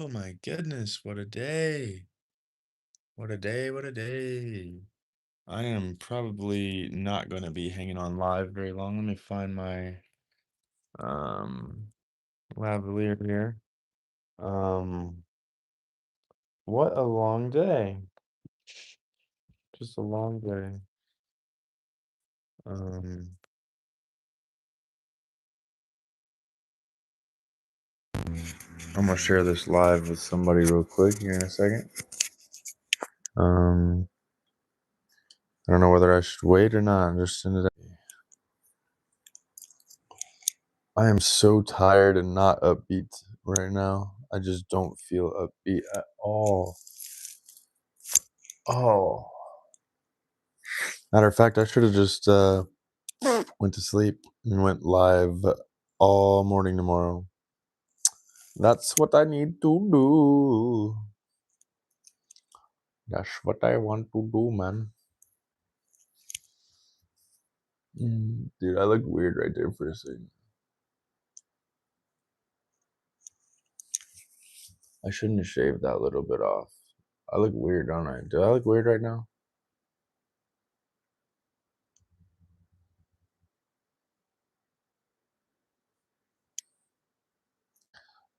Oh my goodness, what a day. What a day, what a day. I am probably not going to be hanging on live very long. Let me find my um lavalier here. Um what a long day. Just a long day. Um I'm gonna share this live with somebody real quick here in a second. Um I don't know whether I should wait or not. Just send it out. I am so tired and not upbeat right now. I just don't feel upbeat at all. Oh, matter of fact, I should have just went to sleep and went live all morning tomorrow. That's what I need to do. That's what I want to do, man. Dude, I look weird right there for a second. I shouldn't have shaved that little bit off. I look weird, don't I? Do I look weird right now?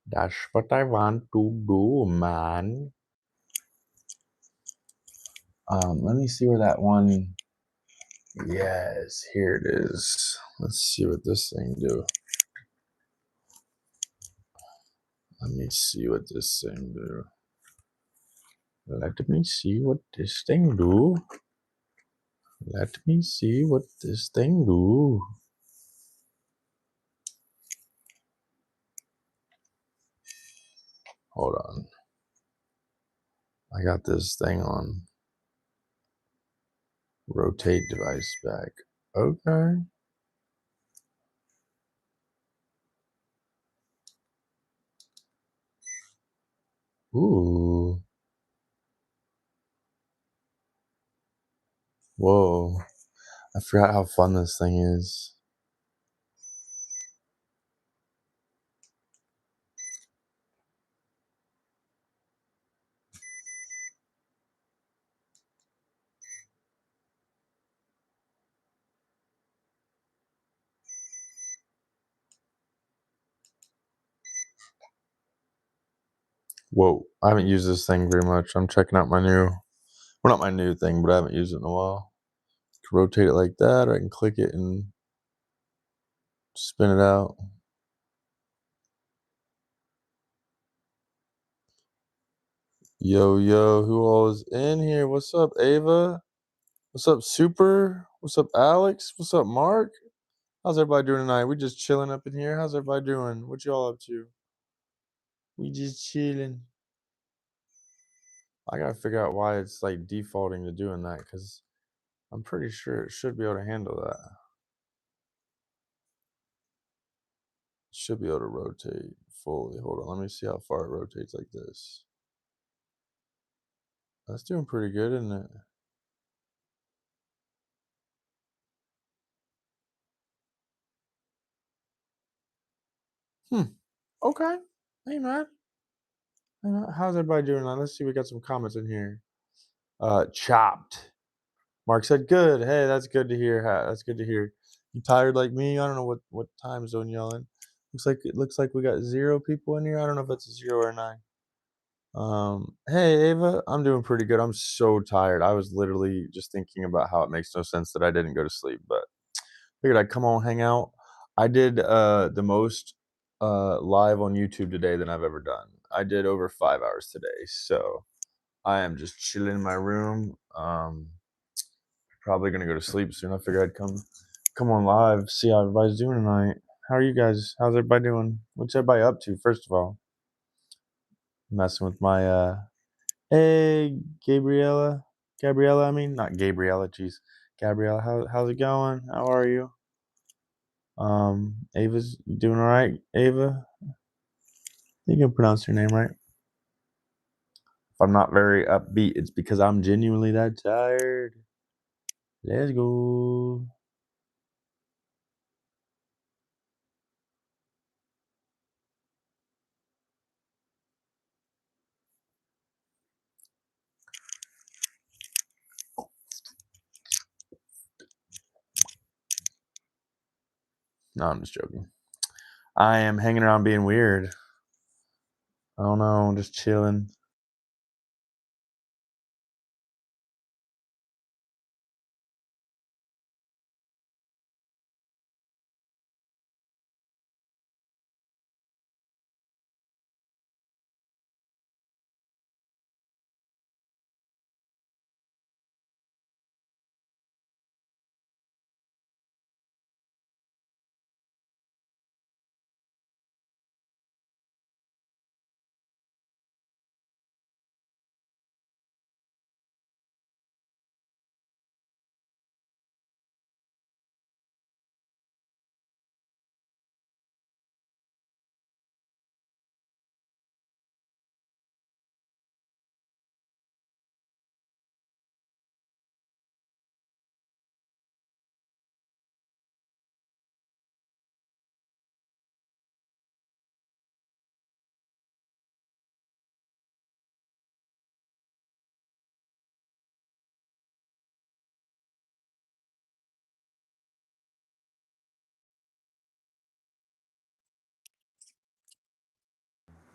That's what I want to do, man. Let me see where that one. Yes, here it is. Let's see what this thing do. Let me see what this thing do. Let me see what this thing do. Let me see what this thing do. Hold on. I got this thing on. Rotate device back. Okay. Ooh. Whoa. I forgot how fun this thing is. Whoa. I haven't used this thing very much. I'm checking out my new, well, not my new thing, but I haven't used it in a while. Can rotate it like that, or I can click it and spin it out. Yo, yo, who all is in here? What's up, Ava? What's up, Super? What's up, Alex? What's up, Mark? How's everybody doing tonight? We just chilling up in here. How's everybody doing? What y'all up to? We just chilling. I gotta figure out why it's like defaulting to doing that, because I'm pretty sure it should be able to handle that. It should be able to rotate fully. Hold on, let me see how far it rotates like this. That's doing pretty good, isn't it? Okay. Hey, man. How's everybody doing? Now, let's see. We got some comments in here. Chopped. Mark said, "Good. Hey, that's good to hear. That's good to hear. You tired like me? I don't know what time zone y'all in. Looks like we got 0 people in here. I don't know if that's a 0 or a 9. Hey Ava, I'm doing pretty good. I'm so tired. I was literally just thinking about how it makes no sense that I didn't go to sleep, but figured I'd come on, hang out. I did the most live on YouTube today than I've ever done. I did over 5 hours today, so I am just chilling in my room. Probably gonna go to sleep soon. I figured I'd come on live, see how everybody's doing tonight. How are you guys? How's everybody doing? What's everybody up to? First of all, messing with my hey Gabriella. I mean, not Gabriella. Jeez, Gabriella. How's it going? How are you? Ava's doing all right. Ava, you can pronounce your name right. If I'm not very upbeat, it's because I'm genuinely that tired. Let's go. No, I'm just joking. I am hanging around being weird. I don't know, just chilling.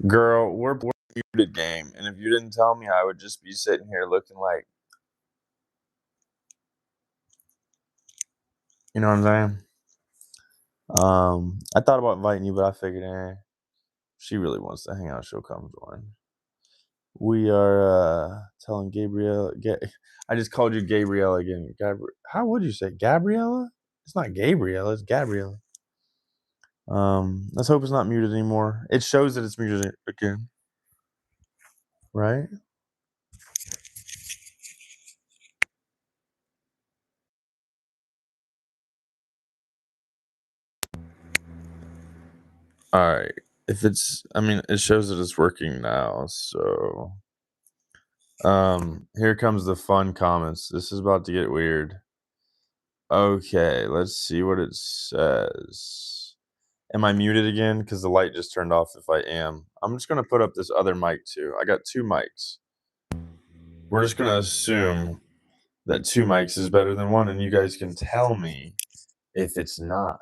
Girl, we're muted game, and if you didn't tell me, I would just be sitting here looking like, you know what I'm saying? I thought about inviting you, but I figured, she really wants to hang out, she'll come join. We are telling Gabrielle. I just called you Gabrielle again. How would you say Gabriella? It's not Gabrielle. It's Gabriella. Let's hope it's not muted anymore. It shows that it's muted again, right? All right. If it's, I mean, it shows that it's working now. So, here comes the fun comments. This is about to get weird. Okay, let's see what it says. Am I muted again? Because the light just turned off if I am. I'm just going to put up this other mic too. I got two mics. We're just going to assume that two mics is better than one, and you guys can tell me if it's not.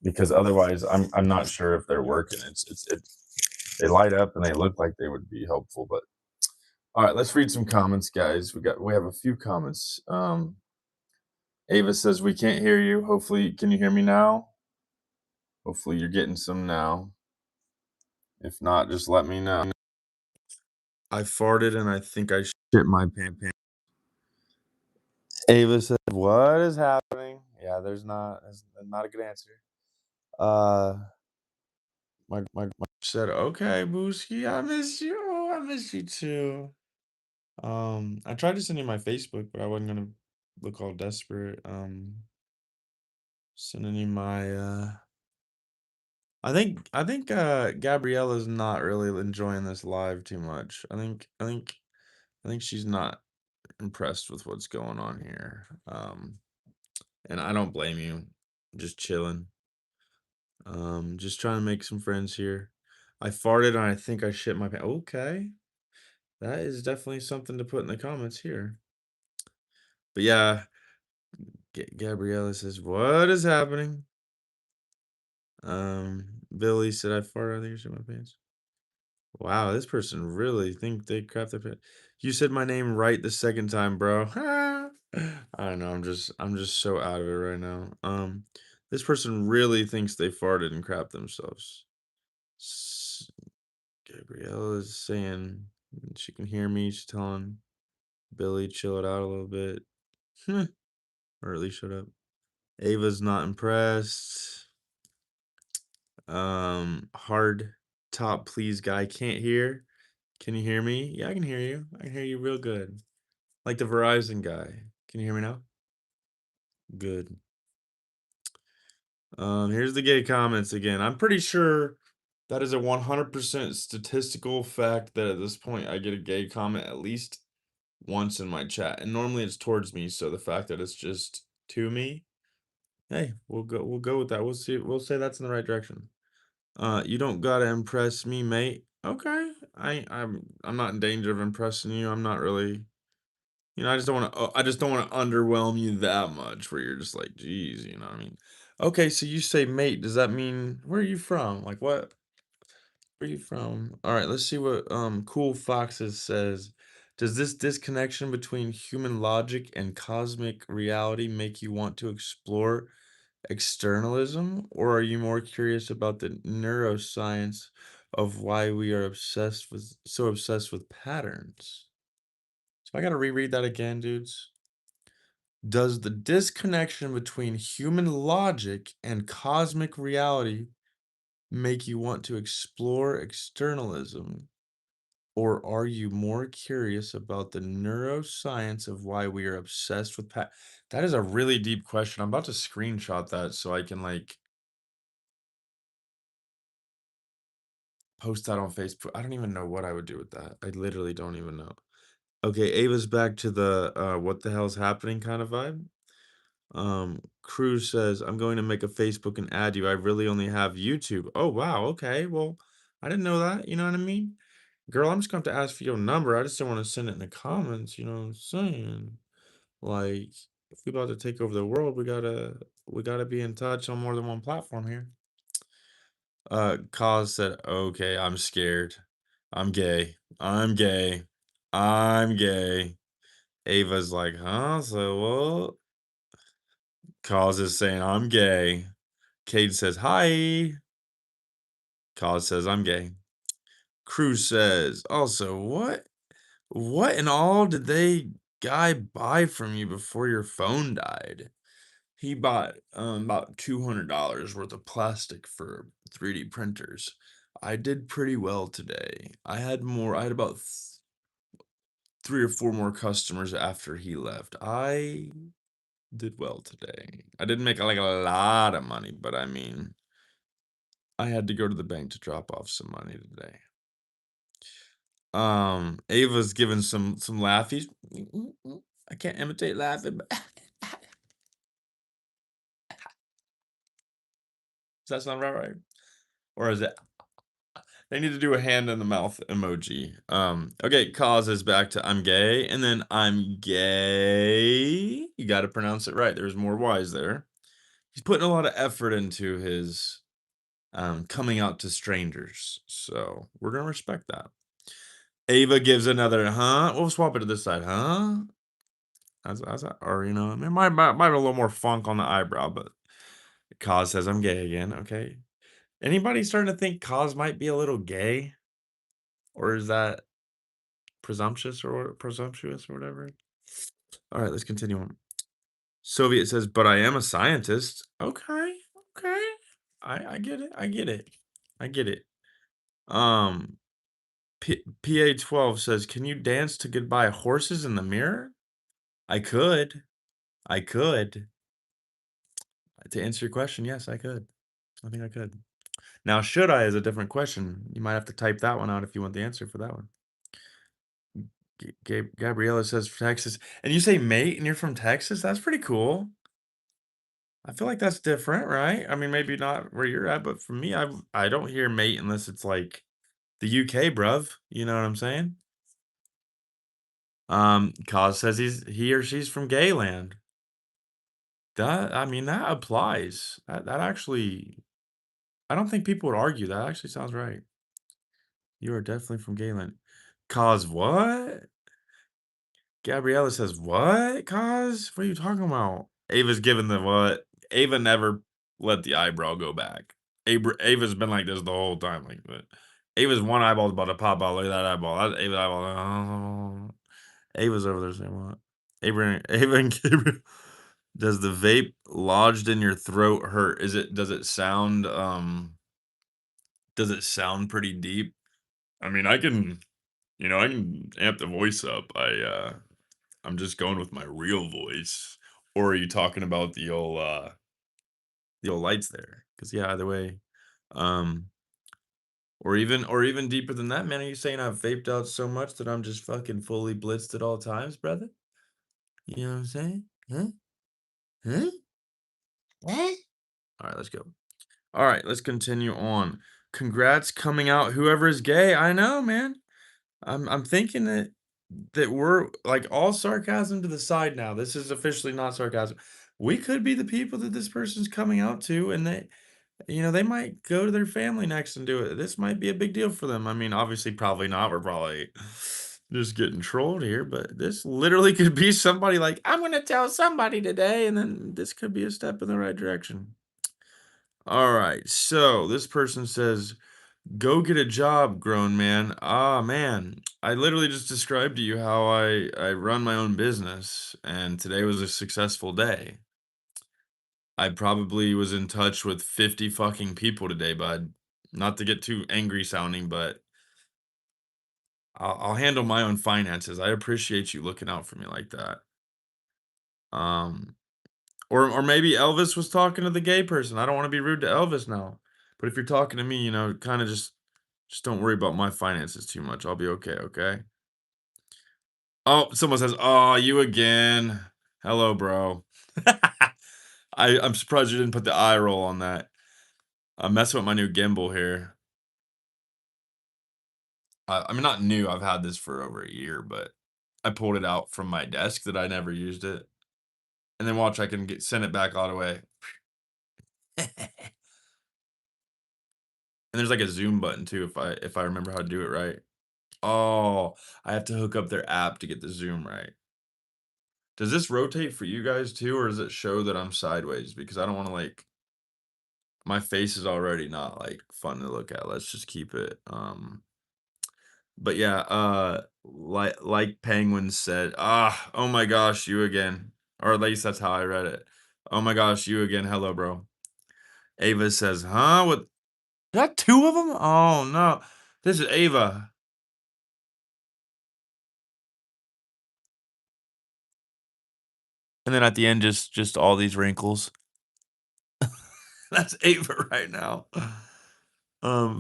Because otherwise, I'm not sure if they're working. They light up and they look like they would be helpful. But all right, let's read some comments, guys. We have a few comments. Ava says we can't hear you. Hopefully, can you hear me now? Hopefully, you're getting some now. If not, just let me know. I farted and I think I shit my pants. Ava said, "What is happening?" Yeah, that's not a good answer. My said, "Okay, Booski, I miss you. I miss you too." I tried to send you my Facebook, but I wasn't gonna look all desperate. Sending you my I think Gabriella's not really enjoying this live too much. I think she's not impressed with what's going on here. And I don't blame you. Just chilling. Just trying to make some friends here. I farted and I think I shit my pants. Okay. That is definitely something to put in the comments here. But yeah, Gabriella says, "What is happening?" Billy said, "I farted. I think I shit my pants." Wow, this person really think they crapped their pants. You said my name right the second time, bro. I don't know. I'm just so out of it right now. This person really thinks they farted and crapped themselves. S- Gabriella is saying she can hear me. She's telling Billy chill it out a little bit, or at least shut up. Ava's not impressed. Hard top, please, guy can't hear. Can you hear me? Yeah, I can hear you. I can hear you real good. Like the Verizon guy. Can you hear me now? Good. Here's the gay comments again. I'm pretty sure that is a 100% statistical fact that at this point I get a gay comment at least once in my chat. And normally it's towards me, so the fact that it's just to me, hey, we'll go with that. We'll say that's in the right direction. You don't gotta impress me, mate. Okay. I'm not in danger of impressing you. I'm not really, I just don't want to underwhelm you that much where you're just like, geez, you know what I mean? Okay, so you say mate, does that mean where are you from? Like what? Where are you from? All right, let's see what Cool Foxes says. Does this disconnection between human logic and cosmic reality make you want to explore externalism, or are you more curious about the neuroscience of why we are obsessed with patterns? So I gotta reread that again, dudes. Does the disconnection between human logic and cosmic reality make you want to explore externalism, or are you more curious about the neuroscience of why we are obsessed with That is a really deep question. I'm about to screenshot that so I can like post that on Facebook. I don't even know what I would do with that. I literally don't even know. Okay, Ava's back to the what the hell's happening kind of vibe. Cruz says, I'm going to make a Facebook and add you. I really only have YouTube. Oh wow, okay. Well, I didn't know that. You know what I mean? Girl, I'm just going to ask for your number. I just don't want to send it in the comments, you know what I'm saying? Like, if we about to take over the world, we gotta be in touch on more than one platform here. Cause said, okay, I'm scared. I'm gay. I'm gay. I'm gay. Ava's like, huh? So what? Cause is saying, I'm gay. Cade says, hi. Cause says, I'm gay. Cruz says, also, what? What in all did they guy buy from you before your phone died? He bought about $200 worth of plastic for 3D printers. I did pretty well today. I had about three or four more customers after he left. I did well today. I didn't make like a lot of money, but I mean, I had to go to the bank to drop off some money today. Ava's giving some laughies. I can't imitate laughing, but does that sound about right? Or is it they need to do a hand in the mouth emoji. Okay, cause is back to I'm gay, and then I'm gay. You got to pronounce it right. There's more Y's there. He's putting a lot of effort into his coming out to strangers, so we're gonna respect that. Ava gives another huh. We'll swap it to this side, huh? Or you know, it might be a little more funk on the eyebrow, but Cause says I'm gay again. Okay. Anybody starting to think Cause might be a little gay, or is that presumptuous or whatever? All right, let's continue on. Soviet says, "But I am a scientist." Okay, okay. I get it. I get it. I get it. Um, PA12 says, "Can you dance to Goodbye Horses in the mirror?" I could. I could. To answer your question, yes, I could. I think I could. Now, should I is a different question. You might have to type that one out if you want the answer for that one. Gabriella says Texas, and you say mate, and you're from Texas. That's pretty cool. I feel like that's different, right? I mean, maybe not where you're at, but for me, I don't hear mate unless it's like the UK, bruv. You know what I'm saying? Cause says he or she's from Gayland. That I mean that applies. That actually I don't think people would argue. That actually sounds right. You are definitely from Gayland. Cause what? Gabriella says, "What, cause? What are you talking about?" Ava's giving the what? Ava never let the eyebrow go back. Ava's been like this the whole time. Like, but Ava's one eyeball's about to pop out. Look at that eyeball. That's Ava's eyeball. Oh. Ava's over there saying what? Ava and Gabriel. Does the vape lodged in your throat hurt? Does it sound pretty deep? I mean, I can amp the voice up. I'm just going with my real voice. Or are you talking about the old lights there? Because yeah, either way. Um, or even deeper than that, man. Are you saying I've vaped out so much that I'm just fucking fully blitzed at all times, brother? You know what I'm saying? Huh? Huh? What? All right, let's go. All right, let's continue on. Congrats coming out, whoever is gay. I know, man. I'm thinking that we're like all sarcasm to the side now. This is officially not sarcasm. we could be the people that this person's coming out to, and they might go to their family next and do it. This might be a big deal for them. I mean, obviously, probably not. We're probably just getting trolled here, but this literally could be somebody like, I'm gonna tell somebody today, and then this could be a step in the right direction. All right, so this person says, "Go get a job, grown man." Ah, man, I literally just described to you how I run my own business, and today was a successful day. I probably was in touch with 50 fucking people today, bud. Not to get too angry sounding, but I'll handle my own finances. I appreciate you looking out for me like that. Um, or maybe Elvis was talking to the gay person. I don't want to be rude to Elvis now, but if you're talking to me, kind of just don't worry about my finances too much. I'll be okay. Okay. Oh, someone says, "Oh, you again." Hello, bro. I'm surprised you didn't put the eye roll on that. I'm messing with my new gimbal here. I mean, not new, I've had this for over a year, but I pulled it out from my desk that I never used it, and then watch, I can send it back all the way. And there's, like, a zoom button too if I remember how to do it right. Oh, I have to hook up their app to get the zoom right. Does this rotate for you guys too, or does it show that I'm sideways? Because I don't wanna, my face is already not, fun to look at. Let's just keep it, but yeah, like Penguin said, oh my gosh, you again. Or at least that's how I read it. Oh my gosh, you again. Hello, bro. Ava says, huh? What? Is that two of them? Oh no. This is Ava. And then at the end, just all these wrinkles. That's Ava right now.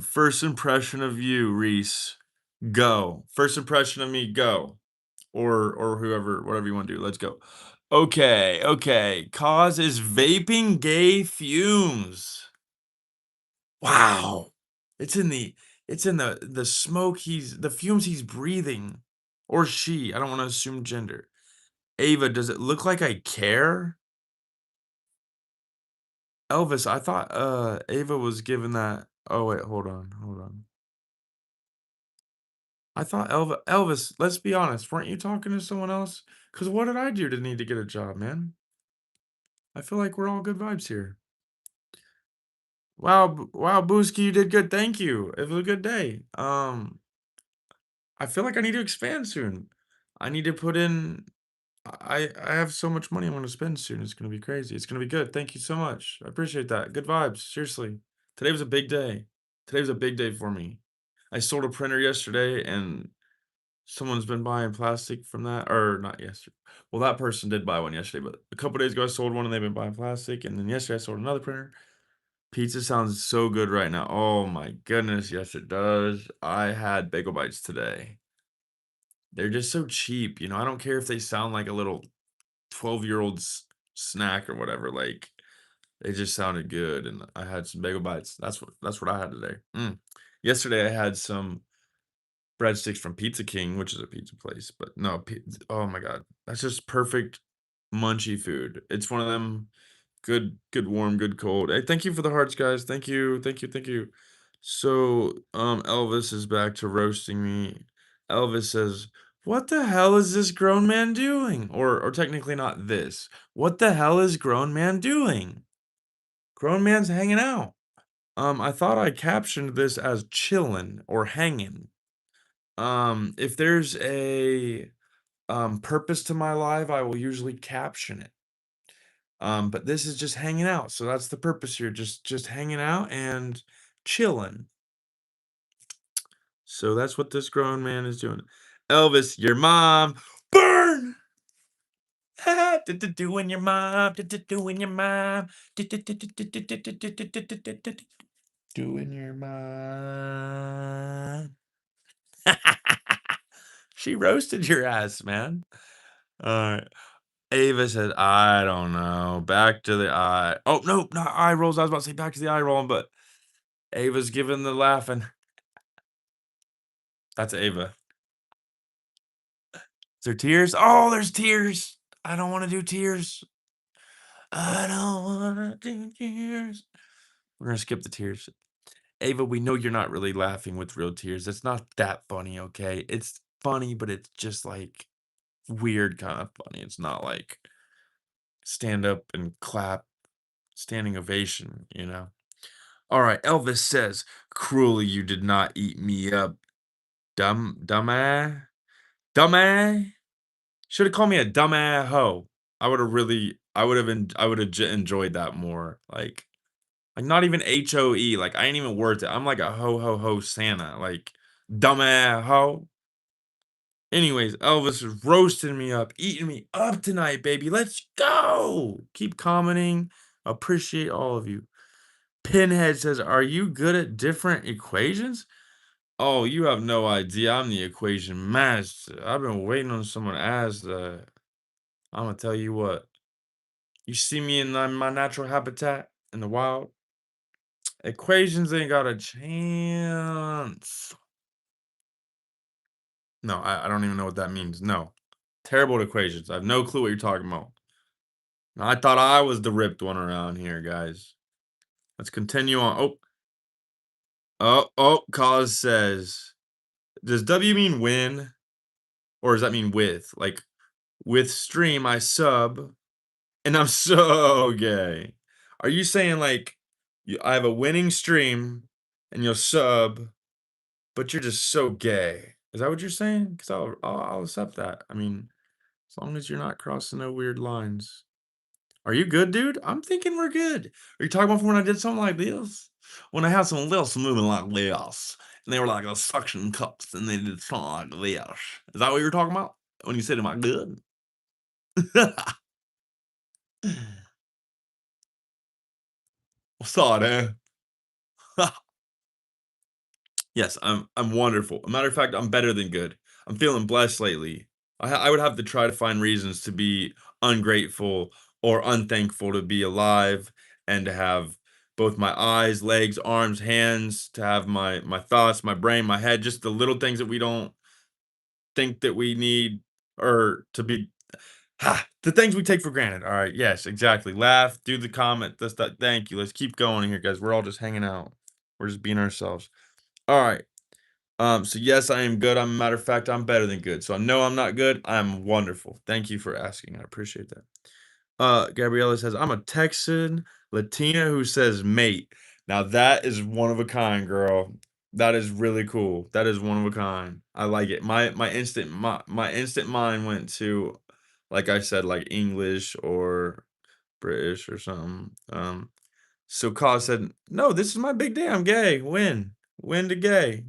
First impression of you, Reese. Go. First impression of me, go. Or whoever, whatever you want to do. Let's go. Okay, okay. Cause is vaping gay fumes. Wow. It's in the smoke the fumes he's breathing. Or she. I don't want to assume gender. Ava, does it look like I care? Elvis, I thought Ava was given that. Oh wait, hold on, hold on. I thought Elvis, let's be honest, weren't you talking to someone else? Cause what did I do to need to get a job, man? I feel like we're all good vibes here. Wow, wow, Booski, you did good. Thank you. It was a good day. I feel like I need to expand soon. I need to put in. I have so much money I want to spend soon. It's gonna be crazy. It's gonna be good. Thank you so much. I appreciate that. Good vibes. Seriously. Today was a big day. Today was a big day for me. I sold a printer yesterday, and someone's been buying plastic from that, or not yesterday. Well, that person did buy one yesterday, but a couple days ago I sold one, and they've been buying plastic, and then yesterday I sold another printer. Pizza sounds so good right now. Oh my goodness, yes it does. I had bagel bites today. They're just so cheap, I don't care if they sound like a little 12-year-old snack or whatever, they just sounded good, and I had some bagel bites. That's what I had today. Yesterday I had some breadsticks from Pizza King, which is a pizza place, but no, oh my god, that's just perfect munchy food. It's one of them good warm, good cold. Hey, thank you for the hearts, guys. Thank you, thank you, thank you. So, Elvis is back to roasting me. Elvis says, "What the hell is this grown man doing?" Or technically not this. What the hell is grown man doing? Grown man's hanging out. I thought I captioned this as chillin' or hanging. If there's a purpose to my life, I will usually caption it. But this is just hanging out, so that's the purpose here, just hanging out and chilling. So that's what this grown man is doing. Elvis, your mom, burn! Doing your mom, doing your mom, doing your mom. She roasted your ass, man. Alright. Ava said, "I don't know. Back to the eye." Oh, no, not eye rolls. I was about to say back to the eye rolling, but Ava's giving the laughing. That's Ava. Is there tears? Oh, there's tears. I don't want to do tears. I don't wanna do tears. We're gonna skip the tears. Ava, we know you're not really laughing with real tears. It's not that funny, okay? It's funny, but it's just like weird kind of funny. It's not like stand up and clap, standing ovation, you know? All right, Elvis says, cruelly you did not eat me up, dumbass. Dumbass. Should have called me a dumbass hoe. I would have enjoyed that more. Like not even HOE. Like I ain't even worth it. I'm like a ho ho ho Santa. Like dumbass hoe. Anyways, Elvis is roasting me up, eating me up tonight, baby. Let's go. Keep commenting. Appreciate all of you. Pinhead says, "Are you good at different equations?" Oh, you have no idea. I'm the equation master. I've been waiting on someone to ask that. I'm gonna tell you what. You see me in my natural habitat in the wild. Equations ain't got a chance. No, I don't even know what that means. No. Terrible at equations. I have no clue what you're talking about. I thought I was the ripped one around here, guys. Let's continue on. Cause says, does W mean win? Or does that mean with? Like, with stream, I sub, and I'm so gay. Are you saying, like, I have a winning stream, and you'll sub, but you're just so gay? Is that what you're saying? Because I'll accept that. I mean, as long as you're not crossing no weird lines. Are you good, dude? I'm thinking we're good. Are you talking about from when I did something like this? When I had some lips moving like this, and they were like a suction cups, and they did something like this. Is that what you were talking about? When you said, am I good? What's up, man? Yes, I'm wonderful. A matter of fact, I'm better than good. I'm feeling blessed lately. I would have to try to find reasons to be ungrateful or unthankful to be alive and to have both my eyes, legs, arms, hands, to have my thoughts, my brain, my head, just the little things that we don't think that we need or to be the things we take for granted. All right, yes, exactly. Laugh, do the comment, this that. Thank you. Let's keep going here, guys. We're all just hanging out. We're just being ourselves. All right. So yes, I am good. I'm a matter of fact, I'm better than good. So I know I'm not good. I'm wonderful. Thank you for asking. I appreciate that. Gabriella says, I'm a Texan Latina who says mate. Now that is one of a kind, girl. That is really cool. That is one of a kind. I like it. My instant mind went to, like I said, like English or British or something. So Cause said, "No, this is my big day. I'm gay. Win. Win to gay.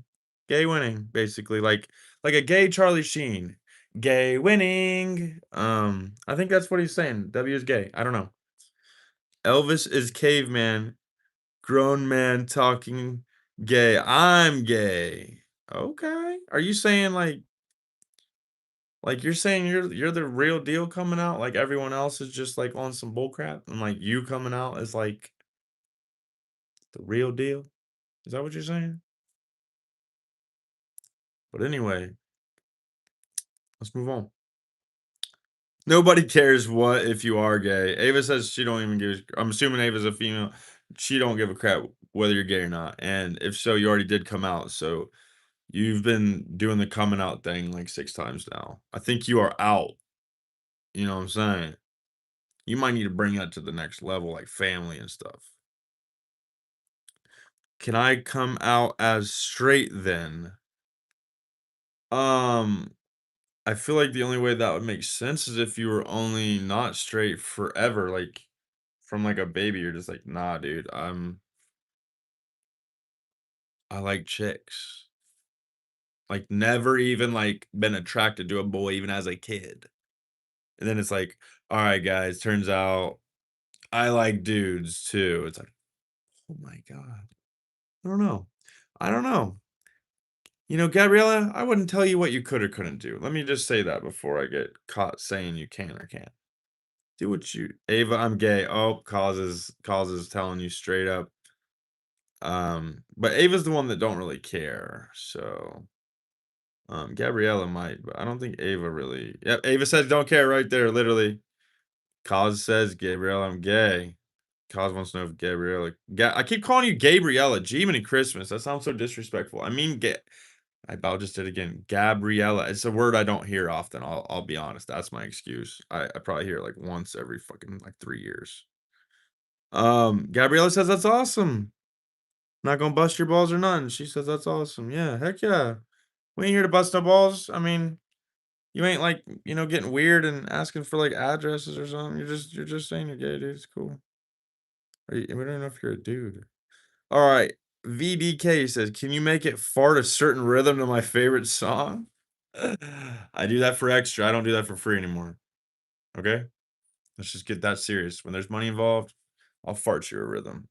Gay winning, basically. Like a gay Charlie Sheen. Gay winning." I think that's what he's saying. W is gay. I don't know. Elvis is caveman. Grown man talking gay. I'm gay. Okay. Are you saying like you're saying you're the real deal coming out? Like everyone else is just like on some bullcrap, and like you coming out is like the real deal? Is that what you're saying? But anyway, let's move on. Nobody cares what if you are gay. Ava says she don't even give. I'm assuming Ava's a female. She don't give a crap whether you're gay or not. And if so, you already did come out. So you've been doing the coming out thing like 6 times now. I think you are out. You know what I'm saying? You might need to bring that to the next level, like family and stuff. Can I come out as straight then? Um, I feel like the only way that would make sense is if you were only not straight forever, like from like a baby, you're just like, nah, dude, I like chicks. Like never even like been attracted to a boy even as a kid. And then it's like, all right, guys, turns out I like dudes too. It's like, oh my God. I don't know. I don't know. You know, Gabriella, I wouldn't tell you what you could or couldn't do. Let me just say that before I get caught saying you can or can't. Do what you Ava, I'm gay. Oh, causes telling you straight up. But Ava's the one that don't really care. So Gabriella might, but I don't think Ava really. Yep, Ava says don't care right there, literally. Cause says, Gabrielle, I'm gay. Cause wants to know if Gabriella I keep calling you Gabriella. Jiminy Christmas. That sounds so disrespectful. I mean, I'll just did it again. Gabriella. It's a word I don't hear often. I'll be honest. That's my excuse. I probably hear it like once every fucking like 3 years. Gabriella says that's awesome. Not gonna bust your balls or nothing. She says that's awesome. Yeah, heck yeah. We ain't here to bust no balls. I mean, you ain't like, getting weird and asking for like addresses or something. You're just saying you're gay, dude. It's cool. We don't know if you're a dude. All right. VDK says, "Can you make it fart a certain rhythm to my favorite song?" I do that for extra. I don't do that for free anymore. Okay? Let's just get that serious. When there's money involved, I'll fart you a rhythm,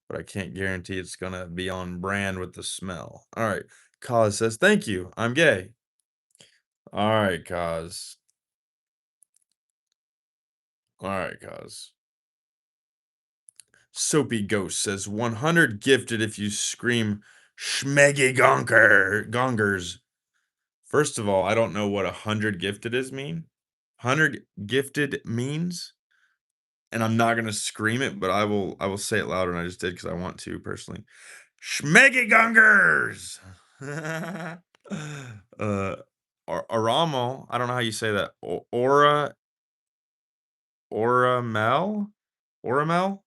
but I can't guarantee it's gonna be on brand with the smell. All right. Cause says, "Thank you. I'm gay." All right, Cause. All right, Cause. Soapy Ghost says 100 gifted if you scream Schmeggy Gongers. First of all, I don't know what 100 gifted is mean. 100 gifted means, and I'm not gonna scream it, but I will say it louder than I just did because I want to personally. Schmeggy Gongers. uh Aramo, I don't know how you say that. Oramel? Oramel?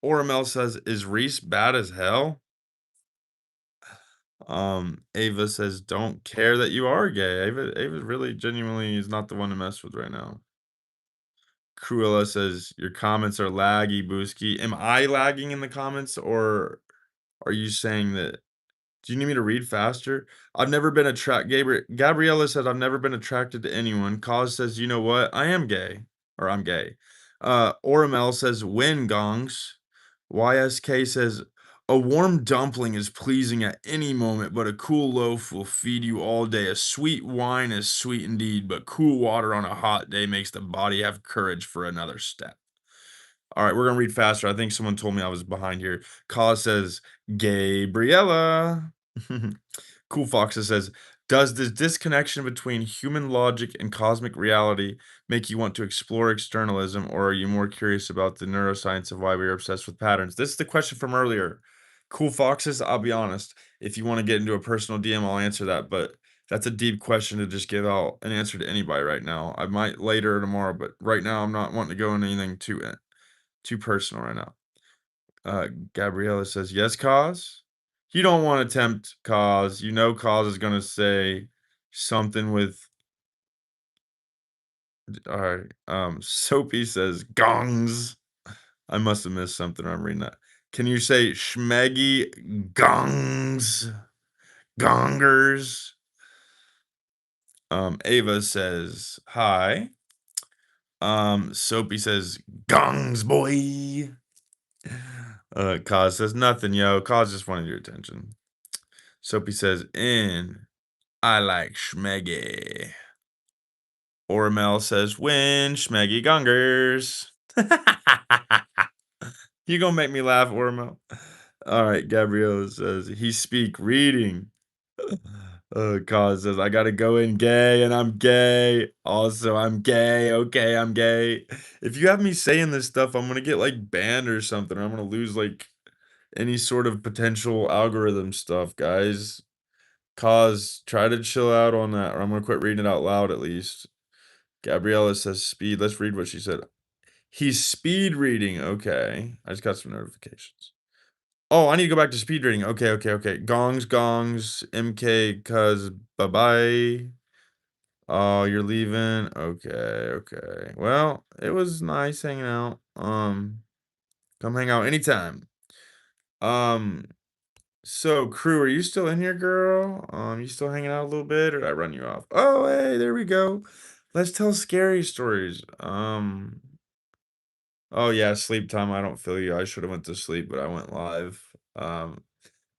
Oramel says, "Is Reese bad as hell?" Ava says, "Don't care that you are gay." Ava really genuinely is not the one to mess with right now. Cruella says, "Your comments are laggy, Booski." Am I lagging in the comments, or are you saying that do you need me to read faster? I've never been Gabriella said, "I've never been attracted to anyone." Cause says, "You know what? I am gay." Or I'm gay. Oramel says, "Win gongs." YSK says, "A warm dumpling is pleasing at any moment, but a cool loaf will feed you all day. A sweet wine is sweet indeed, but cool water on a hot day makes the body have courage for another step." All right, we're gonna read faster. I think someone told me I was behind here. Cause says, "Gabriella." Cool Foxes says, "Does this disconnection between human logic and cosmic reality make you want to explore externalism, or are you more curious about the neuroscience of why we are obsessed with patterns?" This is the question from earlier. Cool Foxes, I'll be honest. If you want to get into a personal DM, I'll answer that, but that's a deep question to just give out an answer to anybody right now. I might later or tomorrow, but right now I'm not wanting to go into anything too personal right now. Gabriella says, "Yes, Cause." You don't want to tempt Cause. You know Cause is gonna say something with all right. Soapy says gongs. I must have missed something. I'm reading that. Can you say schmeggy gongs? Gongers? Ava says hi. Soapy says gongs, boy. Cause says nothing, yo. Cause just wanted your attention. Soapy says in. I like schmeggy. Ormel says win schmeggy gongers. You gonna make me laugh, Ormel. All right, Gabrielle says he speak reading. Cause says I gotta go in gay and I'm gay. Also, I'm gay. Okay, I'm gay. If you have me saying this stuff, I'm gonna get like banned or something. I'm gonna lose like any sort of potential algorithm stuff, guys. Cause try to chill out on that, or I'm gonna quit reading it out loud at least. Gabriella says speed. Let's read what she said. He's speed reading. Okay. I just got some notifications. Oh, I need to go back to speed reading. Okay, okay, okay. Gongs, gongs, MK, cuz bye bye. Oh, you're leaving. Okay, okay. Well, it was nice hanging out. Come hang out anytime. Um, so crew, are you still in here, girl? You still hanging out a little bit, or did I run you off? Oh, hey, there we go. Let's tell scary stories. Oh yeah, sleep time. I don't feel you. I should have went to sleep, but I went live.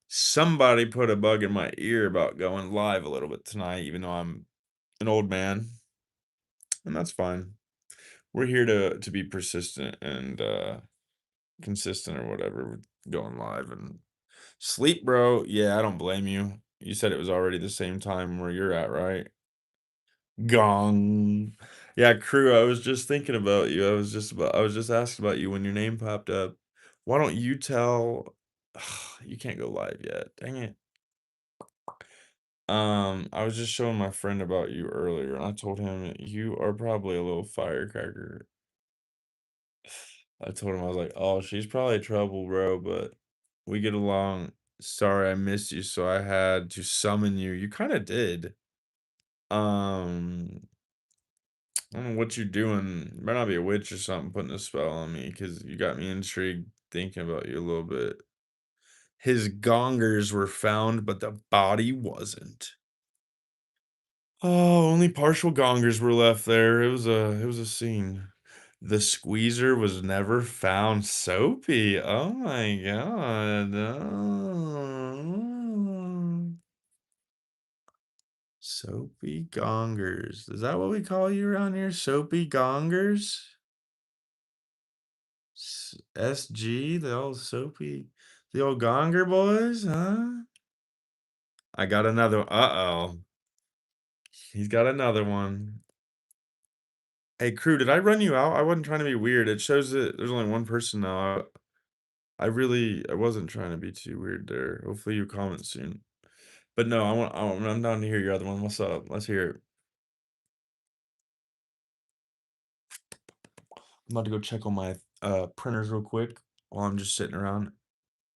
Somebody put a bug in my ear about going live a little bit tonight, even though I'm an old man, and that's fine. We're here to be persistent and consistent or whatever with going live and sleep, bro. Yeah, I don't blame you. You said it was already the same time where you're at, right? Gong. Yeah, crew, I was just thinking about you. I was just asking about you when your name popped up. Why don't you tell you can't go live yet. Dang it. I was just showing my friend about you earlier, and I told him you are probably a little firecracker. I told him I was like, "Oh, she's probably trouble, bro, but we get along. Sorry I missed you, so I had to summon you." You kind of did. Um, I don't know what you're doing. Might not be a witch or something putting a spell on me because you got me intrigued thinking about you a little bit. His gongers were found, but the body wasn't. Oh, only partial gongers were left there. It was a scene. The squeezer was never found. Soapy. Oh my god. Oh. Soapy gongers. Is that what we call you around here? Soapy gongers? SG, the old gonger boys, huh? I got another. Uh-oh. He's got another one. Hey, crew, did I run you out? I wasn't trying to be weird. It shows that there's only one person now. I wasn't trying to be too weird there. Hopefully you comment soon. But no, I'm down to hear your other one. What's up? Let's hear it. I'm about to go check on my printers real quick while I'm just sitting around.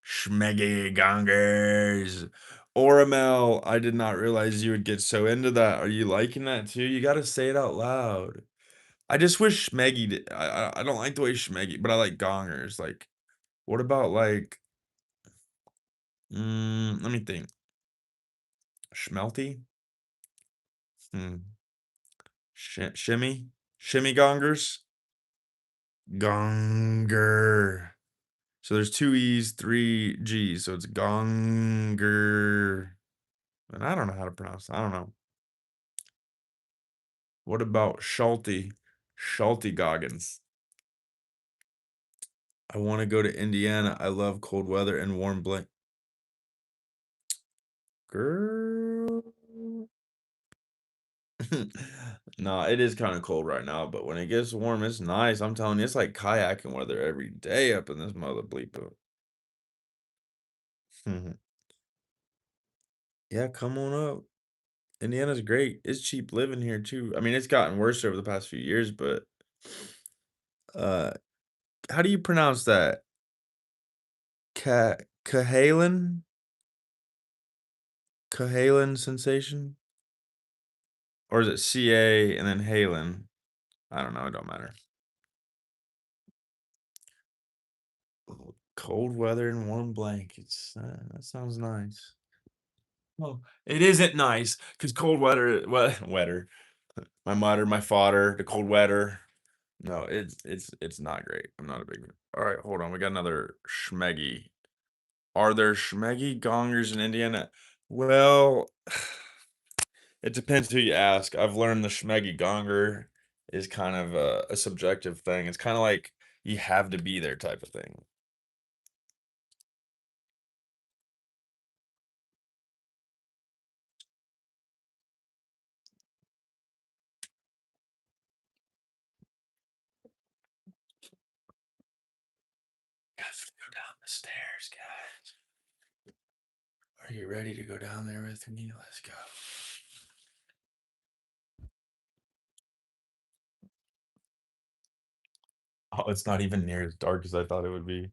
Schmeggy gongers. Oramel, I did not realize you would get so into that. Are you liking that too? You got to say it out loud. I just wish Schmeggy did. I don't like the way Schmeggy, but I like gongers. Like, what about like, let me think. Schmelty? Hmm. Shimmy? Shimmy gongers? Gonger. So there's two E's, three G's. So it's gonger. And I don't know how to pronounce it. I don't know. What about Schulte? Schulte Goggins. I want to go to Indiana. I love cold weather and warm blank. Girl. No, it is kind of cold right now, but when it gets warm, it's nice. I'm telling you, it's like kayaking weather every day up in this mother bleeper. Yeah, come on up. Indiana's great. It's cheap living here too. I mean, it's gotten worse over the past few years, but uh how do you pronounce that? Cahalan? Cahalan sensation? Or is it CA and then Halen? I don't know, it don't matter. Cold weather and warm blankets. That sounds nice. Well, it isn't nice because cold weather, weather. My mother, my father, the cold weather. No, it's not great. I'm not a big. All right, hold on. We got another Schmeggy. Are there Schmeggy gongers in Indiana? Well, it depends who you ask. I've learned the Schmeggy gonger is kind of a subjective thing. It's kind of like you have to be there type of thing. Have to go down the stairs, guys. Are you ready to go down there with me? Let's go. Oh, it's not even near as dark as I thought it would be.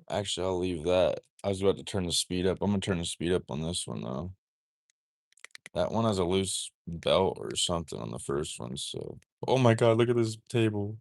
Actually, I'll leave that. I was about to turn the speed up. I'm gonna turn the speed up on this one though. That one has a loose belt or something on the first one, so oh my god, look at this table.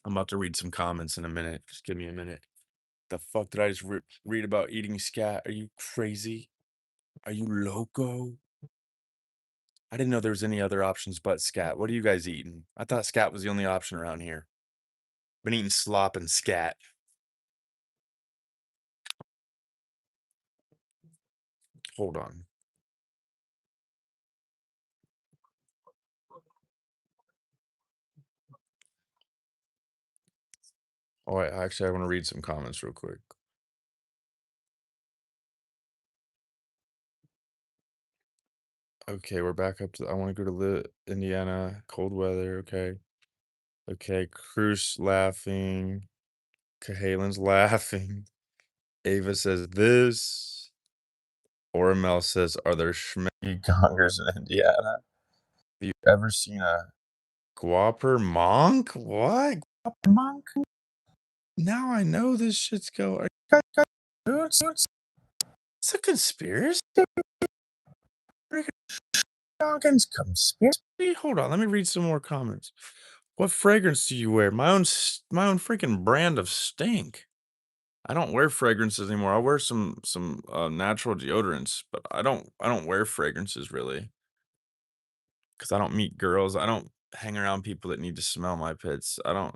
I'm about to read some comments in a minute. Just give me a minute. The fuck did I just read about eating scat? Are you crazy? Are you loco? I didn't know there was any other options but scat. What are you guys eating? I thought scat was the only option around here. Been eating slop and scat. Hold on. Oh, actually, I want to read some comments real quick. Okay, we're back up to. I want to go to Indiana. Cold weather. Okay. Okay. Cruz laughing. Cahalan's laughing. Ava says this. Ormel says, "Are there schmeggy gongers in Indiana? Have you ever seen a guaper monk? What? Guaper monk? Now I know this shit's going. Dudes, it's a conspiracy. Freaking Dawkins conspiracy. Hold on, let me read some more comments. What fragrance do you wear? My own freaking brand of stink. I don't wear fragrances anymore. I wear some natural deodorants, but I don't wear fragrances really because I don't meet girls. I don't hang around people that need to smell my pits. I don't.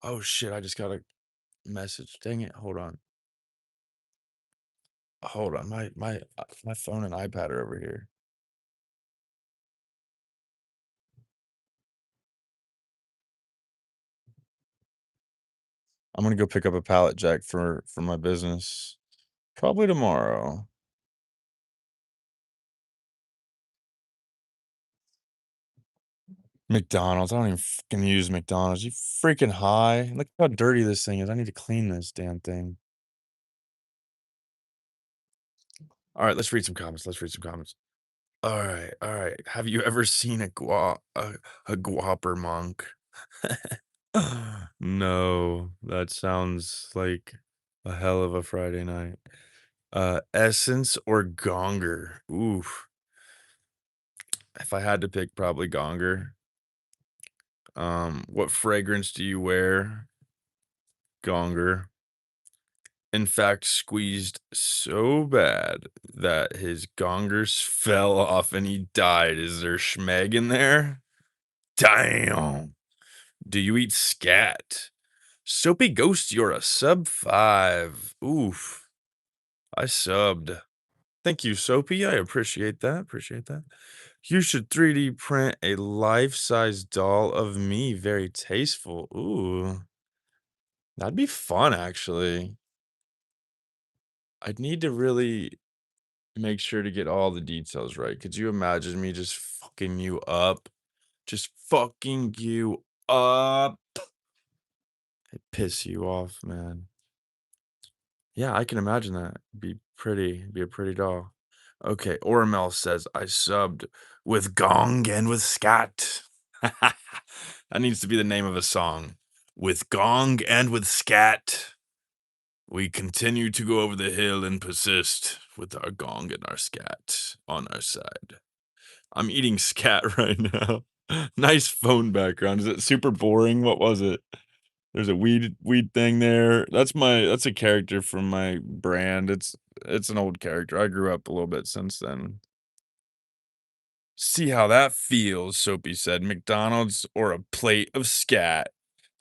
Oh shit! I just got a message. Dang it! Hold on. Hold on. My phone and iPad are over here. I'm gonna go pick up a pallet jack for my business. Probably tomorrow. McDonald's. I don't even fucking use McDonald's. You freaking high. Look how dirty this thing is. I need to clean this damn thing. All right, let's read some comments. Let's read some comments. All right, all right. Have you ever seen a guaper monk? No, that sounds like a hell of a Friday night. Essence or Gonger? Oof. If I had to pick, probably Gonger. What fragrance do you wear? Gonger. In fact, squeezed so bad that his gongers fell off and he died. Is there schmeg in there? Damn. Do you eat scat? Soapy Ghost, you're a sub 5. Oof. I subbed. Thank you, Soapy. I appreciate that. Appreciate that. You should 3D print a life-size doll of me. Very tasteful. Ooh. That'd be fun, actually. I'd need to really make sure to get all the details right. Could you imagine me just fucking you up? Just fucking you up. I piss you off, man. Yeah, I can imagine that. Be a pretty doll. Okay, Ormel says I subbed with Gong and with Scat. That needs to be the name of a song. With Gong and with Scat, we continue to go over the hill and persist with our gong and our scat on our side. I'm eating scat right now. Nice phone background. Is it super boring? What was it? There's a weed thing there. That's a character from my brand. It's an old character. I grew up a little bit since then. See how that feels, Soapy said. McDonald's or a plate of scat.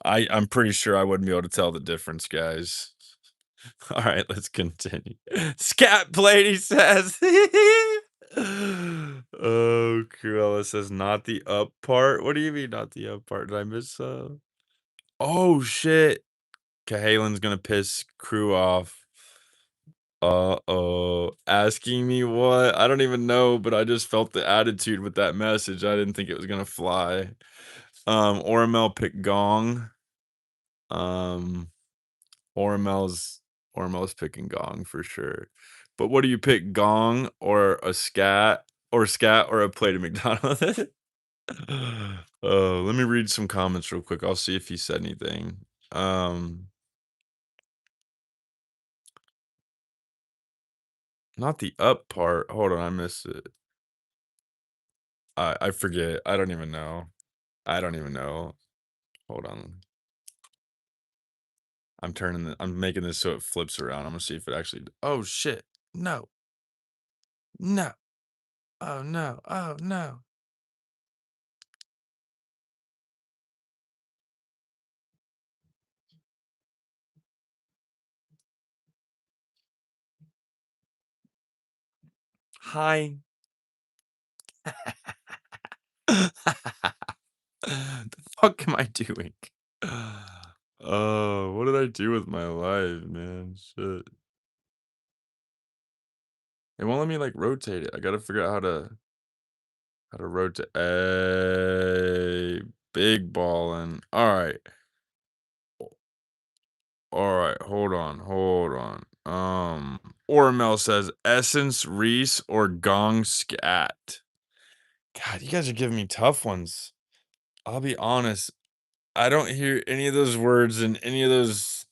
I'm pretty sure I wouldn't be able to tell the difference, guys. All right, let's continue. Scat plate, he says. Oh, Cruella says not the up part. What do you mean not the up part? Did I miss Oh shit. Cahalan's gonna piss Crew off. Uh-oh. Asking me what? I don't even know, but I just felt the attitude with that message. I didn't think it was gonna fly. Ormel picked Gong. Um, Ormel's Ormel's picking gong for sure. But what do you pick, gong or a scat or a plate of McDonald's? Let me read some comments real quick. I'll see if he said anything. Um, Not the up part. Hold on, I missed it. I forget. I don't even know. I don't even know. Hold on. I'm making this so it flips around. I'm gonna see if it actually. Oh shit. No. No. Oh no. Oh no. Hi. The fuck am I doing? Oh, what did I do with my life, man? Shit. It won't let me like rotate it. I gotta figure out how to rotate. Hey, big ballin'. All right. All right. Hold on. Ormel says Essence Reese or Gong Scat. God, you guys are giving me tough ones. I'll be honest. I don't hear any of those words in any of those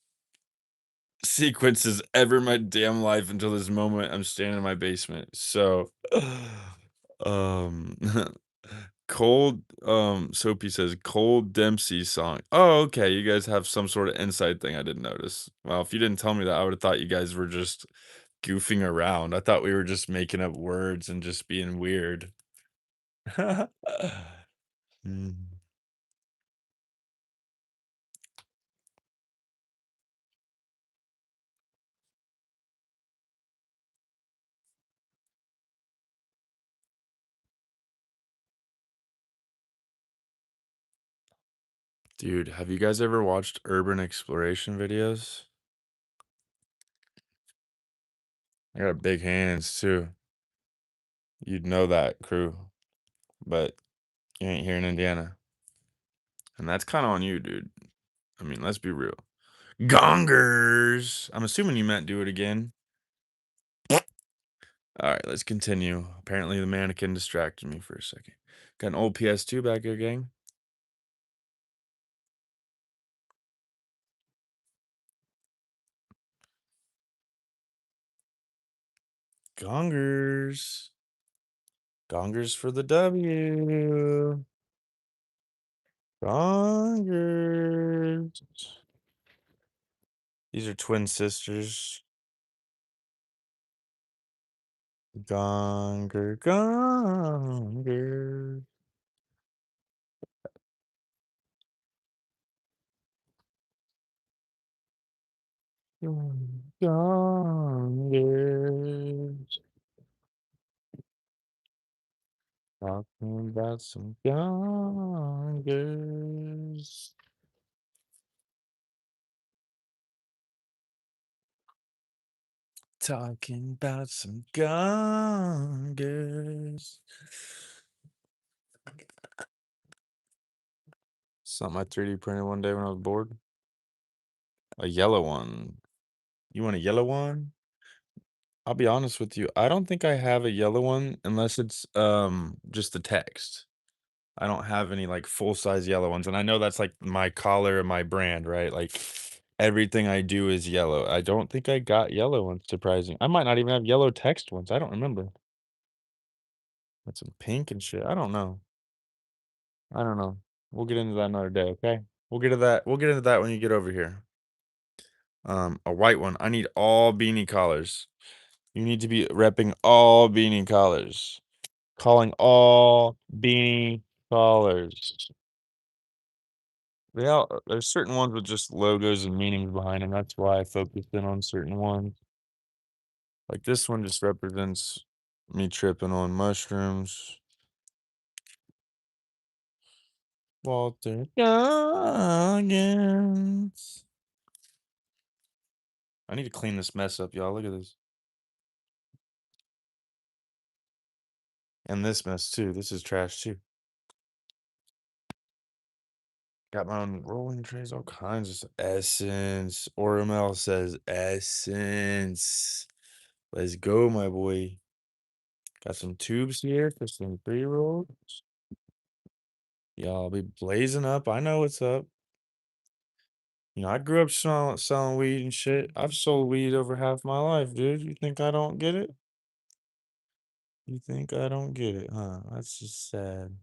sequences ever in my damn life until this moment I'm standing in my basement. So, um, Soapy says Cold Dempsey song. Oh, okay. You guys have some sort of inside thing I didn't notice. Well, if you didn't tell me that, I would have thought you guys were just goofing around. I thought we were just making up words and just being weird. Mm. Dude, have you guys ever watched urban exploration videos? I got big hands too. You'd know that crew, but you ain't here in Indiana. And that's kind of on you, dude. I mean, let's be real. Gongers. I'm assuming you meant do it again. All right, let's continue. Apparently, the mannequin distracted me for a second. Got an old PS2 back here, gang. Gongers. Gongers for the W. Gongers. These are twin sisters. Gonger. Gongers. Talking about some gongers. Talking about some gongers. Something I 3D printed one day when I was bored. A yellow one. You want a yellow one? I'll be honest with you. I don't think I have a yellow one unless it's just the text. I don't have any like full size yellow ones. And I know that's like my collar and my brand, right? Like everything I do is yellow. I don't think I got yellow ones, surprising. I might not even have yellow text ones. I don't remember. With some pink and shit. I don't know. I don't know. We'll get into that another day, okay? We'll get into that when you get over here. A white one. I need all beanie collars. You need to be repping all beanie collars. Calling all beanie collars. There's certain ones with just logos and meanings behind them. That's why I focused in on certain ones. Like this one just represents me tripping on mushrooms. Walter Goggins. I need to clean this mess up, y'all. Look at this. And this mess too. This is trash too. Got my own rolling trays, all kinds of Essence. Oromel says Essence. Let's go, my boy. Got some tubes here for some pre-rolls. Y'all be blazing up. I know what's up. I grew up selling weed and shit. I've sold weed over half my life, dude. You think I don't get it? You think I don't get it, huh? That's just sad.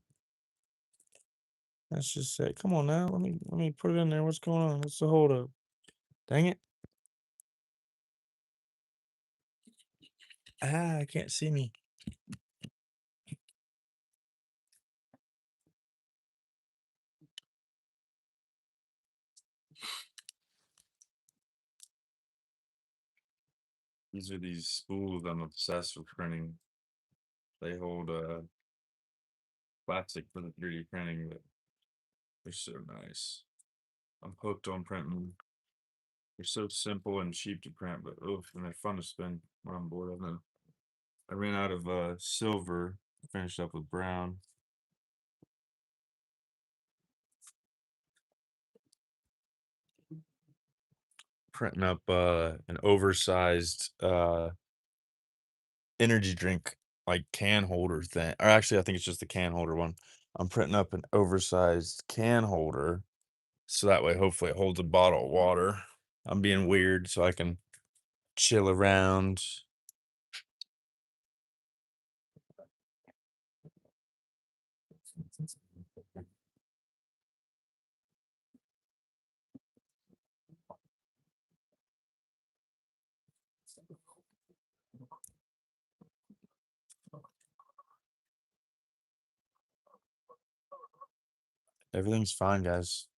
That's just sad. Come on now. Let me put it in there. What's going on? What's the hold up? Dang it. I can't see me. These are these spools I'm obsessed with printing. They hold plastic for the 3D printing, but they're so nice. I'm hooked on printing. They're so simple and cheap to print, but oof, and they're fun to spin when I'm bored of them. I ran out of silver, finished up with brown. Printing up an oversized energy drink like can holder thing. Or actually I think it's just the can holder one. I'm printing up an oversized can holder so that way hopefully it holds a bottle of water. I'm being weird so I can chill around. Everything's fine, guys.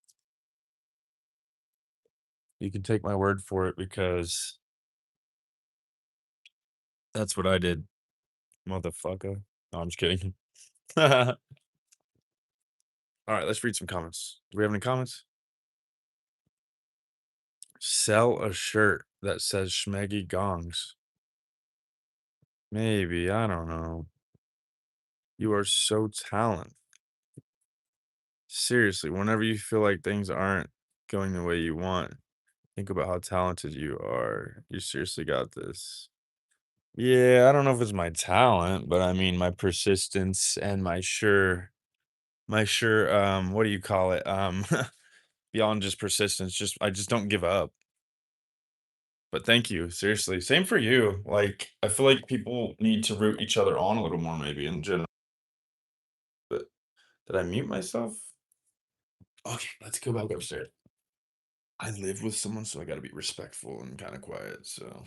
You can take my word for it because that's what I did, motherfucker. No, I'm just kidding. All right, let's read some comments. Do we have any comments? Sell a shirt that says Schmeggy Gongs. Maybe, I don't know. You are so talented. Seriously, whenever you feel like things aren't going the way you want, think about how talented you are. You seriously got this. Yeah, I don't know if it's my talent, but I mean my persistence and my sure what do you call it? Beyond just persistence, just I just don't give up. But thank you, seriously. Same for you. Like I feel like people need to root each other on a little more maybe in general. But did I mute myself? Okay, let's go back upstairs. I live with someone, so I gotta be respectful and kind of quiet. So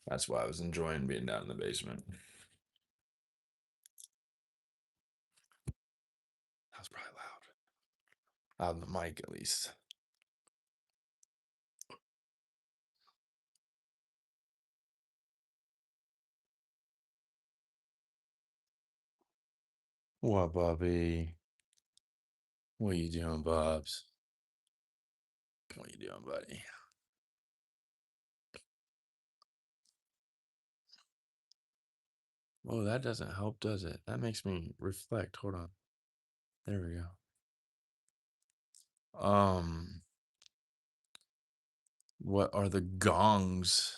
that's why I was enjoying being down in the basement. That was probably loud. Out on the mic, at least. What, Bobby? What you doing, Bobs? What you doing, buddy? Oh, that doesn't help, does it? That makes me reflect. Hold on. There we go. What are the gongs?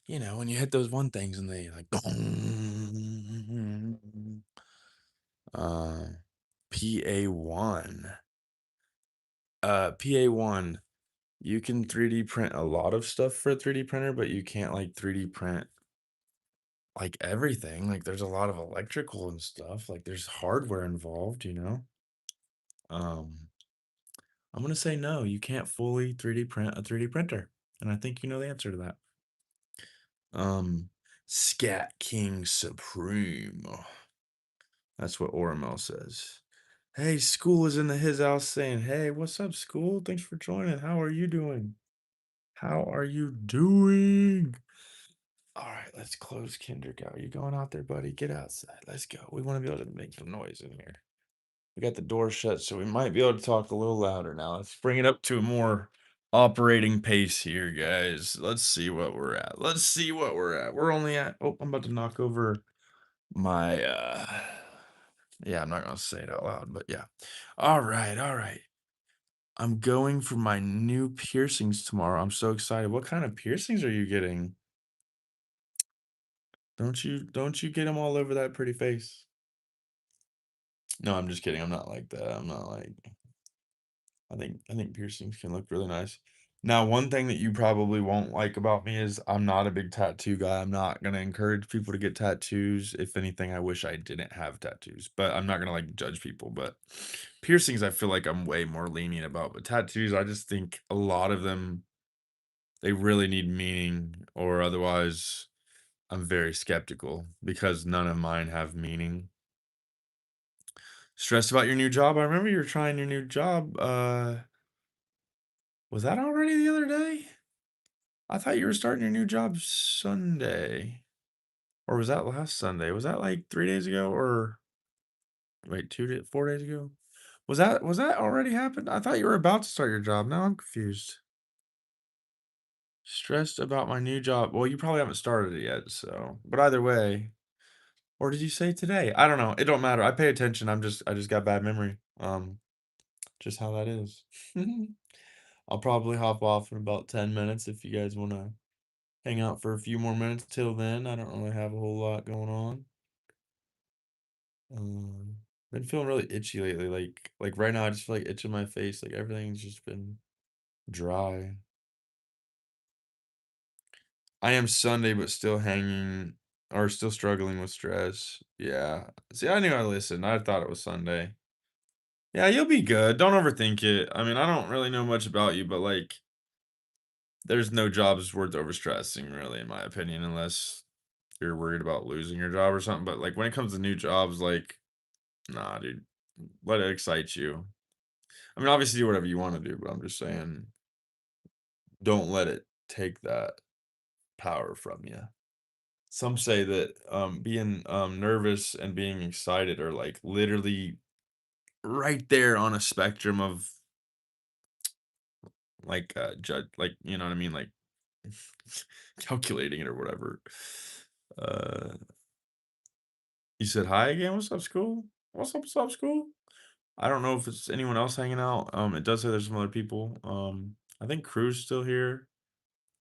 When you hit those one things and they like gong. Uh, PA1. PA1. You can 3D print a lot of stuff for a 3D printer, but you can't like 3D print like everything. Like there's a lot of electrical and stuff. Like there's hardware involved. Um, I'm gonna say no, you can't fully 3D print a 3D printer. And I think you know the answer to that. Scat King Supreme. That's what Oromel says. Hey, School is in his house saying, hey, what's up, School? Thanks for joining. How are you doing? How are you doing? All right, let's close Kindergarten. Are you going out there, buddy? Get outside. Let's go. We want to be able to make some noise in here. We got the door shut, so we might be able to talk a little louder now. Let's bring it up to a more operating pace here, guys. Let's see what we're at. Let's see what we're at. We're only at, oh, I'm about to knock over my, yeah, I'm not going to say it out loud, but yeah. All right, all right. I'm going for my new piercings tomorrow. I'm so excited. What kind of piercings are you getting? Don't you get them all over that pretty face? No, I'm just kidding. I'm not like that. I'm not like I think piercings can look really nice. Now, one thing that you probably won't like about me is I'm not a big tattoo guy. I'm not gonna encourage people to get tattoos. If anything, I wish I didn't have tattoos, but I'm not gonna like judge people. But piercings, I feel like I'm way more lenient about. But tattoos, I just think a lot of them they really need meaning, or otherwise, I'm very skeptical because none of mine have meaning. Stressed about your new job? I remember you were trying your new job. Was that already the other day? I thought you were starting your new job Sunday. Or was that last Sunday? Was that like 3 days ago or wait, 4 days ago? Was that already happened? I thought you were about to start your job. Now I'm confused. Stressed about my new job. Well, you probably haven't started it yet, so but either way. Or did you say today? I don't know. It don't matter. I pay attention. I just got bad memory. Just how that is. I'll probably hop off in about 10 minutes if you guys want to hang out for a few more minutes. Till then, I don't really have a whole lot going on. Um, been feeling really itchy lately. Like right now, I just feel like itching my face. Like everything's just been dry. I am Sunday, but still hanging or still struggling with stress. Yeah. See, I knew I listened. I thought it was Sunday. Yeah, you'll be good. Don't overthink it. I mean, I don't really know much about you, but like, there's no jobs worth overstressing, really, in my opinion, unless you're worried about losing your job or something. But like when it comes to new jobs, like, nah, dude, let it excite you. I mean, obviously do whatever you want to do, but I'm just saying, don't let it take that power from you. Some say that being nervous and being excited are like literally right there on a spectrum of like judge, like you know what I mean, like calculating it or whatever. Uh, you said hi again. What's up, school? What's up, school? I don't know if it's anyone else hanging out. It does say there's some other people. I think Crew's still here.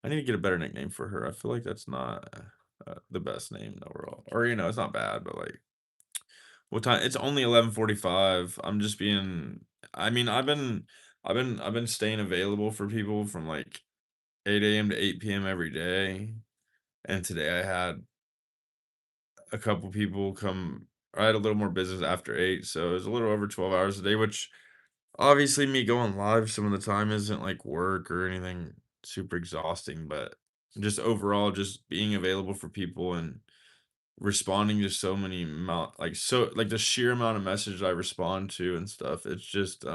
I need to get a better nickname for her. I feel like that's not the best name in the world, or it's not bad, but like, what time? It's only 11:45. I'm just being. I mean, I've been staying available for people from like 8 a.m. to 8 p.m. every day, and today I had a couple people come. I had a little more business after 8, so it was a little over 12 hours a day, which obviously me going live some of the time isn't like work or anything super exhausting, but just overall just being available for people and responding to so many amount like the sheer amount of messages I respond to and stuff. It's just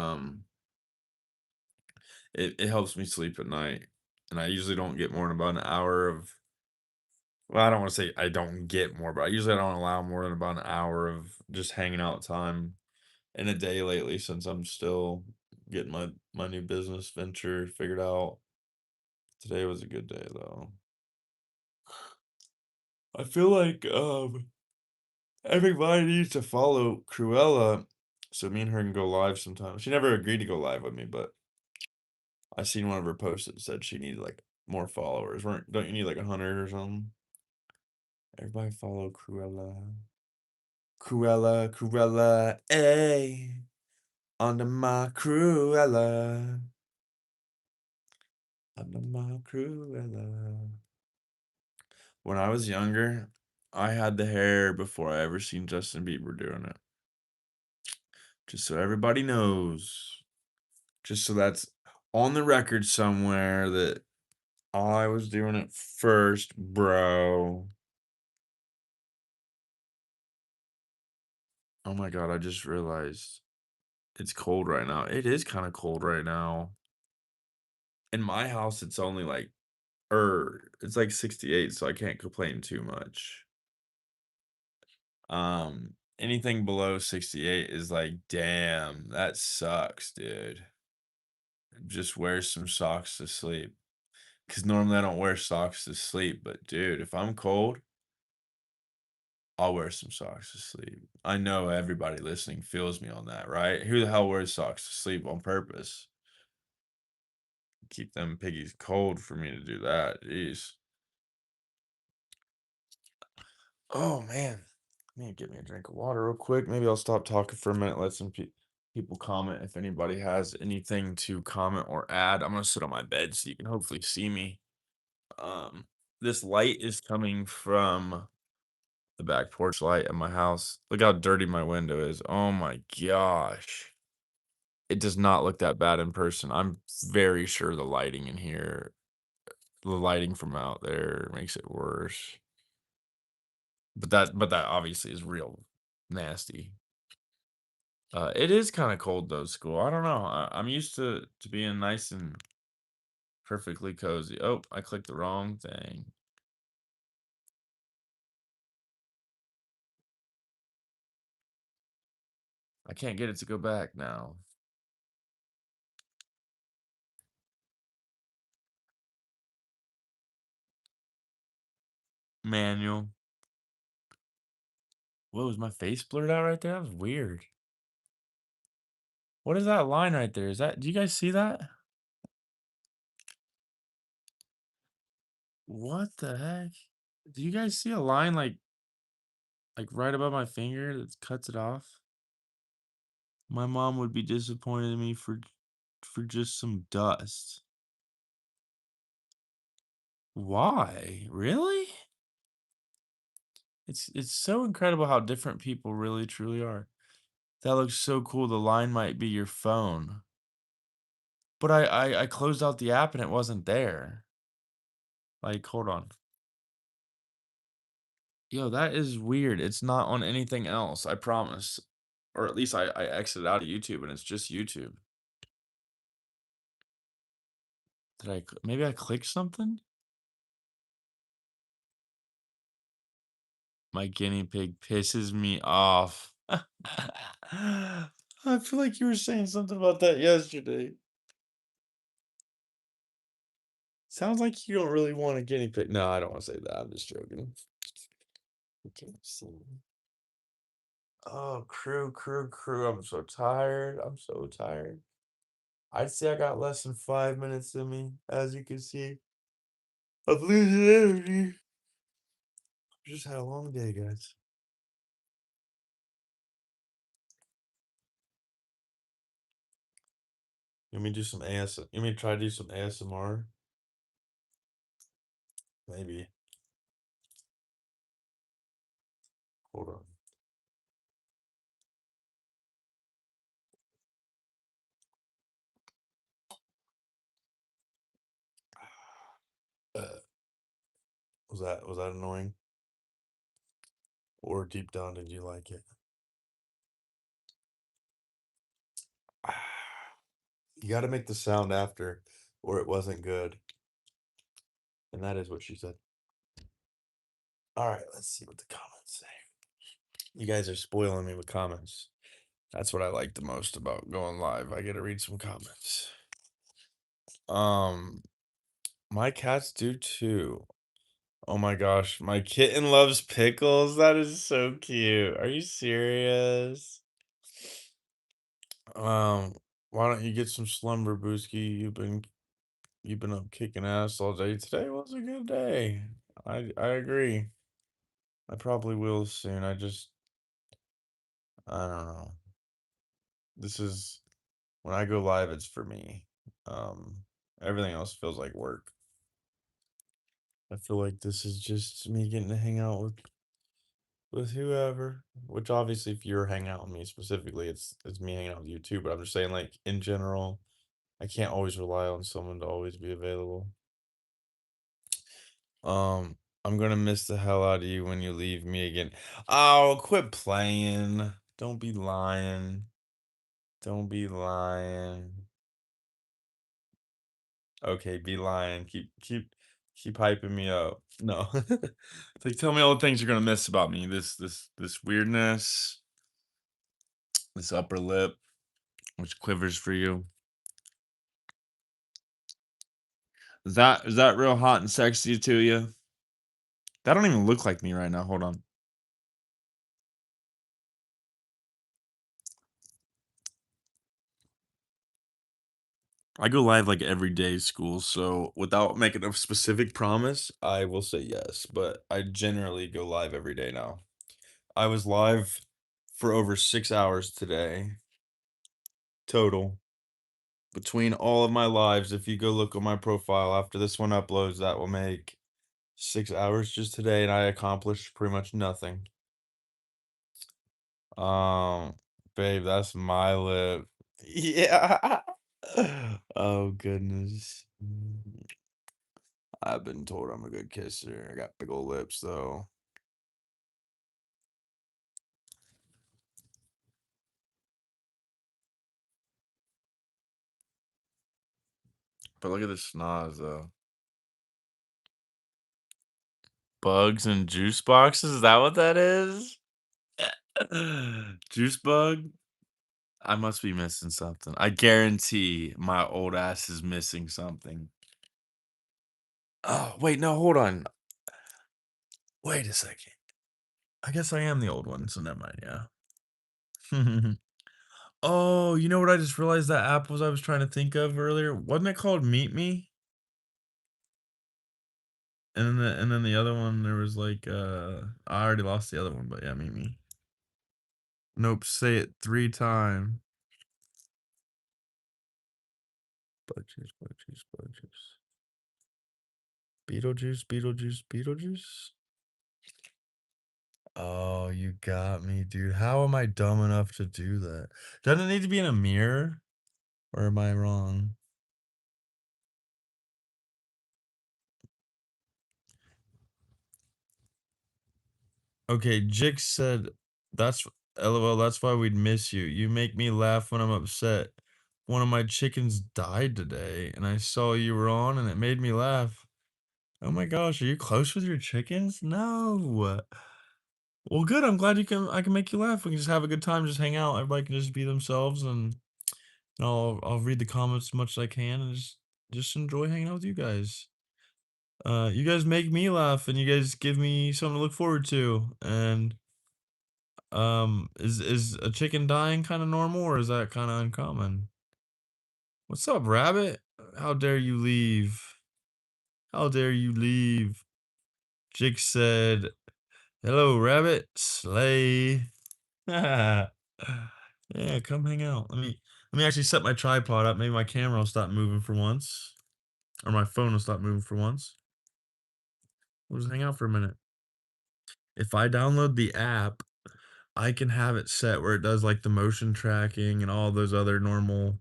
it helps me sleep at night. And I usually don't get more than about an hour of well, I don't want to say I don't get more, but I usually don't allow more than about an hour of just hanging out time in a day lately since I'm still getting my new business venture figured out. Today was a good day though. I feel like everybody needs to follow Cruella so me and her can go live sometime. She never agreed to go live with me, but I seen one of her posts that said she needed like more followers. Don't you need like 100 or something? Everybody follow Cruella. Cruella, Cruella, hey, under my Cruella, under my Cruella. When I was younger, I had the hair before I ever seen Justin Bieber doing it. Just so everybody knows. Just so that's on the record somewhere that I was doing it first, bro. Oh my god, I just realized it's cold right now. It is kind of cold right now. In my house, it's only like, it's like 68, so I can't complain too much. Anything below 68 is like, damn, that sucks, dude. Just wear some socks to sleep. Because normally I don't wear socks to sleep, but dude, if I'm cold, I'll wear some socks to sleep. I know everybody listening feels me on that, right? Who the hell wears socks to sleep on purpose? keep them piggies cold for me to do that. Jeez. Oh man. I need to get me a drink of water real quick. Maybe I'll stop talking for a minute, let some people comment if anybody has anything to comment or add. I'm gonna sit on my bed so you can hopefully see me. Um, this light is coming from the back porch light at my house. Look how dirty my window is. Oh my gosh. It does not look that bad in person. I'm very sure the lighting in here, the lighting from out there makes it worse. But that obviously is real nasty. It is kind of cold though, school. I don't know. I'm used to being nice and perfectly cozy. Oh, I clicked the wrong thing. I can't get it to go back now. Manual. What was my face blurred out right there? That was weird. What is that line right there? Is that, do you guys see that? What the heck? Do you guys see a line like right above my finger that cuts it off? My mom would be disappointed in me for just some dust. Why? Really? It's so incredible how different people really truly are. That looks so cool. The line might be your phone. But I closed out the app and it wasn't there. Like, hold on. Yo, that is weird. It's not on anything else, I promise. Or at least I exited out of YouTube and it's just YouTube. Maybe I clicked something? My guinea pig pisses me off. I feel like you were saying something about that yesterday. Sounds like you don't really want a guinea pig. No, I don't want to say that. I'm just joking. Okay, see. Oh, crew. I'm so tired. I'm so tired. I'd say I got less than 5 minutes in me, as you can see. I'm losing energy. Just had a long day, guys. You want me to do some AS? You want me to try to do some ASMR? Maybe. Hold on. Uh, was that annoying? Or deep down, did you like it? You got to make the sound after, or it wasn't good. And that is what she said. All right, let's see what the comments say. You guys are spoiling me with comments. That's what I like the most about going live. I get to read some comments. Um, my cats do too. Oh my gosh, my kitten loves pickles. That is so cute. Are you serious? Um, why don't you get some slumber, Booski? You've been up kicking ass all day. Today was a good day. I agree. I probably will soon. I don't know. This is when I go live, it's for me. Um, Everything else feels like work. I feel like this is just me getting to hang out with whoever. Which obviously, if you're hanging out with me specifically, it's me hanging out with you too. But I'm just saying, like in general, I can't always rely on someone to always be available. I'm gonna miss the hell out of you when you leave me again. Oh, quit playing. Don't be lying. Don't be lying. Okay, be lying. Keep hyping me up. No. It's like tell me all the things you're gonna miss about me. This weirdness, this upper lip, which quivers for you. Is that real hot and sexy to you? That don't even look like me right now. Hold on. I go live like every day school, so without making a specific promise, I will say yes, but I generally go live every day now. I was live for over 6 hours today total between all of my lives. If you go look on my profile after this one uploads, that will make 6 hours just today, and I accomplished pretty much nothing. Um, babe, that's my lip. Yeah. Oh goodness. I've been told I'm a good kisser. I got big old lips though. But look at the schnoz though. Bugs and juice boxes? Is that what that is? Juice bug? I must be missing something. I guarantee my old ass is missing something. Oh, wait, no, hold on. Wait a second. I guess I am the old one, so never mind, yeah. Oh, you know what I just realized that app was I was trying to think of earlier? Wasn't it called Meet Me? And then the other one there was like I already lost the other one, but yeah, Meet Me. Nope, say it 3 times. Bug juice, bug juice, bug juice. Beetlejuice, Beetlejuice, Beetlejuice. Oh, you got me, dude. How am I dumb enough to do that? Doesn't it need to be in a mirror? Or am I wrong? Okay, Jix said, "That's LOL, that's why we'd miss you. You make me laugh when I'm upset. One of my chickens died today, and I saw you were on, and it made me laugh. Oh my gosh, are you close with your chickens? No. Well, good. I'm glad I can make you laugh. We can just have a good time, just hang out. Everybody can just be themselves, and I'll read the comments as much as I can, and just enjoy hanging out with you guys. You guys make me laugh, and you guys give me something to look forward to. And is a chicken dying kind of normal, or is that kind of uncommon? What's up, rabbit? How dare you leave? How dare you leave? Jig said, "Hello, rabbit. Slay." Yeah, come hang out. Let me actually set my tripod up. Maybe my camera will stop moving for once, or my phone will stop moving for once. We'll just hang out for a minute. If I download the app, I can have it set where it does like the motion tracking and all those other normal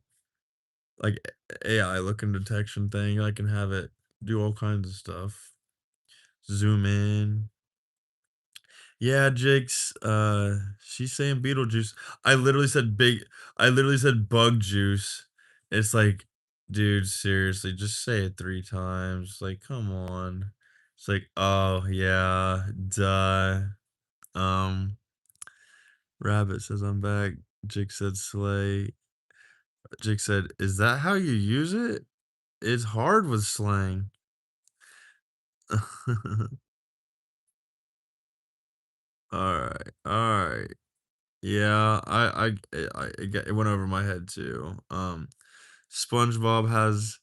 like AI looking detection thing. I can have it do all kinds of stuff. Zoom in. Yeah, Jake's she's saying Beetlejuice. I literally said bug juice. It's like, dude, seriously, just say it 3 times. Like, come on. It's like, oh yeah, duh. Um Rabbit says I'm back. Jake said slay. Jake said, "Is that how you use it? It's hard with slang." Alright, alright. Yeah, it went over my head too. SpongeBob has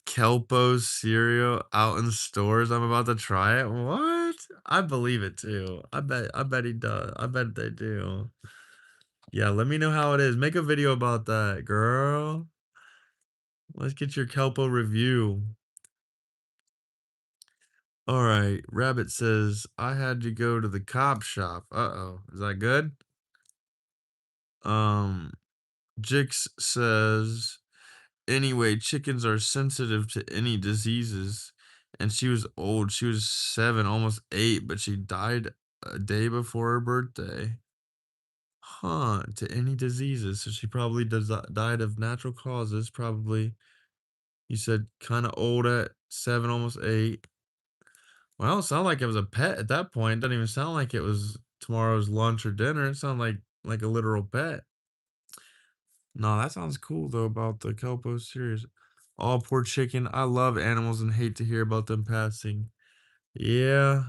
Kelpo cereal out in stores. I'm about to try it. What? I believe it too. I bet he does. I bet they do. Yeah, let me know how it is. Make a video about that, girl. Let's get your Kelpo review. All right, Rabbit says, I had to go to the cop shop. Uh-oh. Is that good? Um, Jix says, anyway, chickens are sensitive to any diseases. And she was old. She was 7, almost 8, but she died a day before her birthday. Huh, to any diseases. So she probably died of natural causes. Probably, you said, kind of old at 7, almost 8. Well, it sounded like it was a pet at that point. Doesn't even sound like it was tomorrow's lunch or dinner. It sounded like a literal pet. No, that sounds cool though about the Kelpo series. All poor chicken. I love animals and hate to hear about them passing. Yeah.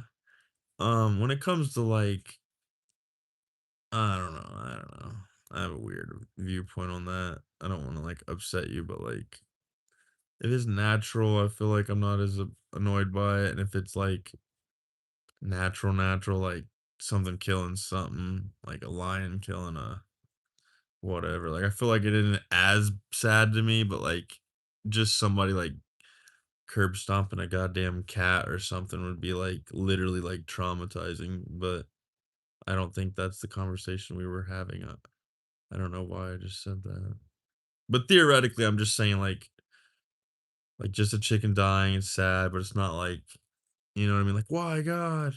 When it comes to like, I don't know. I have a weird viewpoint on that. I don't want to like upset you, but like if it's natural, I feel like I'm not as annoyed by it, and if it's like natural, like something killing something, like a lion killing a whatever. Like I feel like it isn't as sad to me, but like just somebody like curb stomping a goddamn cat or something would be like literally like traumatizing. But I don't think that's the conversation we were having. I don't know why I just said that. But theoretically, I'm just saying like just a chicken dying is sad, but it's not like you know what I mean. Like why God,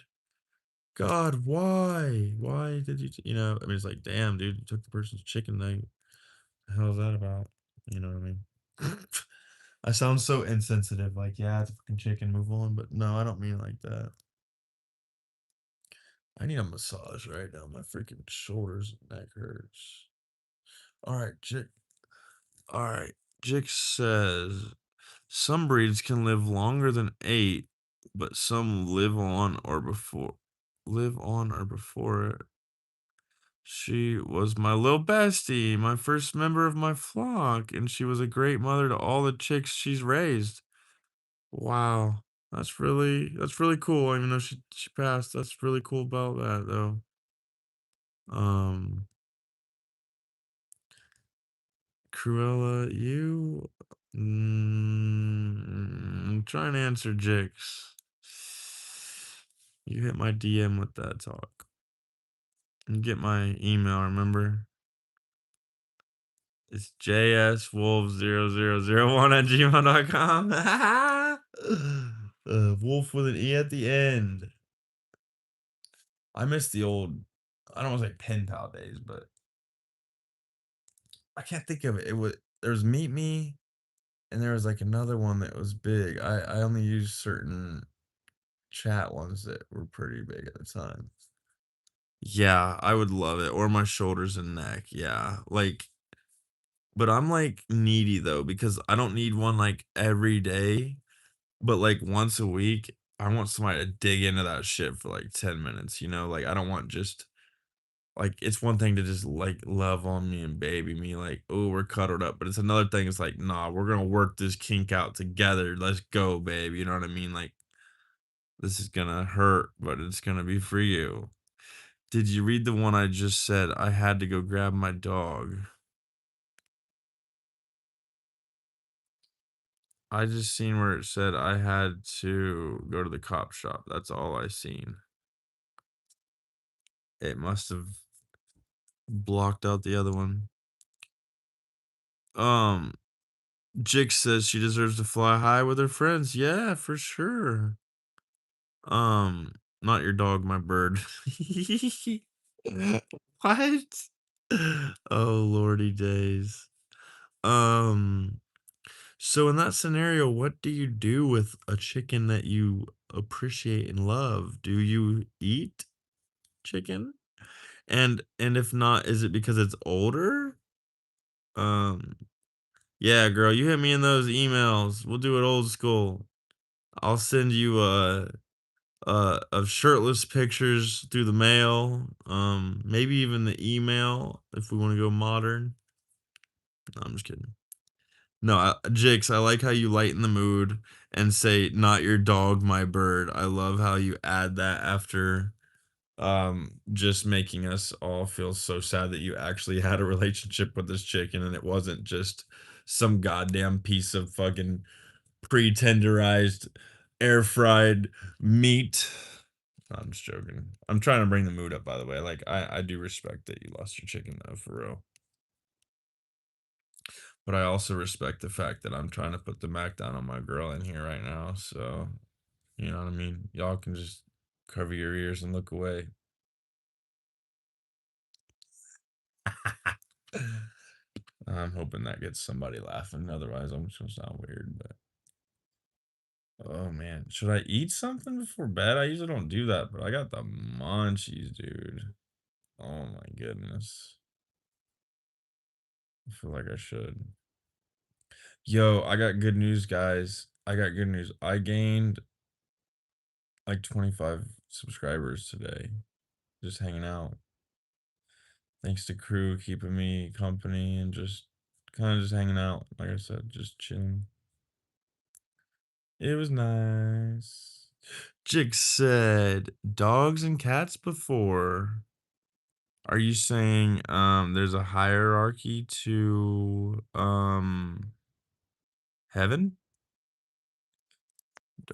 why? Why did you? You know, I mean, it's like, damn, dude, you took the person's chicken. Like, the hell is that about? You know what I mean? I sound so insensitive. Like, yeah, it's a fucking chicken. Move on. But no, I don't mean it like that. I need a massage right now. My freaking shoulders and neck hurts. All right, Jick. All right, Jick says some breeds can live longer than 8, but some live on or before it. She was my little bestie, my first member of my flock, and she was a great mother to all the chicks she's raised. Wow. That's really cool. Even though she passed, that's really cool about that though. Um Cruella, I'm trying to answer Jix. You hit my DM with that talk. And get my email, remember? It's jswolf0001 at gmail.com. Wolf with an E at the end. I miss the old, I don't want to say pen pal days, but I can't think of it. There was Meet Me, and there was like another one that was big. I only used certain chat ones that were pretty big at the time. Yeah, I would love it. Or my shoulders and neck. Yeah. Like, but I'm like needy though, because I don't need one like every day. But, like, once a week, I want somebody to dig into that shit for, like, 10 minutes, you know? Like, I don't want just like, it's one thing to just, like, love on me and baby me, like, "Oh, we're cuddled up," but it's another thing, it's like, "Nah, we're gonna work this kink out together. Let's go, babe." You know what I mean? Like, "This is gonna hurt, but it's gonna be for you." Did you read the one I just said? I had to go grab my dog. I just seen where it said I had to go to the cop shop. That's all I seen. It must have blocked out the other one. Um, Jix says she deserves to fly high with her friends. Yeah, for sure. Not your dog, my bird. What? Oh, lordy days. Um, so in that scenario, what do you do with a chicken that you appreciate and love? Do you eat chicken? And if not, is it because it's older? Um, Yeah, girl, you hit me in those emails. We'll do it old school. I'll send you of shirtless pictures through the mail. Maybe even the email if we want to go modern. No, I'm just kidding. No, Jakes, I like how you lighten the mood and say not your dog, my bird. I love how you add that after just making us all feel so sad that you actually had a relationship with this chicken and it wasn't just some goddamn piece of fucking pre-tenderized, air fried meat. No, I'm just joking. I'm trying to bring the mood up, by the way. Like, I do respect that you lost your chicken, though, for real. But I also respect the fact that I'm trying to put the Mac down on my girl in here right now. So, you know what I mean? Y'all can just cover your ears and look away. I'm hoping that gets somebody laughing. Otherwise, I'm just gonna sound weird. But oh man, should I eat something before bed? I usually don't do that, but I got the munchies, dude. Oh my goodness. I feel like I should. Yo, I got good news, guys. I got good news. I gained like 25 subscribers today, just hanging out. Thanks to crew keeping me company and just kind of just hanging out. Like I said, just chilling. It was nice. Jix said, "Dogs and cats before." Are you saying, there's a hierarchy to, heaven?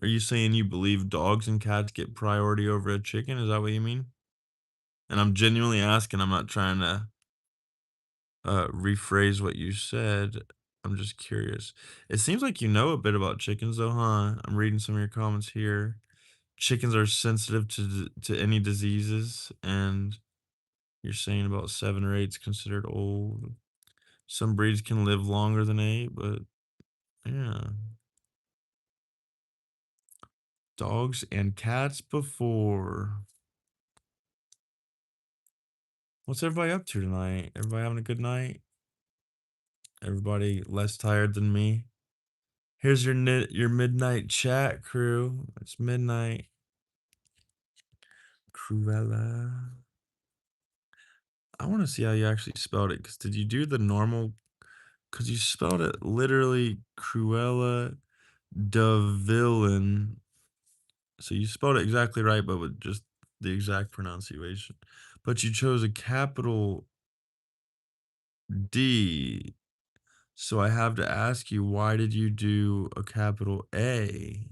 Are you saying you believe dogs and cats get priority over a chicken? Is that what you mean? And I'm genuinely asking, I'm not trying to, rephrase what you said. I'm just curious. It seems like you know a bit about chickens though, huh? I'm reading some of your comments here. Chickens are sensitive to any diseases, and you're saying about 7 or 8 is considered old. Some breeds can live longer than 8, but yeah. Dogs and cats before. What's everybody up to tonight? Everybody having a good night? Everybody less tired than me? Here's your midnight chat crew. It's midnight. Cruella. I want to see how you actually spelled it. Cause did you do the normal? Cause you spelled it literally Cruella de Villain. So you spelled it exactly right, but with just the exact pronunciation. But you chose a capital D. So I have to ask you, why did you do a capital A?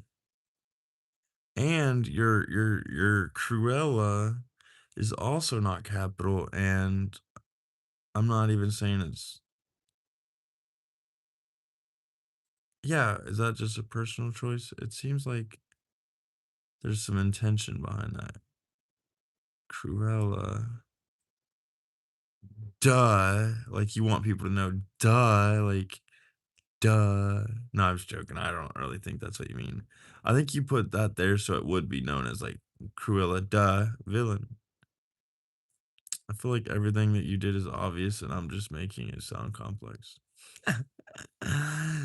And your Cruella is also not capital, and I'm not even saying it's yeah, is that just a personal choice? It seems like there's some intention behind that. Cruella. Duh. Like you want people to know, duh, like duh. No, I'm just joking. I don't really think that's what you mean. I think you put that there so it would be known as like Cruella duh villain. I feel like everything that you did is obvious and I'm just making it sound complex.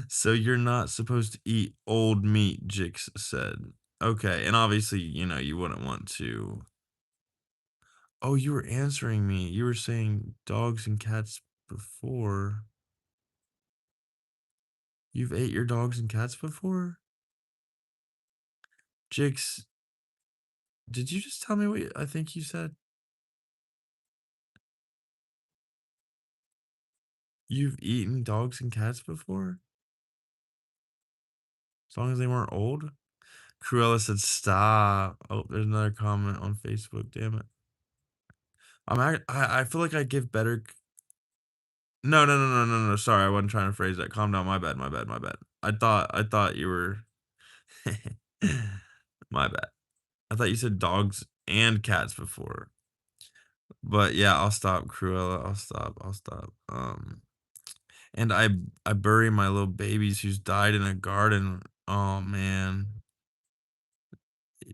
So you're not supposed to eat old meat, Jix said. Okay, and obviously, you wouldn't want to. Oh, you were answering me. You were saying dogs and cats before. You've ate your dogs and cats before? Jix, did you just tell me what I think you said? You've eaten dogs and cats before? As long as they weren't old? Cruella said, "Stop." Oh, there's another comment on Facebook. Damn it. I feel like I give better. No, no, no, no, no, no. Sorry, I wasn't trying to phrase that. Calm down. My bad. My bad. My bad. I thought you were. My bad. I thought you said dogs and cats before. But yeah, I'll stop, Cruella. I'll stop. I'll stop. And I bury my little babies who's died in a garden. Oh man.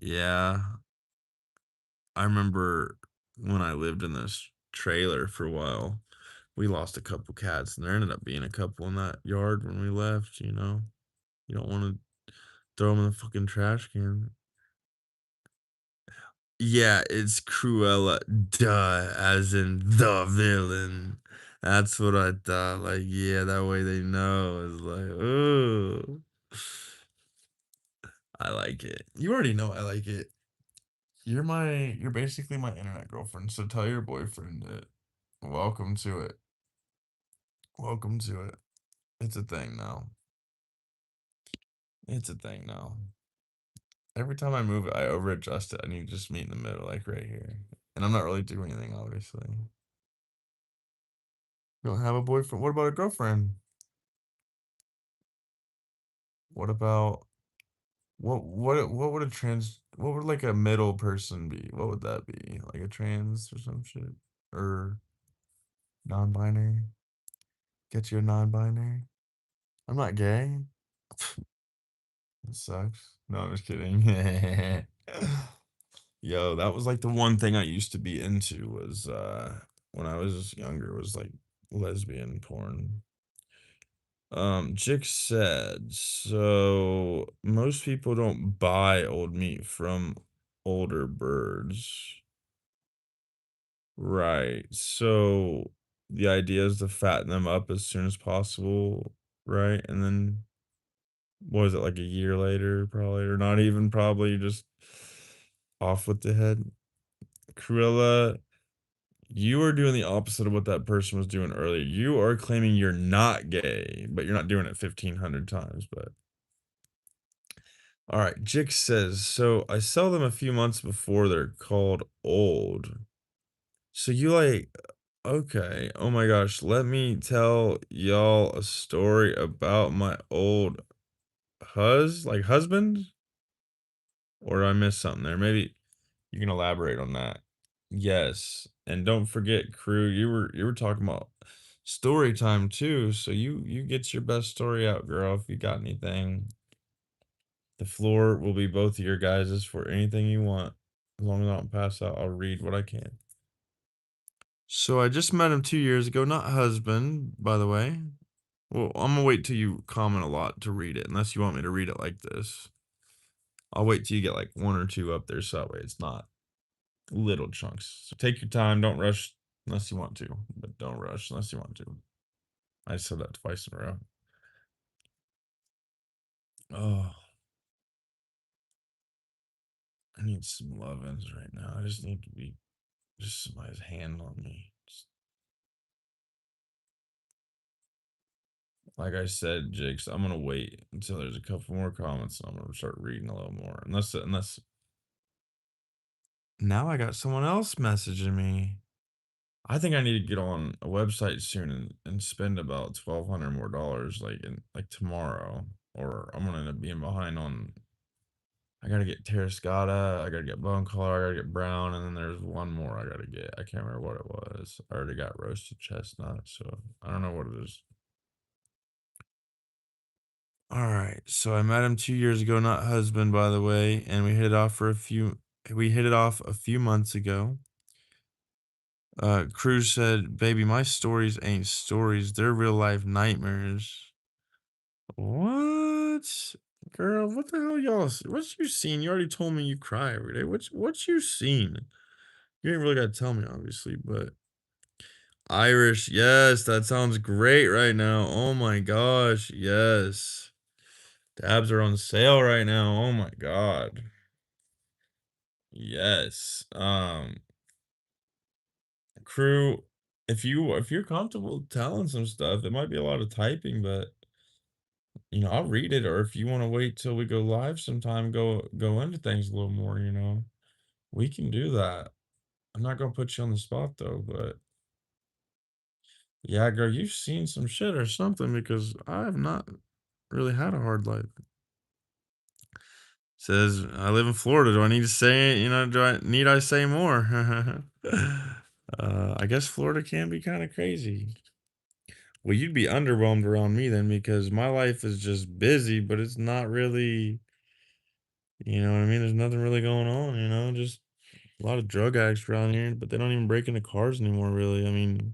Yeah. I remember when I lived in this trailer for a while, we lost a couple cats, and there ended up being a couple in that yard when we left, you know? You don't wanna throw them in the fucking trash can. Yeah, it's Cruella, duh, as in the villain. That's what I thought, like, yeah, that way they know, it's like, "Ooh." I like it. You already know I like it. You're basically my internet girlfriend, so tell your boyfriend it. Welcome to it. Welcome to it. It's a thing now. It's a thing now. Every time I move it, I over adjust it. I need to just meet in the middle, like right here. And I'm not really doing anything, obviously. You don't have a boyfriend? What about a girlfriend? What about what would a trans what would like a middle person be? What would that be? Like a trans or some shit? Or non-binary? Get you a non-binary? I'm not gay. That sucks. No, I'm just kidding. Yo, that was like the one thing I used to be into was when I was younger was like lesbian porn. Jick said, so most people don't buy old meat from older birds. Right. So the idea is to fatten them up as soon as possible, right? And then what was it, like a year later, probably, or not even probably, just off with the head. Cruella, you are doing the opposite of what that person was doing earlier. You are claiming you're not gay, but you're not doing it 1,500 times, but all right. Jix says, so I sell them a few months before they're called old. So you like, okay. Oh my gosh. Let me tell y'all a story about my old husband? Or did I miss something there? Maybe you can elaborate on that. Yes. And don't forget, crew, you were talking about story time too. So you get your best story out, girl, if you got anything. The floor will be both of your guys's for anything you want. As long as I don't pass out, I'll read what I can. So I just met him 2 years ago, not husband, by the way. Well, I'm gonna wait till you comment a lot to read it, unless you want me to read it like this. I'll wait till you get like one or two up there, so that way it's not little chunks. So take your time, don't rush unless you want to, but don't rush unless you want to. I said that twice in a row. Oh, I need some lovin's right now. I just need to be just somebody's hand on me. Like I said, Jakes, I'm gonna wait until there's a couple more comments and I'm gonna start reading a little more. Unless now I got someone else messaging me. I think I need to get on a website soon and spend about $1,200 more like tomorrow. Or I'm gonna end up being behind on. I gotta get Terrascotta, I gotta get bone color, I gotta get brown, and then there's one more I gotta get. I can't remember what it was. I already got roasted chestnut, so I don't know what it is. All right. So I met him 2 years ago, not husband, by the way, and we hit it off a few months ago. Cruz said, baby, my stories ain't stories, they're real life nightmares. What? Girl, what the hell what you seen? You already told me you cry every day. What you seen? You ain't really gotta tell me, obviously, but Irish, yes, that sounds great right now. Oh my gosh, yes. Dabs are on sale right now. Oh my god. Yes. Crew, if you're comfortable telling some stuff, it might be a lot of typing, but I'll read it, or if you want to wait till we go live sometime, go into things a little more. We can do that. I'm not gonna put you on the spot though, but yeah, girl, you've seen some shit or something because I have not really had a hard life. Says I live in Florida. Do I need to say it? Do I say more? I guess Florida can be kind of crazy. Well, you'd be underwhelmed around me then because my life is just busy, but it's not really, you know what I mean? There's nothing really going on, just a lot of drug addicts around here, but they don't even break into cars anymore, really. I mean,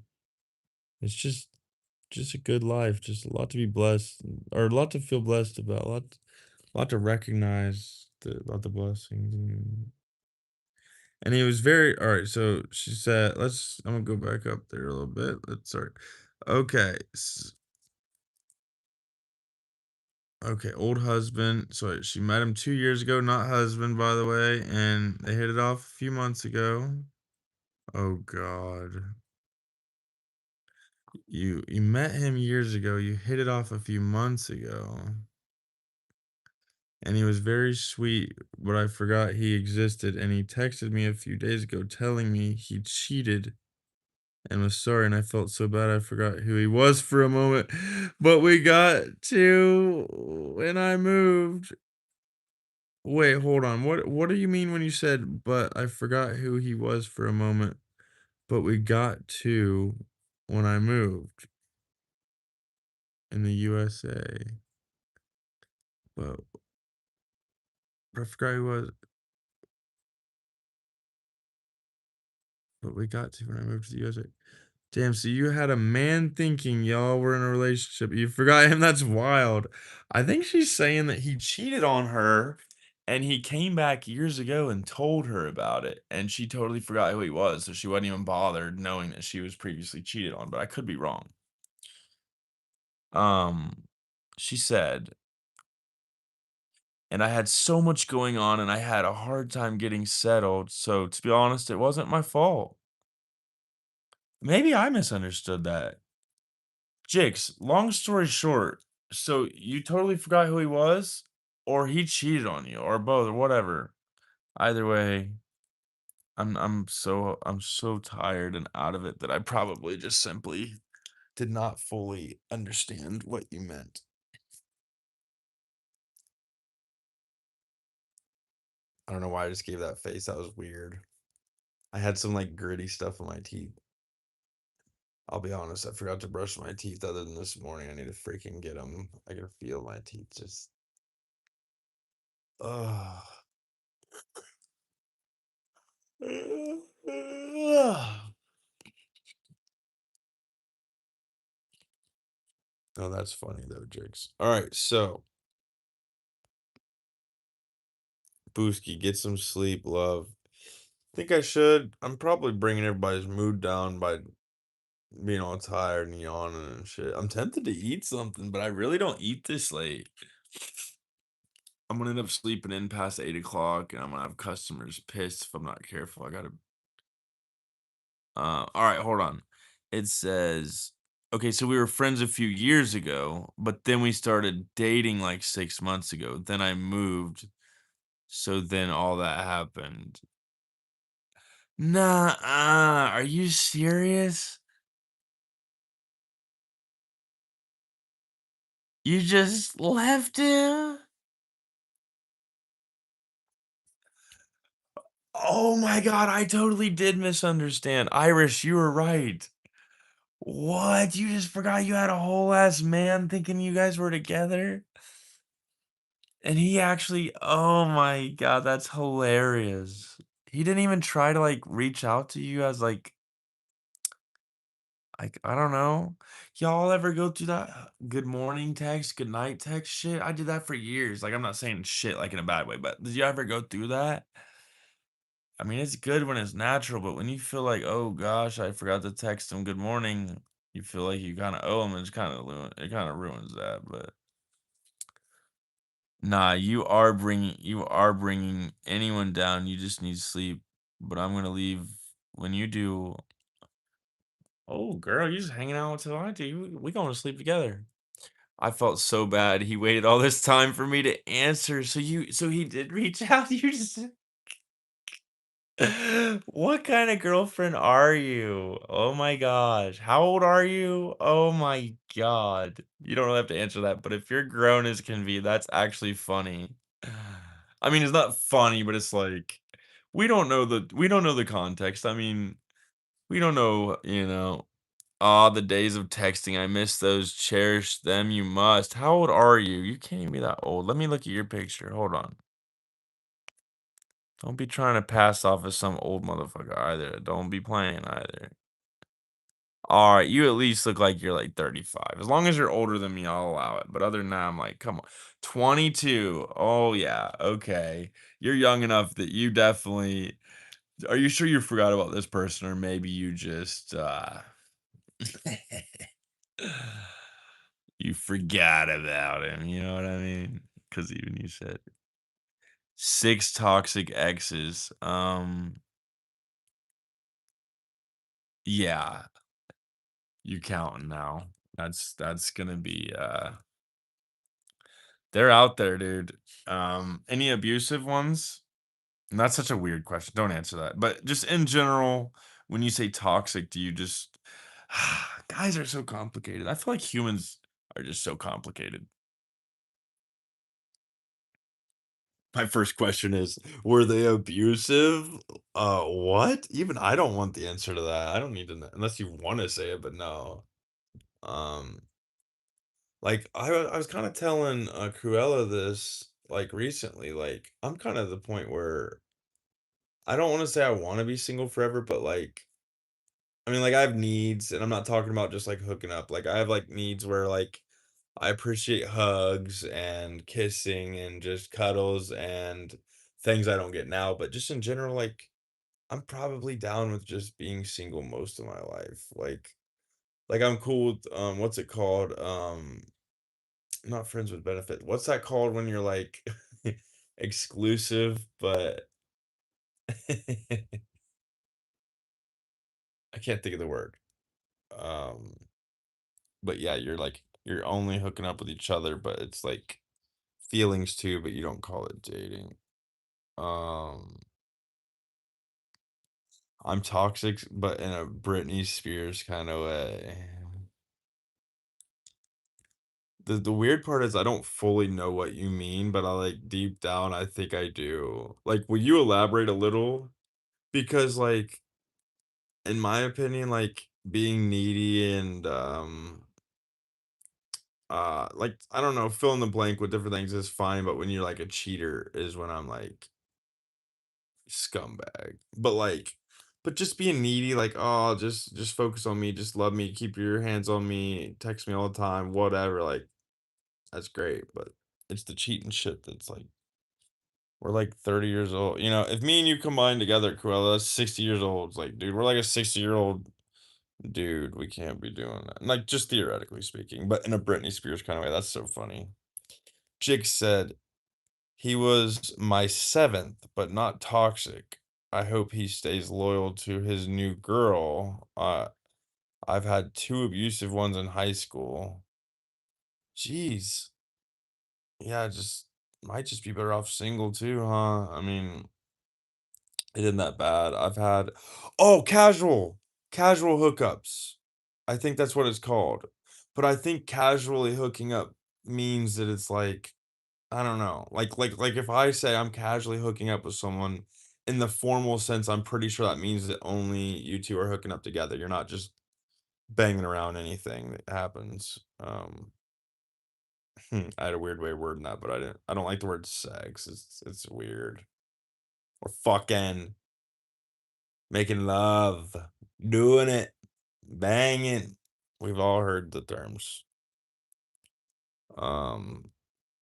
it's just a good life, just a lot to be blessed or a lot to feel blessed about, a lot to recognize about the blessings. And he was very all right. So she said, I'm gonna go back up there a little bit. Let's sorry. Okay. Okay, old husband. So she met him 2 years ago, not husband, by the way, and they hit it off a few months ago. Oh God. You met him years ago, you hit it off a few months ago. And he was very sweet, but I forgot he existed, and he texted me a few days ago telling me he cheated and was sorry, and I felt so bad I forgot who he was for a moment. But we got to when I moved. Wait, hold on. What do you mean when you said, but I forgot who he was for a moment, but we got to when I moved in the USA? But I forgot who he was, but we got to when I moved to the USA. Damn, so you had a man thinking y'all were in a relationship. You forgot him. That's wild. I think she's saying that he cheated on her and he came back years ago and told her about it. And she totally forgot who he was. So she wasn't even bothered knowing that she was previously cheated on. But I could be wrong. Um, she said, and I had so much going on, and I had a hard time getting settled, so, to be honest, it wasn't my fault. Maybe I misunderstood that. Jix, long story short, so you totally forgot who he was? Or he cheated on you, or both, or whatever. Either way, I'm so tired and out of it that I probably just simply did not fully understand what you meant. I don't know why I just gave that face. That was weird. I had some like gritty stuff in my teeth. I'll be honest, I forgot to brush my teeth other than this morning. I need to freaking get them. I can feel my teeth just. Ugh. Oh, that's funny though, Jigs. All right, so Booski, get some sleep, love. Think I should. I'm probably bringing everybody's mood down by being all tired and yawning and shit. I'm tempted to eat something, but I really don't eat this late. I'm gonna end up sleeping in past 8 o'clock, and I'm gonna have customers pissed if I'm not careful. I gotta. All right, hold on. It says, okay, so we were friends a few years ago, but then we started dating like 6 months ago. Then I moved, so then all that happened. Nah, are you serious? You just left him? Oh my god, I totally did misunderstand. Irish, you were right. What? You just forgot you had a whole ass man thinking you guys were together? And he actually, oh my god, that's hilarious. He didn't even try to like reach out to you as like I don't know. Y'all ever go through that good morning text, good night text shit? I did that for years. Like I'm not saying shit like in a bad way, but did you ever go through that? I mean, it's good when it's natural, but when you feel like, oh gosh, I forgot to text him good morning, you feel like you kind of owe him. It's kind of it kind of ruins that. But nah, you are bringing anyone down. You just need sleep. But I'm gonna leave when you do. Oh, girl, you just hanging out until I do. We going to sleep together. I felt so bad. He waited all this time for me to answer. So he did reach out. You just what kind of girlfriend are you? Oh my gosh. How old are you? Oh my god. You don't really have to answer that, but if you're grown as can be, that's actually funny. I mean, it's not funny, but it's like we don't know the context. I mean, we don't know. Ah, the days of texting. I miss those. Cherish them you must. How old are you? You can't even be that old. Let me look at your picture. Hold on. Don't be trying to pass off as some old motherfucker either. Don't be playing either. All right, you at least look like you're like 35. As long as you're older than me, I'll allow it. But other than that, I'm like, come on. 22. Oh yeah, okay. You're young enough that you definitely are you sure you forgot about this person or maybe you just you forgot about him, you know what I mean? Cuz even you said 6 toxic exes. Yeah, you counting now. That's gonna be they're out there, dude. Any abusive ones? And that's such a weird question. Don't answer that. But just in general, when you say toxic, do you just guys are so complicated. I feel like humans are just so complicated. My first question is, were they abusive? What? Even I don't want the answer to that. I don't need to know unless you want to say it, but no. Um, like I was kind of telling Cruella this like recently. Like I'm kind of the point where I don't want to say I want to be single forever, but like I mean, like I have needs, and I'm not talking about just like hooking up. Like I have like needs where like I appreciate hugs and kissing and just cuddles and things I don't get now. But just in general, like I'm probably down with just being single most of my life. Like I'm cool with what's it called? Not friends with benefit. What's that called when you're like exclusive, but I can't think of the word. Um, but yeah, you're only hooking up with each other, but it's like feelings too, but you don't call it dating. Um, I'm toxic, but in a Britney Spears kind of way. The weird part is I don't fully know what you mean, but I like deep down I think I do. Like, will you elaborate a little? Because like in my opinion, like being needy and like I don't know, fill in the blank with different things is fine, but when you're like a cheater is when I'm like scumbag. But just being needy, like, oh, just focus on me, just love me, keep your hands on me, text me all the time, whatever, like that's great, but it's the cheating shit that's like we're like 30 years old. You know, if me and you combine together, Cruella, that's 60 years old. It's like, dude, we're like a 60-year-old dude. We can't be doing that. Like, just theoretically speaking, but in a Britney Spears kind of way. That's so funny. Jig said, he was my seventh, but not toxic. I hope he stays loyal to his new girl. I've had two abusive ones in high school. Jeez. Yeah, just might just be better off single too, huh? I mean, it isn't that bad. I've had casual hookups. I think that's what it's called. But I think casually hooking up means that it's like, I don't know. Like if I say I'm casually hooking up with someone in the formal sense, I'm pretty sure that means that only you two are hooking up together. You're not just banging around anything that happens. I had a weird way of wording that, but I don't like the word sex. It's weird. Or fucking making love, doing it, banging. We've all heard the terms. Um,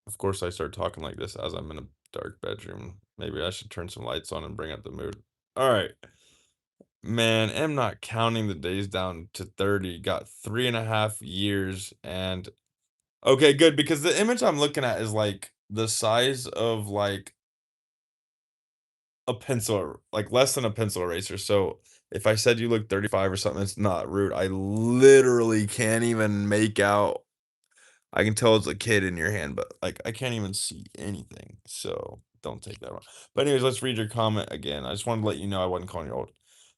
of course, I start talking like this as I'm in a dark bedroom. Maybe I should turn some lights on and bring up the mood. All right, man. I'm not counting the days down to 30. Got 3.5 years, and okay, good because the image I'm looking at is like the size of like a pencil, like less than a pencil eraser. So if I said you look 35 or something, it's not rude. I literally can't even make out. I can tell it's a kid in your hand, but like I can't even see anything. So don't take that wrong. But anyways, let's read your comment again. I just wanted to let you know I wasn't calling you old.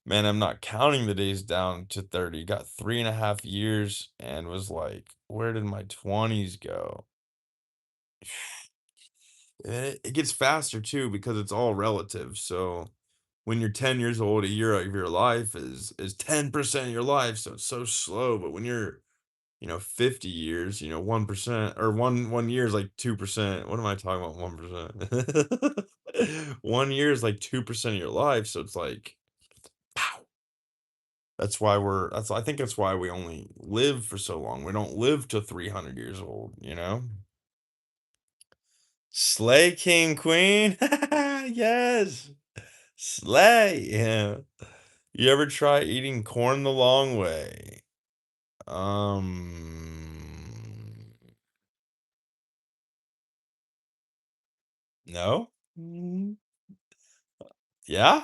Man, I'm not counting the days down to 30. Got 3.5 years and was like, where did my 20s go? And it gets faster too because it's all relative. So when you're 10 years old, a year of your life is 10% of your life. So it's so slow. But when you're, 50 years, 1% or one year is like 2%. What am I talking about? 1%. 1 year is like 2% of your life. So it's like, pow. I think that's why we only live for so long. We don't live to 300 years old, you know? Slay King Queen. Yes. Slay. Yeah. You ever try eating corn the long way? Um, no? Yeah?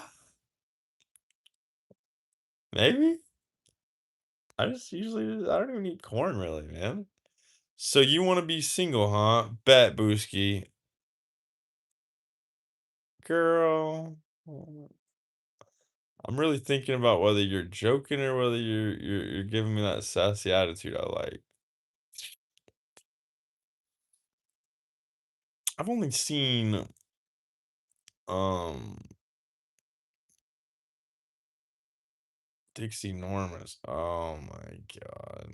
Maybe? I don't even eat corn really, man. So you want to be single, huh? Bet, Booski. Girl. I'm really thinking about whether you're joking or whether you're giving me that sassy attitude I like. I've only seen um Dixie Normus. Oh my god.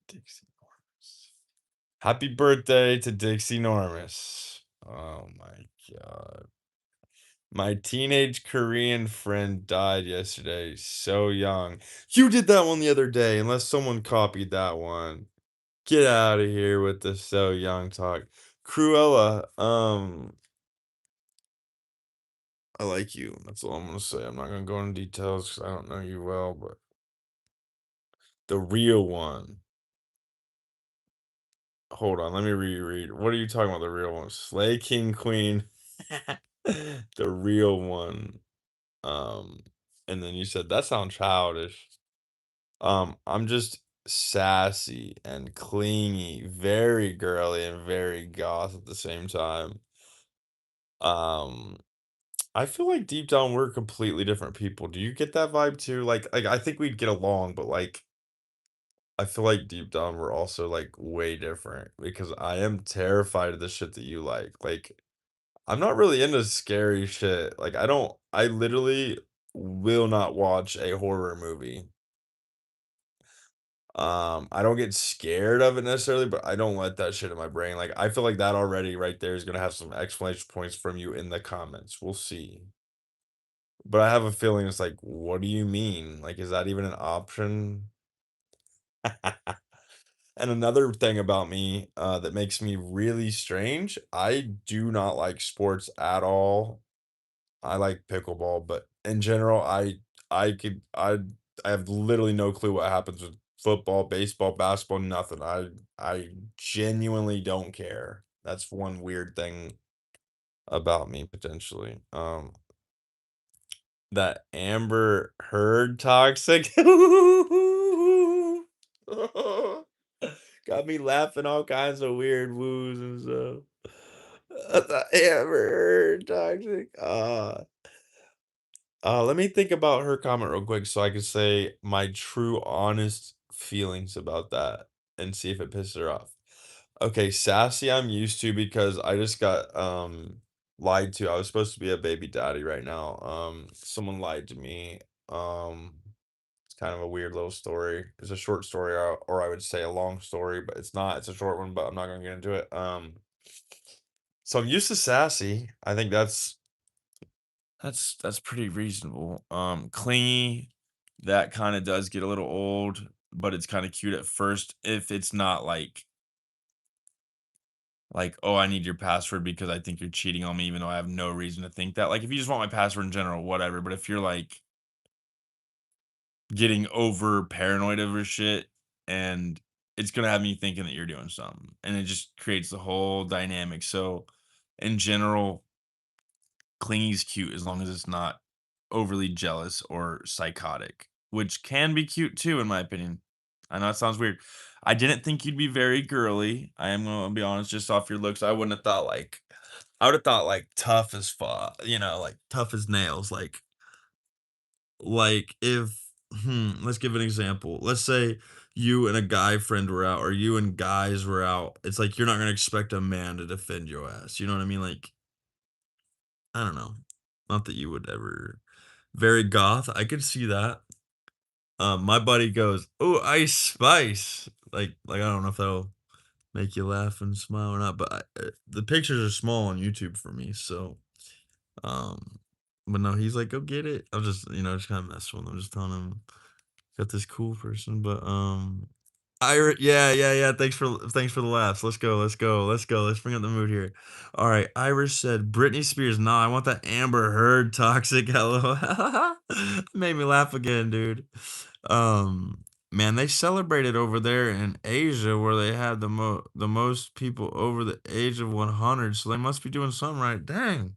Dixie Normus. Happy birthday to Dixie Normus. Oh my god. My teenage Korean friend died yesterday, so young. You did that one the other day, unless someone copied that one. Get out of here with the so young talk. Cruella, I like you. That's all I'm gonna say. I'm not gonna go into details because I don't know you well, but the real one. Hold on, let me reread. What are you talking about? The real one? Slay King Queen. The real one. Um, and then you said, "That sounds childish." I'm just sassy and clingy, very girly and very goth at the same time. Um, I feel like deep down we're completely different people. Do you get that vibe too? Like I think we'd get along, but like I feel like deep down we're also like way different because I am terrified of the shit that you like. Like I'm not really into scary shit. Like I literally will not watch a horror movie. I don't get scared of it necessarily, but I don't let that shit in my brain. Like I feel like that already right there is gonna have some explanation points from you in the comments. We'll see. But I have a feeling it's like, what do you mean? Like, is that even an option? And another thing about me that makes me really strange, I do not like sports at all. I like pickleball, but in general, I could I have literally no clue what happens with football, baseball, basketball, nothing. I genuinely don't care. That's one weird thing about me potentially. That Amber Heard toxic got me laughing all kinds of weird woos and stuff. The Amber Heard toxic. Let me think about her comment real quick so I can say my true honest feelings about that and see if it pisses her off. Okay, sassy I'm used to because I just got lied to. I was supposed to be a baby daddy right now. Someone lied to me. Um it's kind of a weird little story. It's a short story or I would say a long story, but it's not. It's a short one, but I'm not going to get into it. So I'm used to sassy. I think that's pretty reasonable. Clingy, that kinda does get a little old, but it's kinda cute at first if it's not like, "Oh, I need your password because I think you're cheating on me," even though I have no reason to think that. Like, if you just want my password in general, whatever, but if you're, like, getting over paranoid over shit, and it's gonna have me thinking that you're doing something, and it just creates the whole dynamic. So, in general, clingy's cute as long as it's not overly jealous or psychotic, which can be cute too, in my opinion. I know it sounds weird. I didn't think you'd be very girly. I am gonna be honest, just off your looks, I wouldn't have thought like I would have thought like tough as fuck, like tough as nails. Like if let's give an example. Let's say you and a guy friend were out, or you and guys were out. It's like you're not gonna expect a man to defend your ass. You know what I mean? Like I don't know. Not that you would ever very goth. I could see that. My buddy goes, "Oh, Ice Spice." Like I don't know if that'll make you laugh and smile or not, but the pictures are small on YouTube for me, so um, but no, he's like, "Go get it." I'm just just kind of messing with him, just telling him got this cool person, but yeah, yeah, yeah. Thanks for the laughs. Let's go, let's go, let's go. Let's bring up the mood here. All right, Irish said Britney Spears. Nah, I want that Amber Heard toxic. Hello, made me laugh again, dude. Man, they celebrated over there in Asia where they had the most people over the age of 100. So they must be doing something right. Dang,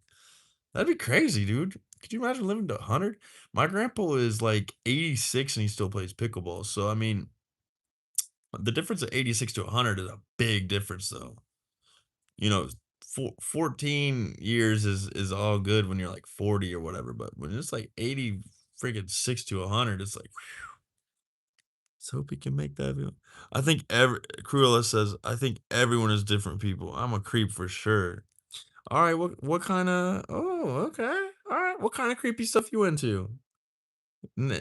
that'd be crazy, dude. Could you imagine living to 100? My grandpa is like 86 and he still plays pickleball. So I mean, the difference of 86 to 100 is a big difference, though. You know, 14 years is all good when you're like 40 or whatever, but when it's like 80 freaking 6 to 100, it's like, let's hope he can make that. I think Cruella says, I think everyone is different people. I'm a creep for sure. All right, what kind of? Oh, okay. All right, what kind of creepy stuff you into?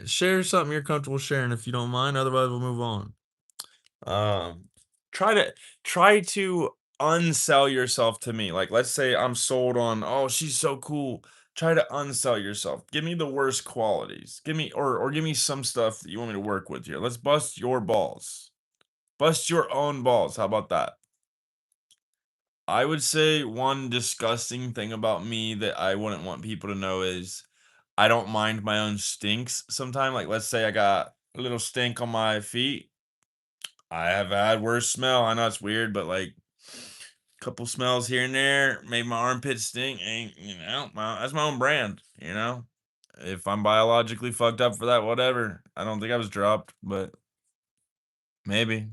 Share something you're comfortable sharing if you don't mind. Otherwise, we'll move on. Um, try to unsell yourself to me. Like, let's say I'm sold on, "Oh, she's so cool." Try to unsell yourself. Give me the worst qualities. Give me or give me some stuff that you want me to work with here. Let's bust your balls. Bust your own balls. How about that? I would say one disgusting thing about me that I wouldn't want people to know is I don't mind my own stinks sometime. Like, let's say I got a little stink on my feet. I have had worse smell. I know it's weird, but like Couple smells here and there, made my armpit stink. Ain't that's my own brand. If I'm biologically fucked up for that, whatever. I don't think I was dropped, but maybe.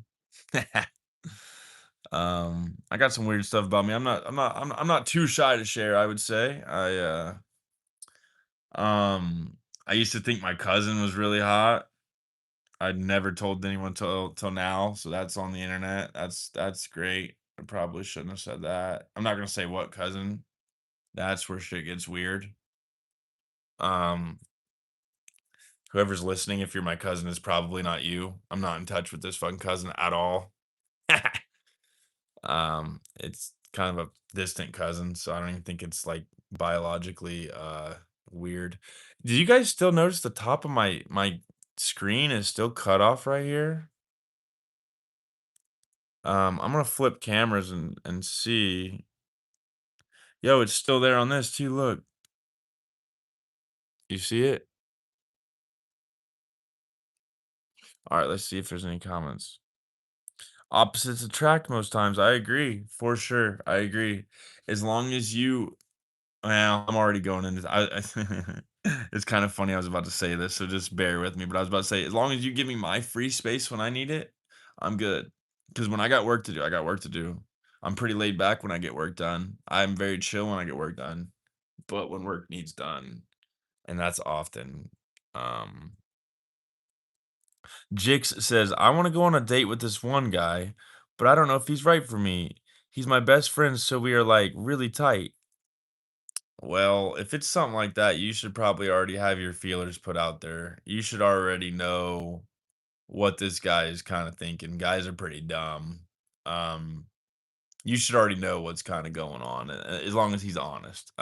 I got some weird stuff about me. I'm not too shy to share, I would say. Um I used to think my cousin was really hot. I'd never told anyone till now, so that's on the internet. That's great. I probably shouldn't have said that. I'm not gonna say what cousin. That's where shit gets weird. Um, Whoever's listening, if you're my cousin, is probably not you. I'm not in touch with this fucking cousin at all. It's kind of a distant cousin, so I don't even think it's like biologically weird. Do you guys still notice the top of my screen is still cut off right here? I'm gonna flip cameras and see. Yo, it's still there on this too. Look, you see it? All right, let's see if there's any comments. Opposites attract most times. I agree for sure. I agree. As long as you, well, I'm already going into. It's kind of funny. I was about to say this, so just bear with me. But I was about to say, as long as you give me my free space when I need it, I'm good. Because when I got work to do, I got work to do. I'm pretty laid back when I get work done. I'm very chill when I get work done. But when work needs done, and that's often. Um, Jix says, I want to go on a date with this one guy, but I don't know if he's right for me. He's my best friend, so we are like really tight. Well, if it's something like that, you should probably already have your feelers put out there. You should already know what this guy is kind of thinking. Guys are pretty dumb. Um, you should already know what's kind of going on, as long as he's honest.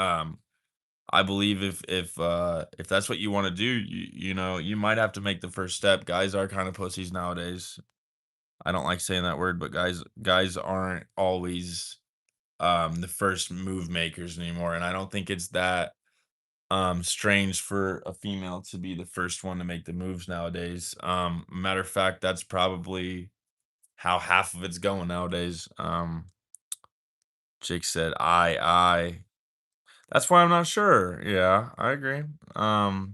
I believe if that's what you want to do, you might have to make the first step. Guys are kind of pussies nowadays. I don't like saying that word, but guys aren't always the first move makers anymore. And I don't think it's that strange for a female to be the first one to make the moves nowadays. Matter of fact, that's probably how half of it's going nowadays. Jake said, I. That's why I'm not sure. Yeah, I agree. I'm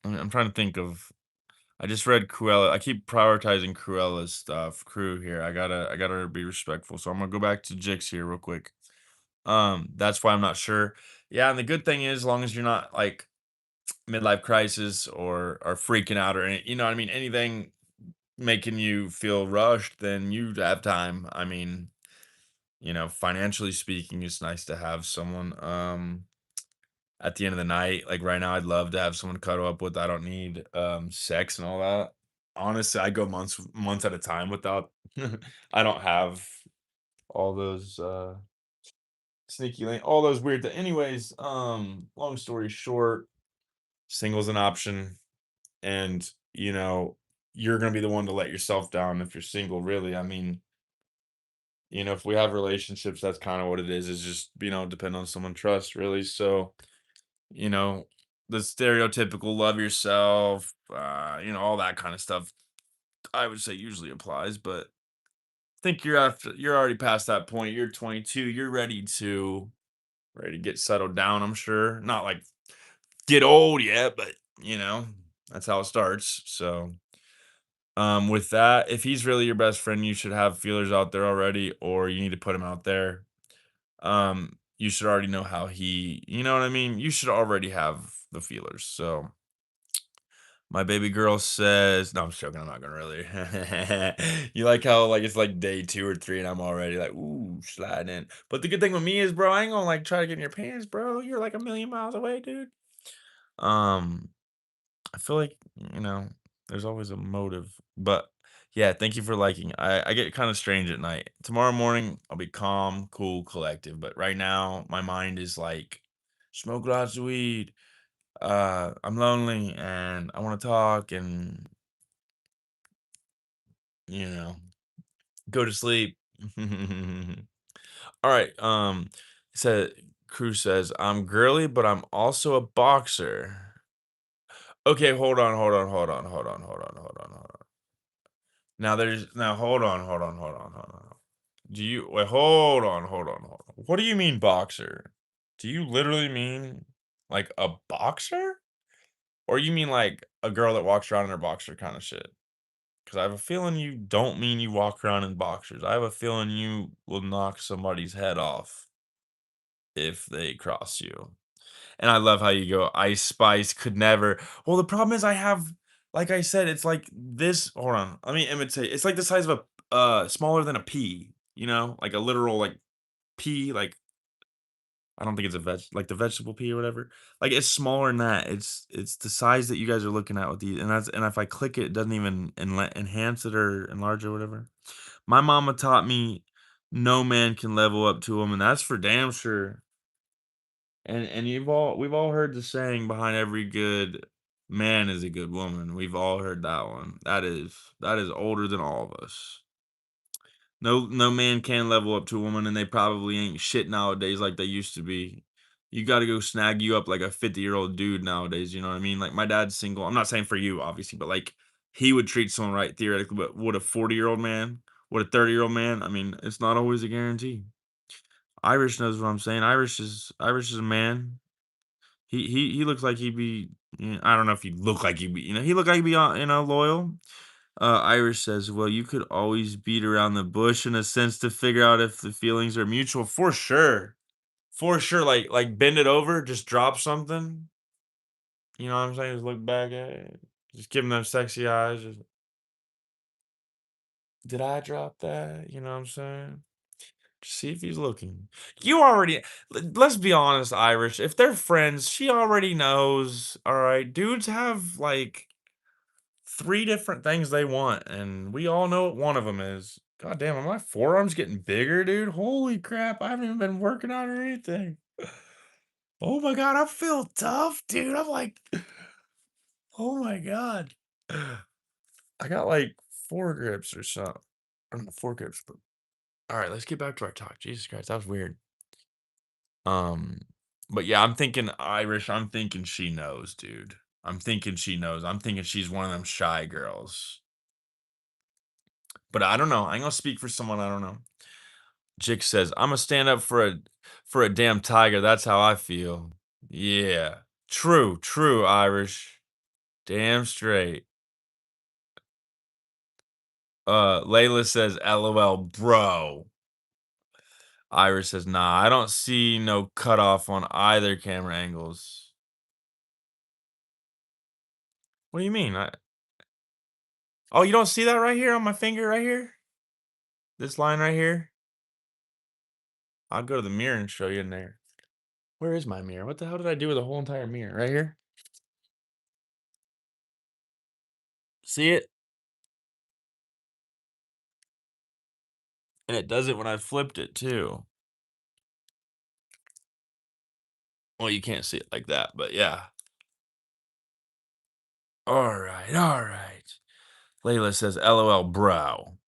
trying to think of. I just read Cruella. I keep prioritizing Cruella's stuff. Crew here. I gotta be respectful. So I'm gonna go back to Jix here real quick. That's why I'm not sure. Yeah, and the good thing is, as long as you're not like midlife crisis or freaking out or you know what I mean, anything making you feel rushed, then you have time. I mean, financially speaking, it's nice to have someone. At the end of the night, like right now, I'd love to have someone to cuddle up with. I don't need sex and all that. Honestly, I go months at a time without. I don't have all those sneaky link, all those weird things. Anyways, long story short, single's an option, and you're gonna be the one to let yourself down if you're single. Really, I mean, if we have relationships, that's kind of what it is. Is just depend on someone trust really. So you know, the stereotypical love yourself, all that kind of stuff, I would say usually applies, but I think you're already past that point. You're 22, you're ready to get settled down, I'm sure. Not like get old yet, but that's how it starts. So, with that, if he's really your best friend, you should have feelers out there already, or you need to put him out there. You should already know how you know what I mean? You should already have the feelers. So, my baby girl says, no, I'm just joking. I'm not gonna really. You like how like it's like day 2 or 3, and I'm already like, ooh, sliding in. But the good thing with me is, bro, I ain't gonna like try to get in your pants, bro. You're like a million miles away, dude. Um, I feel like there's always a motive. But yeah, thank you for liking. I get kind of strange at night. Tomorrow morning, I'll be calm, cool, collective. But right now, my mind is like, smoke lots of weed. I'm lonely and I want to talk and you know go to sleep. All right. Said Cruz says I'm girly, but I'm also a boxer. Okay, hold on. now hold on. Do you wait, hold on. What do you mean boxer? Do you literally mean like a boxer? Or you mean like a girl that walks around in her boxer kind of shit? Because I have a feeling you don't mean you walk around in boxers. I have a feeling you will knock somebody's head off if they cross you. And I love how you go, Ice Spice could never. Well, the problem is I have, like I said, it's like this. Hold on, let me imitate. It's like the size of a smaller than a pea. You know, like a literal like pea. Like I don't think it's a like the vegetable pea or whatever. Like it's smaller than that. It's the size that you guys are looking at with these, and that's and if I click it, it doesn't even enhance it or enlarge it or whatever. My mama taught me no man can level up to him, and that's for damn sure. And we've all heard the saying behind every good man is a good woman. We've all heard that one. That is older than all of us. No man can level up to a woman, and they probably ain't shit nowadays like they used to be. You gotta go snag you up like a 50-year-old dude nowadays, you know what I mean? Like, my dad's single. I'm not saying for you, obviously, but, like, he would treat someone right theoretically, but would a 40-year-old man? Would a 30-year-old man? I mean, it's not always a guarantee. Irish knows what I'm saying. Irish is a man. He looks like he'd be, I don't know if he look like he'd be, he look like he'd be, loyal. Irish says, "Well, you could always beat around the bush in a sense to figure out if the feelings are mutual." For sure. For sure. Like bend it over, just drop something. You know what I'm saying? Just look back at it. Just give him them sexy eyes. Just, did I drop that? You know what I'm saying? Just see if he's looking. You already let's be honest, Irish. If they're friends, she already knows. All right. Dudes have like three different things they want, and we all know what one of them is. God damn, are my forearms getting bigger, dude? Holy crap, I haven't even been working out or anything. Oh my god, I feel tough, dude. I'm like, oh my god. I got like four grips or something. I don't know, four grips, but all right, let's get back to our talk. Jesus Christ, that was weird. Um, but yeah, I'm thinking Irish. I'm thinking she knows, dude. I'm thinking she knows. I'm thinking she's one of them shy girls. But I don't know. I ain't gonna speak for someone I don't know. Jix says, "Imma stand up for a damn tiger, that's how I feel." Yeah. True, true, Irish. Damn straight. Layla says, "LOL, bro." Irish says, "Nah, I don't see no cutoff on either camera angles." What do you mean? Oh, you don't see that right here on my finger right here? This line right here? I'll go to the mirror and show you in there. Where is my mirror? What the hell did I do with the whole entire mirror? Right here? See it? And it does it when I flipped it too. Well, you can't see it like that, but yeah. All right, all right. Layla says, "LOL, bro."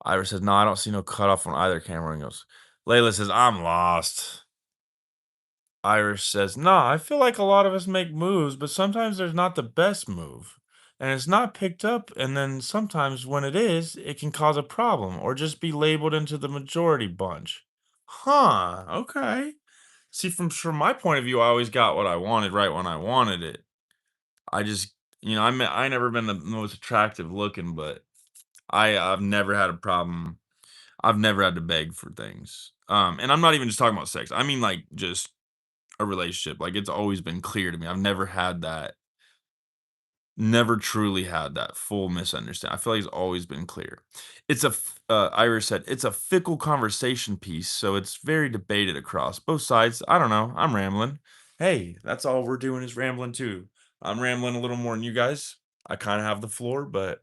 Iris says, "No, I don't see no cutoff on either camera angles." Layla says, "I'm lost." Iris says, "Nah, I feel like a lot of us make moves, but sometimes there's not the best move. And it's not picked up, and then sometimes when it is, it can cause a problem or just be labeled into the majority bunch." Huh, okay. See, from my point of view, I always got what I wanted right when I wanted it. I just, I never been the most attractive looking, but I've never had a problem. I've never had to beg for things. And I'm not even just talking about sex. I mean like just a relationship. Like it's always been clear to me. I've never had that. Never truly had that full misunderstanding. I feel like it's always been clear. Iris said, it's a fickle conversation piece, so it's very debated across both sides. I don't know. I'm rambling. Hey, that's all we're doing is rambling too. I'm rambling a little more than you guys. I kind of have the floor, but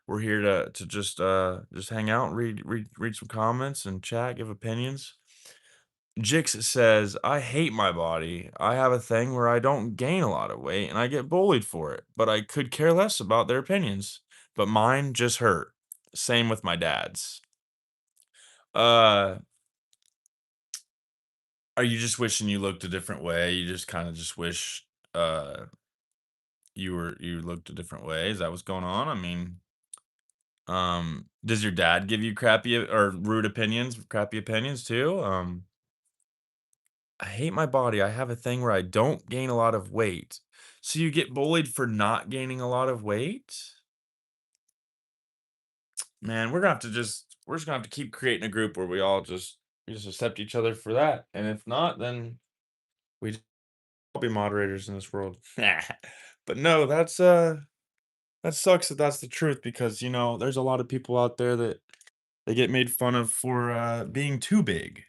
we're here to just hang out, and read some comments and chat, give opinions. Jix says, "I hate my body. I have a thing where I don't gain a lot of weight and I get bullied for it, but I could care less about their opinions. But mine just hurt. Same with my dad's." Uh, are you just wishing you looked a different way? You just kind of just wish uh you looked a different way? Is that what's going on? I mean, Does your dad give you crappy or rude opinions, crappy opinions too? I hate my body. I have a thing where I don't gain a lot of weight. So you get bullied for not gaining a lot of weight? Man, we're just gonna have to keep creating a group where we just accept each other for that. And if not, then we just all be moderators in this world. But no, that sucks that that's the truth because there's a lot of people out there that they get made fun of for being too big.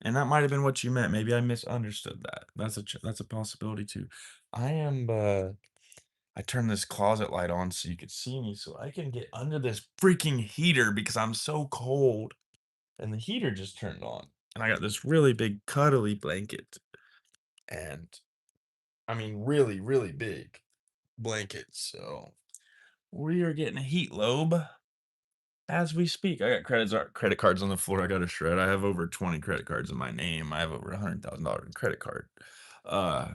And that might have been what you meant. Maybe I misunderstood that. That's a possibility too. I am I turned this closet light on so you could see me so I can get under this freaking heater because I'm so cold. And the heater just turned on. And I got this really big cuddly blanket. And I mean really, really big blanket. So we are getting a heat lobe as we speak. I got credit cards on the floor. I got a shred. I have over 20 credit cards in my name. I have over $100,000 in credit card uh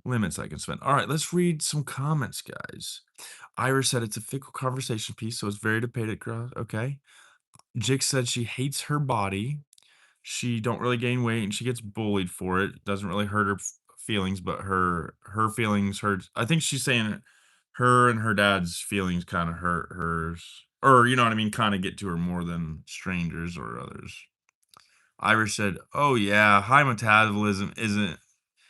limits I can spend. All right, let's read some comments, guys. Iris said it's a fickle conversation piece, so it's very debated. Okay. Jix said she hates her body. She don't really gain weight and she gets bullied for it. Doesn't really hurt her feelings, but her feelings hurt. I think she's saying her and her dad's feelings kind of hurt hers, or you know what I mean, kind of get to her more than strangers or others. Iris said, "Oh yeah, high metabolism isn't.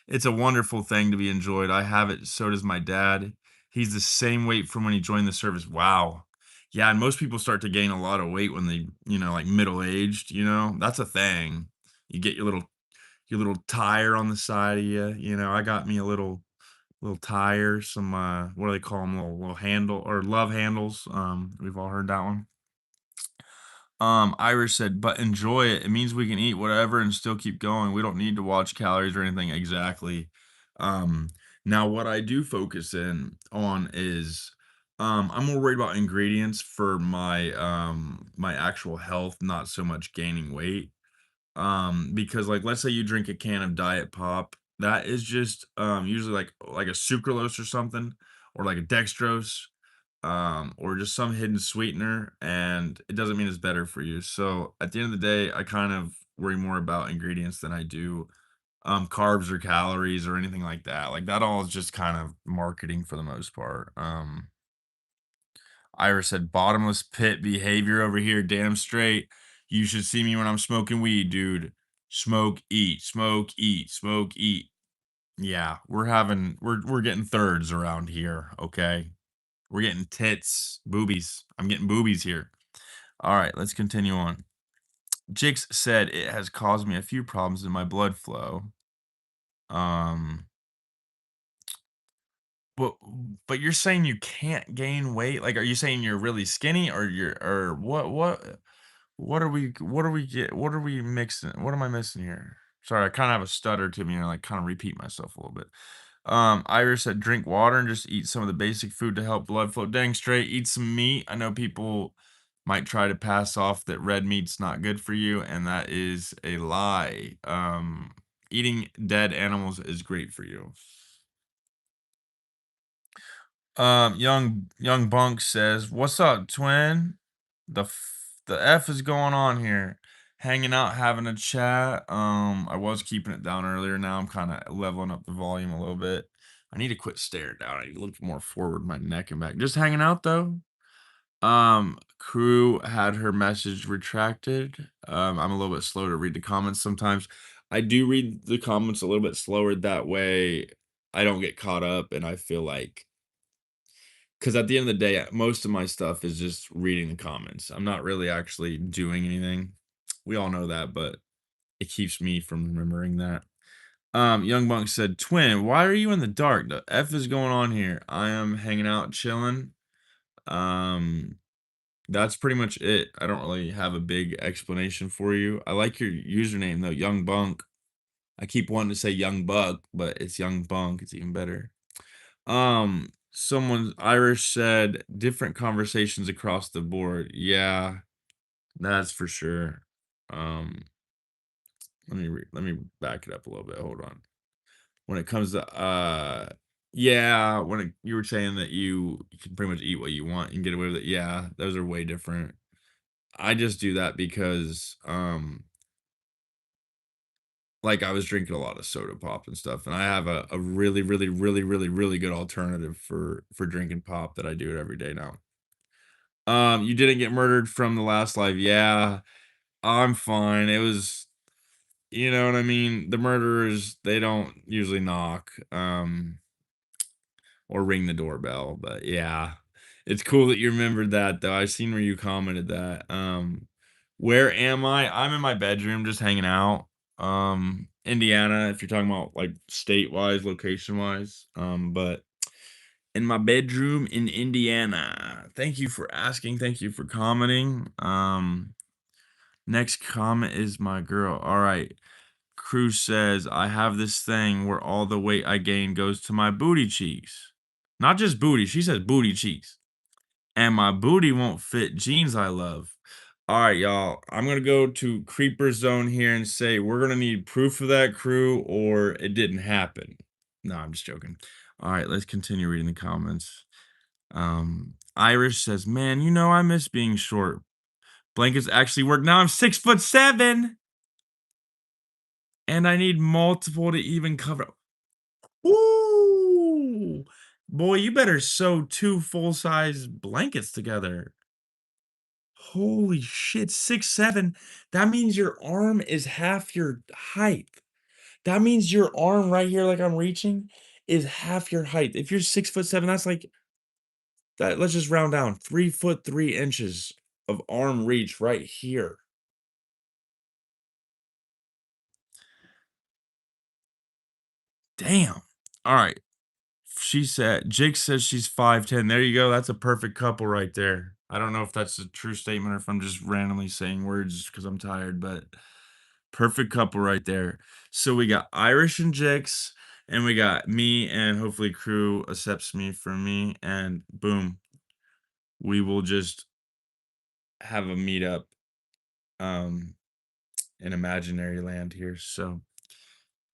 It's a wonderful thing to be enjoyed. I have it. So does my dad. He's the same weight from when he joined the service. Wow." Yeah, and most people start to gain a lot of weight when they, like middle aged. That's a thing. You get your little tire on the side of you. I got me a little tire, some what do they call them? Little handle or love handles. We've all heard that one. Irish said, but enjoy it. It means we can eat whatever and still keep going. We don't need to watch calories or anything. Exactly. Um, Now what I do focus in on is I'm more worried about ingredients for my actual health, not so much gaining weight. Because like let's say you drink a can of diet pop, that is just usually like a sucralose or something, or like a dextrose, or just some hidden sweetener, and it doesn't mean it's better for you. So at the end of the day, I kind of worry more about ingredients than I do carbs or calories or anything like that. Like that all is just kind of marketing for the most part. Iris said, bottomless pit behavior over here. Damn straight. You should see me when I'm smoking weed, dude. Smoke, eat, smoke, eat, smoke, eat. Yeah, we're getting thirds around here, okay? We're getting tits, boobies. I'm getting boobies here. All right, let's continue on. Jix said it has caused me a few problems in my blood flow. Um, but but you're saying you can't gain weight? Like, are you saying you're really skinny, or what are we mixing? What am I missing here? Sorry, I kind of have a stutter to me and I like kind of repeat myself a little bit. Iris said drink water and just eat some of the basic food to help blood flow. Dang straight, eat some meat. I know people might try to pass off that red meat's not good for you, and that is a lie. Eating dead animals is great for you. Young Bunk says, "What's up, twin? The F is going on here. Hanging out, having a chat. I was keeping it down earlier. Now I'm kind of leveling up the volume a little bit. I need to quit staring down. I need to look more forward, my neck and back. Just hanging out though. Crew had her message retracted. I'm a little bit slow to read the comments sometimes. I do read the comments a little bit slower. That way, I don't get caught up, and I feel like because at the end of the day, most of my stuff is just reading the comments. I'm not really actually doing anything. We all know that, but it keeps me from remembering that. Young Monk said, "Twin, why are you in the dark? The F is going on here. I am hanging out, chilling." Um, that's pretty much it. I don't really have a big explanation for you. I like your username though, Young Bunk. I keep wanting to say Young Buck, but it's Young Bunk. It's even better. Someone Irish said different conversations across the board. Yeah, that's for sure. Um, let me back it up a little bit. Hold on. When it comes to Yeah, when you were saying that you can pretty much eat what you want and get away with it. Yeah, those are way different. I just do that because, like, I was drinking a lot of soda pop and stuff, and I have a really, really, really, really, really good alternative for drinking pop that I do it every day now. You didn't get murdered from the last live. Yeah, I'm fine. It was, you know what I mean? The murderers, they don't usually knock, or ring the doorbell, but yeah. It's cool that you remembered that though. I seen where you commented that. Where am I? I'm in my bedroom just hanging out. Indiana, if you're talking about like state-wise, location-wise. But in my bedroom in Indiana. Thank you for asking. Thank you for commenting. Next comment is my girl. All right. Cruz says, I have this thing where all the weight I gain goes to my booty cheeks. Not just booty. She says booty cheeks. And my booty won't fit jeans I love. All right, y'all. I'm going to go to Creeper Zone here and say we're going to need proof of that, crew, or it didn't happen. No, I'm just joking. All right, let's continue reading the comments. Irish says, man, you know, I miss being short. Blankets actually work. Now I'm 6'7", and I need multiple to even cover. Ooh, boy, you better sew 2 full-size blankets together. Holy shit, 6'7". That means your arm is half your height. That means your arm right here, like I'm reaching, is half your height. If you're 6'7", that's like that. Let's just round down 3 foot 3 inches of arm reach right here. Damn. All right. She said, Jake says she's 5'10". There you go. That's a perfect couple right there. I don't know if that's a true statement or if I'm just randomly saying words because I'm tired, but perfect couple right there. So we got Irish and Jix, and we got me, and hopefully crew accepts me for me, and boom, we will just have a meetup um in imaginary land here. So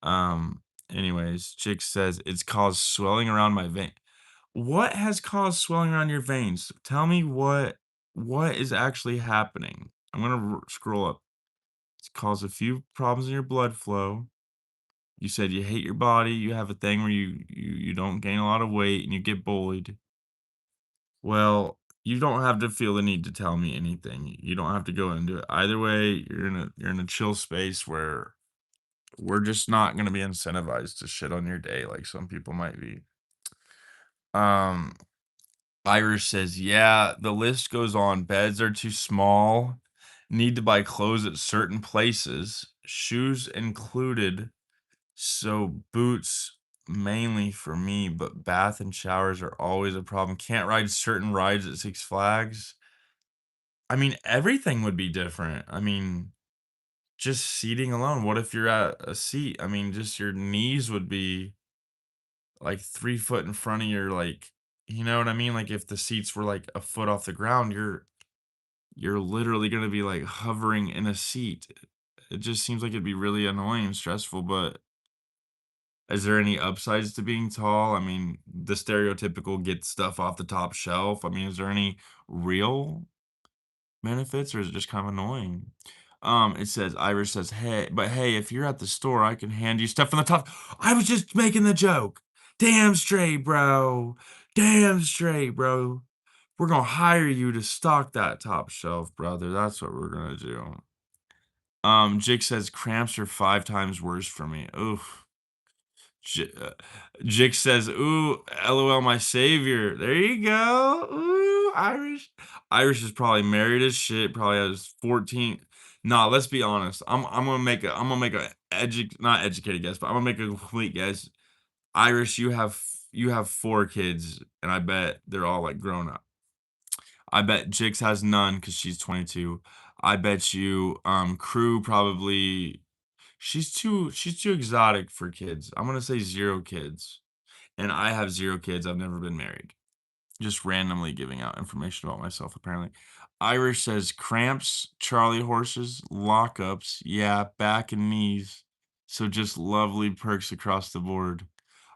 um anyways, Jix says it's caused swelling around my vein. What has caused swelling around your veins? Tell me what is actually happening. I'm gonna scroll up. It's caused a few problems in your blood flow. You said you hate your body. You have a thing where you don't gain a lot of weight and you get bullied. Well, you don't have to feel the need to tell me anything. You don't have to go into it. Either way, you're in a chill space where we're just not gonna be incentivized to shit on your day like some people might be. Um Irish says, yeah, the list goes on. Beds are too small. Need to buy clothes at certain places, shoes included. So boots mainly for me, but bath and showers are always a problem. Can't ride certain rides at Six Flags. I mean, everything would be different. I mean, just seating alone. What if you're at a seat? I mean, just your knees would be like 3 foot in front of your like, you know what I mean? Like if the seats were like a foot off the ground, you're literally gonna be, like, hovering in a seat. It just seems like it'd be really annoying and stressful, but is there any upsides to being tall? I mean, the stereotypical get stuff off the top shelf. I mean, is there any real benefits, or is it just kind of annoying? It says Irish says, "Hey, but hey, if you're at the store, I can hand you stuff from the top." I was just making the joke. Damn straight, bro. Damn straight, bro. We're gonna hire you to stock that top shelf, brother. That's what we're gonna do. Jake says cramps are 5 times worse for me. Oof. J- uh, Jake says, "Ooh, LOL, my savior." There you go. Ooh, Irish. Irish is probably married as shit. Probably has 14. Nah, let's be honest. I'm gonna make a not educated guess, but I'm gonna make a complete guess. Irish, you have 4 kids, and I bet they're all like grown up. I bet Jix has none because she's 22. I bet you, Crew probably she's too exotic for kids. I'm gonna say 0 kids, and I have 0 kids. I've never been married. Just randomly giving out information about myself, apparently. Irish says cramps, Charlie horses, lockups, yeah, back and knees. So just lovely perks across the board.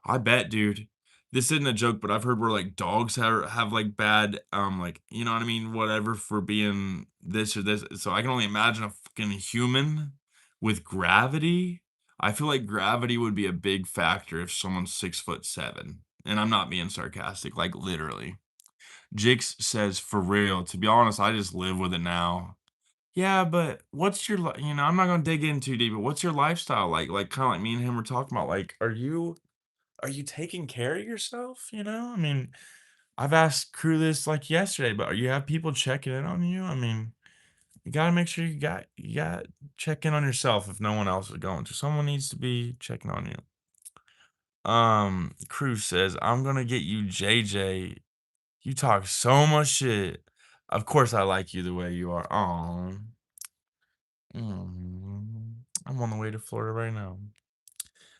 I bet, dude. this isn't a joke, but I've heard where, like, dogs have, like, bad, like, you know what I mean, whatever for being this or this, so I can only imagine a fucking human with gravity. I feel like gravity would be a big factor if someone's 6'7", and I'm not being sarcastic, like, literally. Jix says, "For real, to be honest, I just live with it now." Yeah, but what's your I'm not gonna dig in too deep, but what's your lifestyle like? Like, kinda like me and him were talking about, like, are you taking care of yourself, you know? I mean, I've asked crew this, like, yesterday, but you have people checking in on you? I mean, you gotta make sure you got check in on yourself if no one else is going to. Someone needs to be checking on you. Crew says, "I'm gonna get you JJ. You talk so much shit. Of course I like you the way you are." Aw. I'm on the way to Florida right now.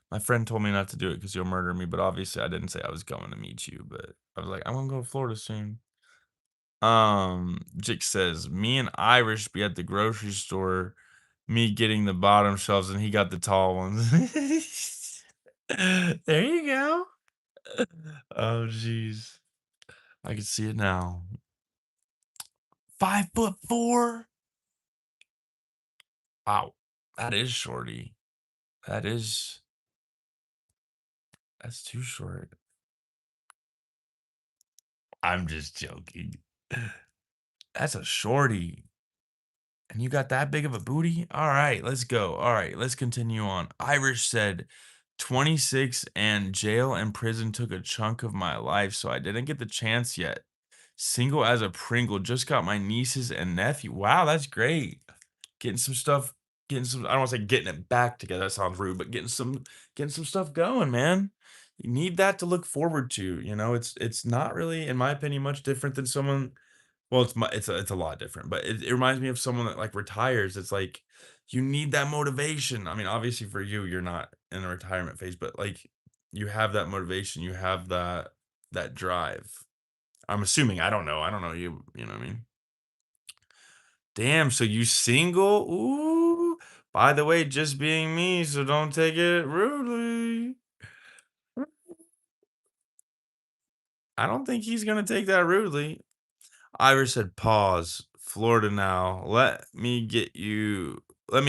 My friend told me not to do it because 'cause you'll murder me, but obviously I didn't say I was going to meet you, but I was like, "I'm gonna go to Florida soon." Jake says, "Me and Irish be at the grocery store, me getting the bottom shelves and he got the tall ones." There you go. Oh, jeez. I can see it now. 5'4"? Wow. That is shorty. That is that's too short. I'm just joking. That's a shorty. And you got that big of a booty? All right, let's go. All right, let's continue on. Irish said, 26 and jail and prison took a chunk of my life, so I didn't get the chance yet. Single as a Pringle, just got my nieces and nephew. Wow, that's great. Getting some stuff, I don't want to say getting it back together. That sounds rude, but getting some stuff going, man. You need that to look forward to. It's not really, in my opinion, much different than someone, well, it's a lot different, but it reminds me of someone that, like, retires. It's like, you need that motivation. I mean, obviously for you, you're not in a retirement phase, but, like, you have that motivation, you have that drive. I'm assuming, I don't know you, you know what I mean? Damn, so you single? Ooh. By the way, just being me, so don't take it rudely. I don't think he's gonna take that rudely. Iris said, "Pause. Florida now. Let me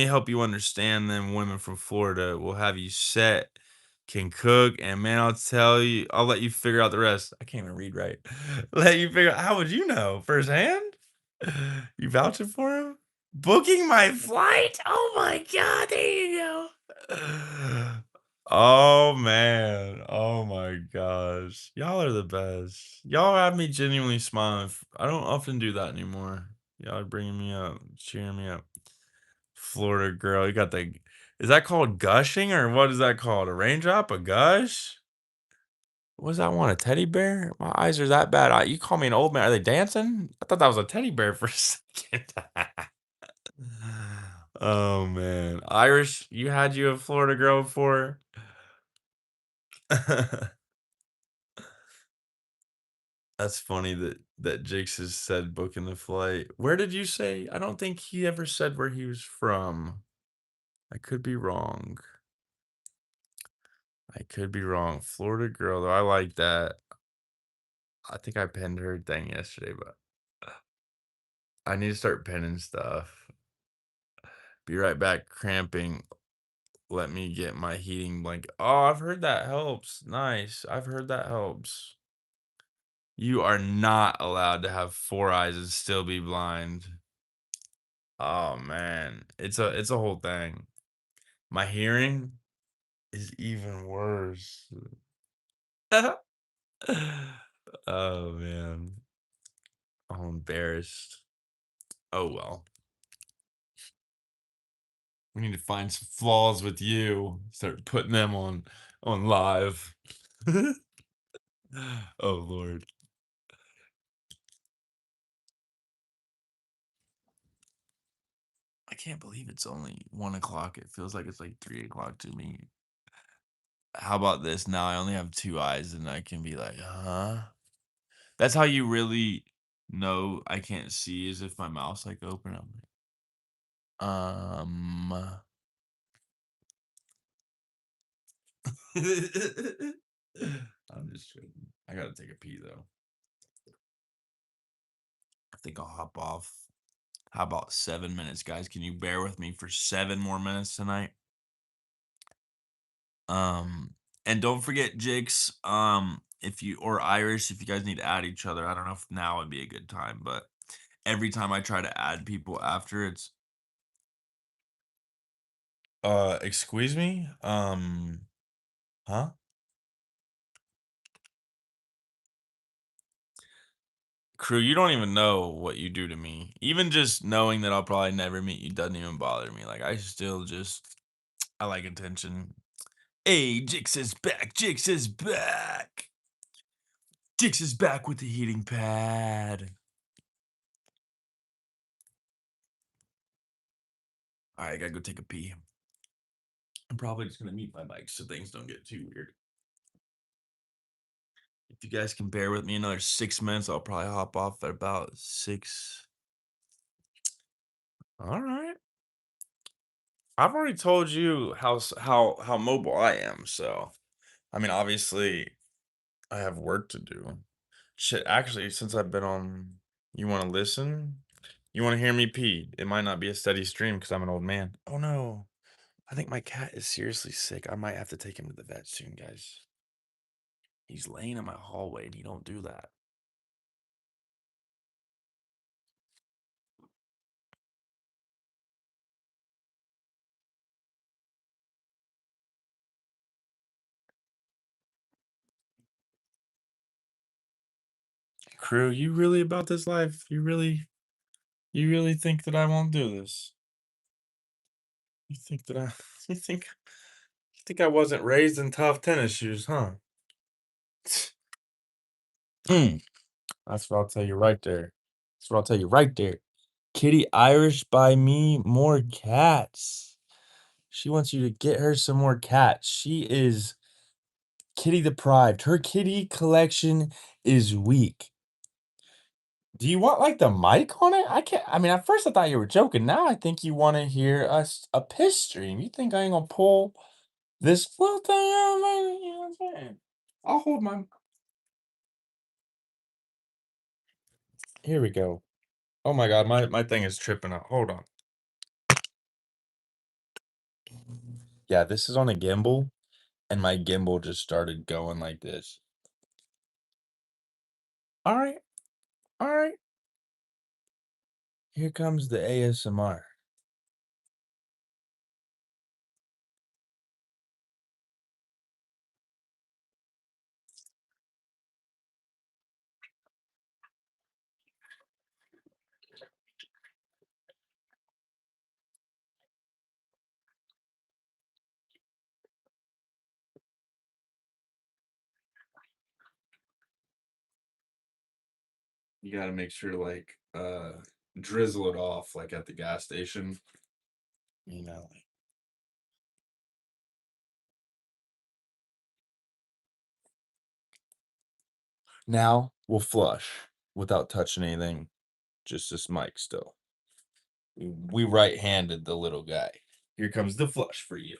help you understand them women from Florida. We'll have you set, can cook, and man, I'll let you figure out the rest." I can't even read right. Let you figure out, how would you know? Firsthand? You vouching for him? Booking my flight? Oh my God, there you go. Oh man. Oh my gosh. Y'all are the best. Y'all have me genuinely smiling. I don't often do that anymore. Y'all are bringing me up, cheering me up. Florida girl, you got the, is that called gushing or what is that called? A raindrop? A gush? What does that want? A teddy bear? My eyes are that bad. You call me an old man. Are they dancing? I thought that was a teddy bear for a second. Oh man. Irish, you had you a Florida girl before? That's funny that Jakes has said booking the flight. Where did you say? I don't think he ever said where he was from. I could be wrong. I could be wrong. Florida girl, though. I like that. I think I pinned her thing yesterday, but I need to start pinning stuff. Be right back. Cramping. Let me get my heating blanket. Oh, I've heard that helps. Nice. I've heard that helps. You are not allowed to have four eyes and still be blind. Oh man, it's a whole thing. My hearing is even worse. Oh man, I'm embarrassed. Oh well, we need to find some flaws with you. Start putting them on live. Oh Lord. I can't believe it's only 1 o'clock. It feels like it's like 3 o'clock to me. How about this? Now I only have two eyes and I can be like, huh? That's how you really know I can't see, is if my mouth's like open. I'm like, I'm just kidding. I gotta take a pee though. I think I'll hop off. How about 7 minutes, guys? Can you bear with me for 7 more minutes tonight? Um, and don't forget, Jakes, if you or Irish, if you guys need to add each other, I don't know if now would be a good time, but every time I try to add people after it's excuse me? Huh? Crew, you don't even know what you do to me. Even just knowing that I'll probably never meet you doesn't even bother me. Like I still just I like attention. Hey, Jix is back. Jix is back. Jix is back with the heating pad. All right, I gotta go take a pee. I'm probably just gonna mute my mic so things don't get too weird. If you guys can bear with me another 6 minutes, I'll probably hop off at about 6. All right. I've already told you how mobile I am, so I mean, obviously, I have work to do. Shit, actually, since I've been on, you want to listen? You want to hear me pee? It might not be a steady stream because I'm an old man. Oh no, I think my cat is seriously sick. I might have to take him to the vet soon, guys. He's laying in my hallway and he don't do that. Crew, you really about this life? You really think that I won't do this? You think that I you think I wasn't raised in tough tennis shoes, huh? Mm, that's what I'll tell you right there. That's what I'll tell you right there. Kitty Irish buy me more cats. She wants you to get her some more cats. She is kitty deprived. Her kitty collection is weak. Do you want like the mic on it? I can't. I mean, at first I thought you were joking. Now I think you want to hear us a piss stream. You think I ain't gonna pull this little thing out, man? You know what I'm saying? I'll hold my. Here we go. Oh my god, my thing is tripping out. Hold on. Yeah, this is on a gimbal, and my gimbal just started going like this. All right, all right. Here comes the ASMR. You gotta make sure to like drizzle it off like at the gas station. You know. Now we'll flush without touching anything. Just this mic still. We right-handed the little guy. Here comes the flush for you.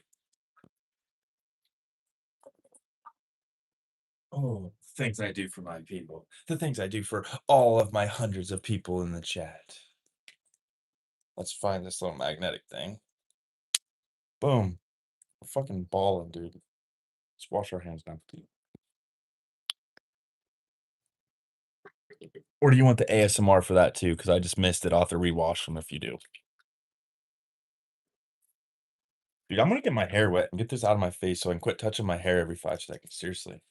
Oh, things I do for my people. The things I do for all of my hundreds of people in the chat. Let's find this little magnetic thing. Boom. We're fucking balling, dude. Let's wash our hands now. Or do you want the ASMR for that too? Because I just missed it. I'll have to rewash them if you do. Dude, I'm gonna get my hair wet and get this out of my face so I can quit touching my hair every 5 seconds. Seriously.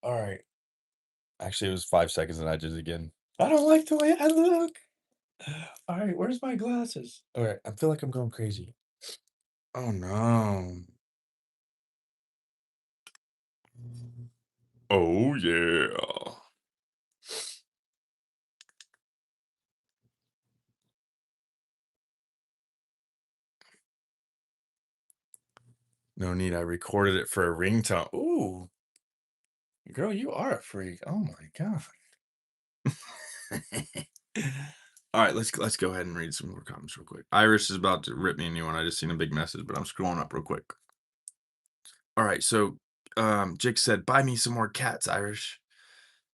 All right. Actually, it was 5 seconds and I did it again. I don't like the way I look. All right, where's my glasses? All right, I feel like I'm going crazy. Oh no. Oh yeah. No need. I recorded it for a ringtone. Ooh, girl, you are a freak. Oh my god. All right, let's go ahead and read some more comments real quick. Iris is about to rip me a new one. I just seen a big message, but I'm scrolling up real quick. All right, so Jake said, "Buy me some more cats, Irish."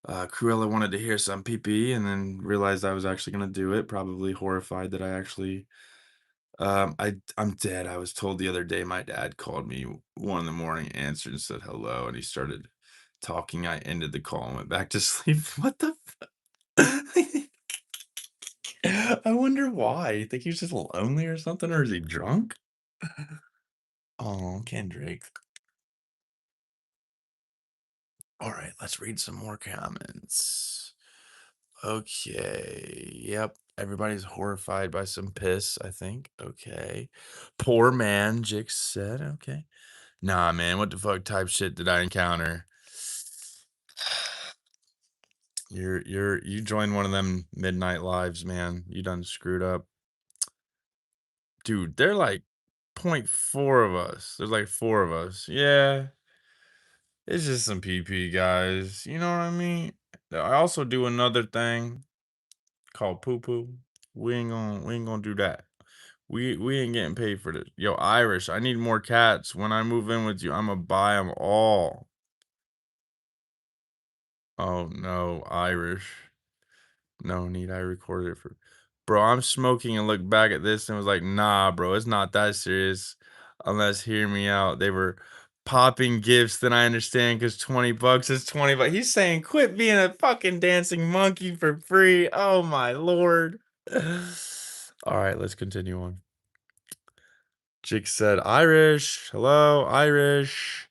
Cruella wanted to hear some pee and then realized I was actually gonna do it. Probably horrified that I actually. I'm dead. I was told the other day my dad called me 1 in the morning, answered and said hello, and he started talking. I ended the call and went back to sleep. What the? I wonder why. You think he's just lonely or something, or is he drunk? Oh, Kendrick. All right, let's read some more comments. Okay. Yep. Everybody's horrified by some piss, I think. Okay. Poor man, Jix said. Okay. Nah, man, what the fuck type shit did I encounter? You joined one of them midnight lives, man. You done screwed up. Dude, they're like point 0.4 of us. There's like 4 of us. Yeah. It's just some PP guys. You know what I mean? I also do another thing called poo poo. We ain't gonna do that. We ain't getting paid for this. Yo, Irish, I need more cats. When I move in with you, I'ma buy them all. Oh no, Irish. No need. I recorded it for. Bro, I'm smoking and looked back at this and was like, nah, bro, it's not that serious. Unless, hear me out. They were popping gifts, then I understand because 20 bucks is 20 bucks. He's saying, quit being a fucking dancing monkey for free. Oh my lord. All right, let's continue on. Jake said, Irish. Hello, Irish.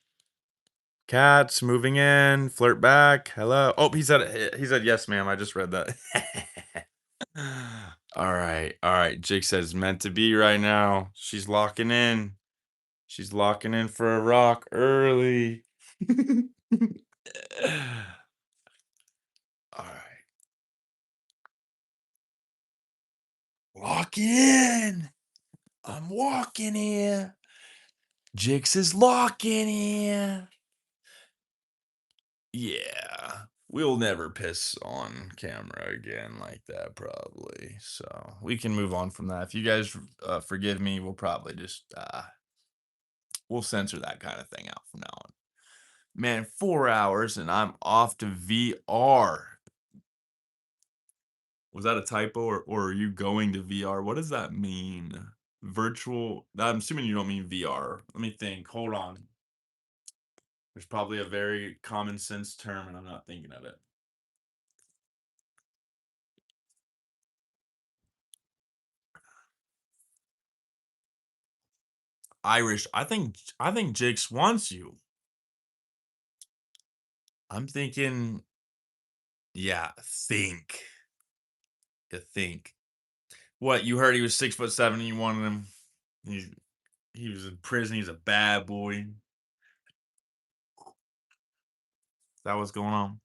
Cats moving in. Flirt back. Hello. Oh, he said yes, ma'am. I just read that. All right. All right. Jake says meant to be right now. She's locking in. She's locking in for a rock early. All right. Lock in. I'm walking here. Jix is locking in. Yeah. We'll never piss on camera again like that, probably. So we can move on from that. If you guys forgive me, we'll probably just we'll censor that kind of thing out from now on. Man, 4 hours and I'm off to VR. Was that a typo or are you going to VR? What does that mean? Virtual. I'm assuming you don't mean VR. Let me think. Hold on. There's probably a very common sense term and I'm not thinking of it. Irish. I think Jakes wants you. I'm thinking, yeah, think. You think. What, you heard he was 6'7" and you wanted him? He he was in prison, he's a bad boy. That what's going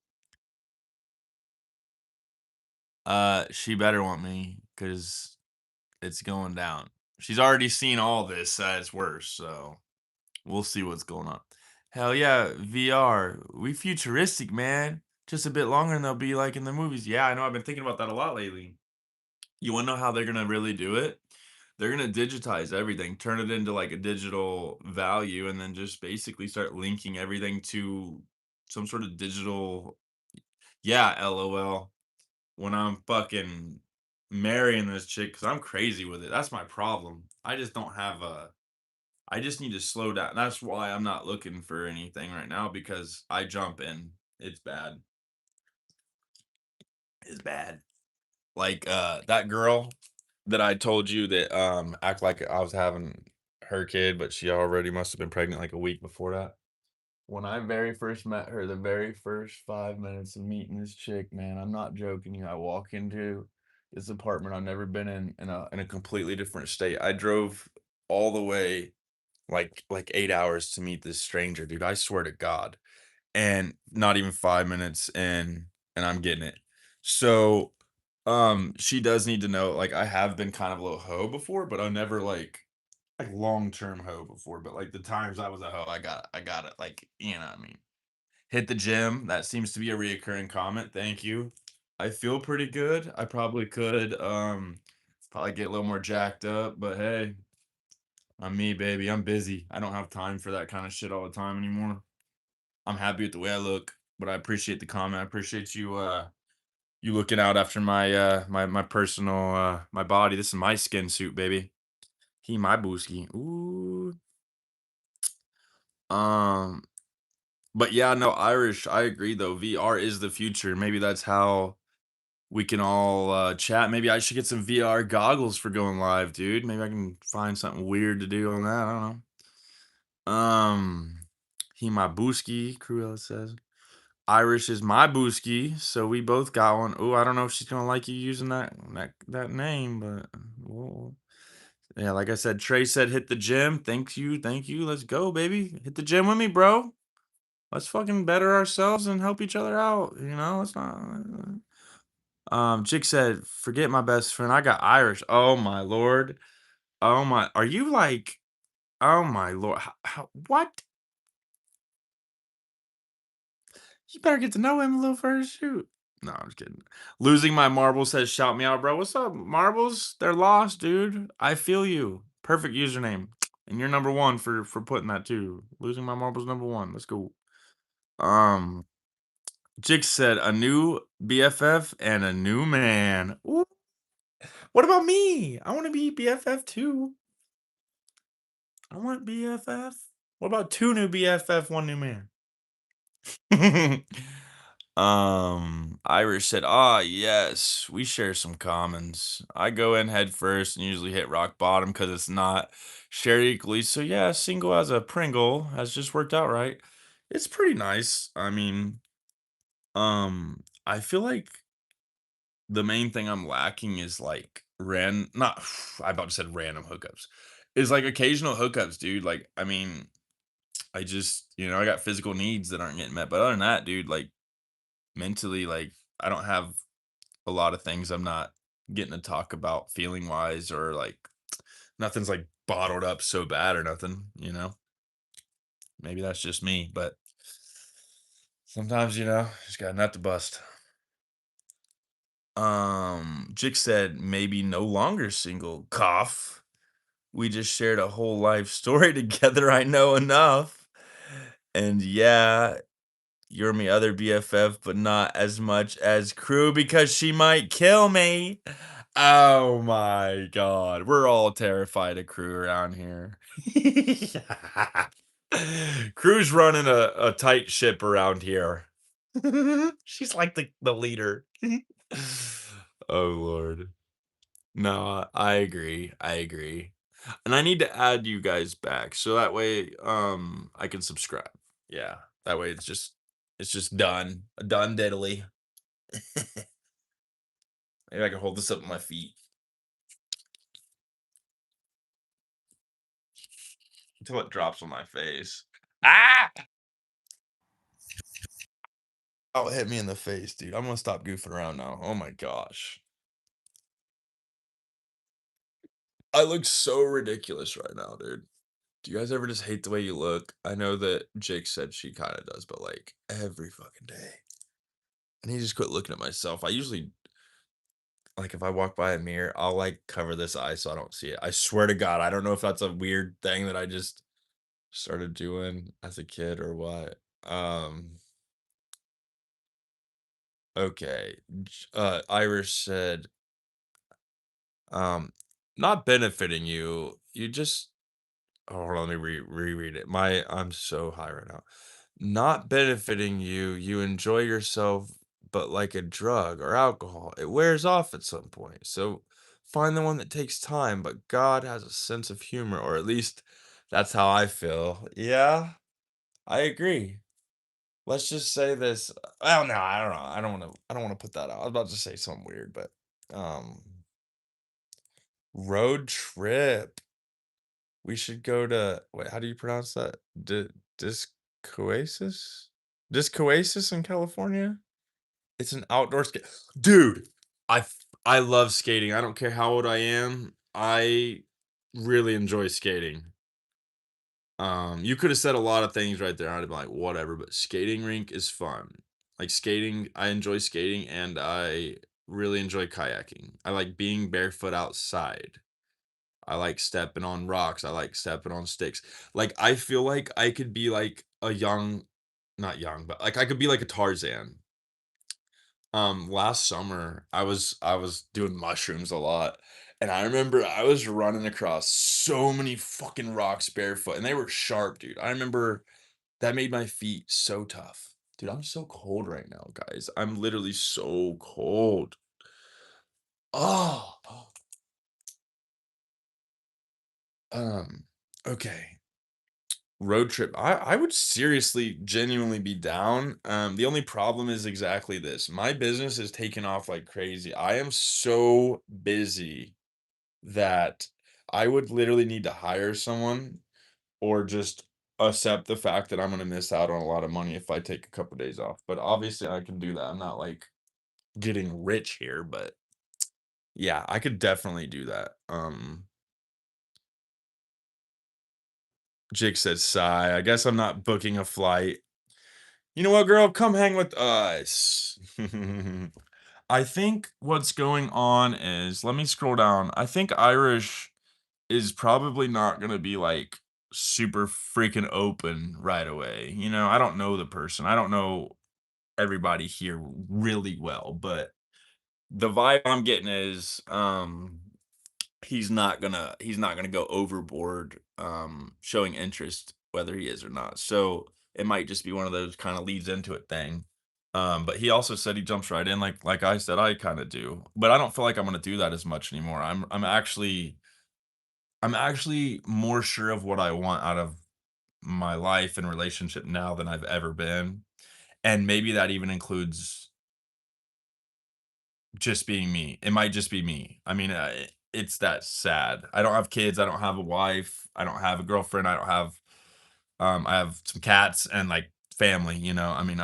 on? She better want me, cause it's going down. She's already seen all this it's worse, so we'll see what's going on. Hell yeah, VR. We futuristic, man. Just a bit longer and they'll be like in the movies. Yeah, I know. I've been thinking about that a lot lately. You wanna know how they're gonna really do it? They're gonna digitize everything, turn it into like a digital value, and then just basically start linking everything to some sort of digital. Yeah, LOL. When I'm fucking marrying this chick, because I'm crazy with it. That's my problem. I just don't have a. I just need to slow down. That's why I'm not looking for anything right now because I jump in. It's bad. It's bad. Like that girl that I told you that act like I was having her kid, but she already must have been pregnant like a week before that. When I very first met her, the very first 5 minutes of meeting this chick, man, I'm not joking you. I walk into this apartment I've never been in a completely different state. I drove all the way like 8 hours to meet this stranger, dude. I swear to God. And not even 5 minutes in, and I'm getting it. So she does need to know, like, I have been kind of a little hoe before, but I never like long-term hoe before, but like the times I was a hoe, I got it. Like, you know what I mean? Hit the gym. That seems to be a reoccurring comment. Thank you. I feel pretty good. I probably could, probably get a little more jacked up, but hey, I'm me, baby. I'm busy. I don't have time for that kind of shit all the time anymore. I'm happy with the way I look, but I appreciate the comment. I appreciate you, you looking out after my, my personal, my body. This is my skin suit, baby. He my booski. Ooh. Um, but yeah, no, Irish. I agree though. VR is the future. Maybe that's how we can all chat. Maybe I should get some VR goggles for going live, dude. Maybe I can find something weird to do on that. I don't know. He my booski, Cruella says. Irish is my booski, so we both got one. Oh, I don't know if she's gonna like you using that name, but well, yeah, like I said, Trey said hit the gym. Thank you, thank you. Let's go, baby. Hit the gym with me, bro. Let's fucking better ourselves and help each other out. You know, it's not. Jig said, "Forget my best friend. I got Irish." Oh my lord. Oh my. Are you like? Oh my lord. What? You better get to know him a little first. Shoot. No, I'm just kidding. Losing my marbles says, "Shout me out, bro." What's up, marbles? They're lost, dude. I feel you. Perfect username, and you're number one for putting that too. Losing my marbles number one. Let's go. Um, Jig said, "A new BFF and a new man." Ooh. What about me? I want to be BFF too. I want BFF. What about two new BFF, one new man? Irish said, "Ah, yes, we share some commons. I go in head first and usually hit rock bottom because it's not shared equally. So yeah, single as a Pringle has just worked out right. It's pretty nice. I mean, I feel like the main thing I'm lacking is like not I about to said random hookups. Is like occasional hookups, dude. Like, I mean, I just, I got physical needs that aren't getting met. But other than that, dude, like mentally, like I don't have a lot of things I'm not getting to talk about feeling wise or like nothing's like bottled up so bad or nothing. Maybe that's just me, but sometimes, just got a nut to bust. Jick said maybe no longer single. Cough. We just shared a whole life story together. I know enough. And yeah, you're my other BFF, but not as much as crew because she might kill me. Oh my god. We're all terrified of crew around here. Crew's running a tight ship around here. She's like the leader. Oh lord. No, I agree. I agree. And I need to add you guys back so that way I can subscribe. Yeah. That way it's just done. Done diddly. Maybe I can hold this up with my feet until it drops on my face. Ah! Oh, it hit me in the face, dude. I'm gonna stop goofing around now. Oh my gosh. I look so ridiculous right now, dude. Do you guys ever just hate the way you look? I know that Jake said she kind of does, but like every fucking day. I need to just quit looking at myself. I usually like if I walk by a mirror, I'll like cover this eye so I don't see it. I swear to God, I don't know if that's a weird thing that I just started doing as a kid or what. Okay. Irish said, um, not benefiting you. You just hold on, let me reread it. I'm so high right now. Not benefiting you, you enjoy yourself, but like a drug or alcohol, it wears off at some point. So find the one that takes time, but God has a sense of humor, or at least that's how I feel. Yeah, I agree. Let's just say this. Well, no, I don't know. I don't want to put that out. I was about to say something weird, but um road trip. We should go to wait, how do you pronounce that? Discoasis? Discoasis in California? It's an outdoor skate. Dude, I love skating. I don't care how old I am. I really enjoy skating. You could have said a lot of things right there. I'd have been like, whatever, but skating rink is fun. Like skating, I enjoy skating and I really enjoy kayaking. I like being barefoot outside. I like stepping on rocks. I like stepping on sticks. Like I feel like I could be like a young, not young, but like I could be like a Tarzan. Last summer I was doing mushrooms a lot, and I remember I was running across so many fucking rocks barefoot, and they were sharp, dude. I remember that made my feet so tough. Dude, I'm so cold right now, guys. I'm literally so cold. Oh, um, okay. Road trip. I would seriously, genuinely be down. The only problem is exactly this. My business is taking off like crazy. I am so busy that I would literally need to hire someone or just accept the fact that I'm gonna miss out on a lot of money if I take a couple days off. But obviously I can do that. I'm not like getting rich here, but yeah, I could definitely do that. Jake said sigh. I guess I'm not booking a flight. You know what, girl? Come hang with us. I think what's going on is, let me scroll down. I think Irish is probably not gonna be like super freaking open right away. You know, I don't know the person. I don't know everybody here really well, but the vibe I'm getting is he's not gonna go overboard showing interest whether he is or not. So it might just be one of those kind of leads into it thing. But he also said he jumps right in like I said I kind of do. But I don't feel like I'm gonna do that as much anymore. I'm actually more sure of what I want out of my life and relationship now than I've ever been. And maybe that even includes just being me. It might just be me. I mean, it's that sad. I don't have kids. I don't have a wife. I don't have a girlfriend. I have some cats and like family, you know. I mean,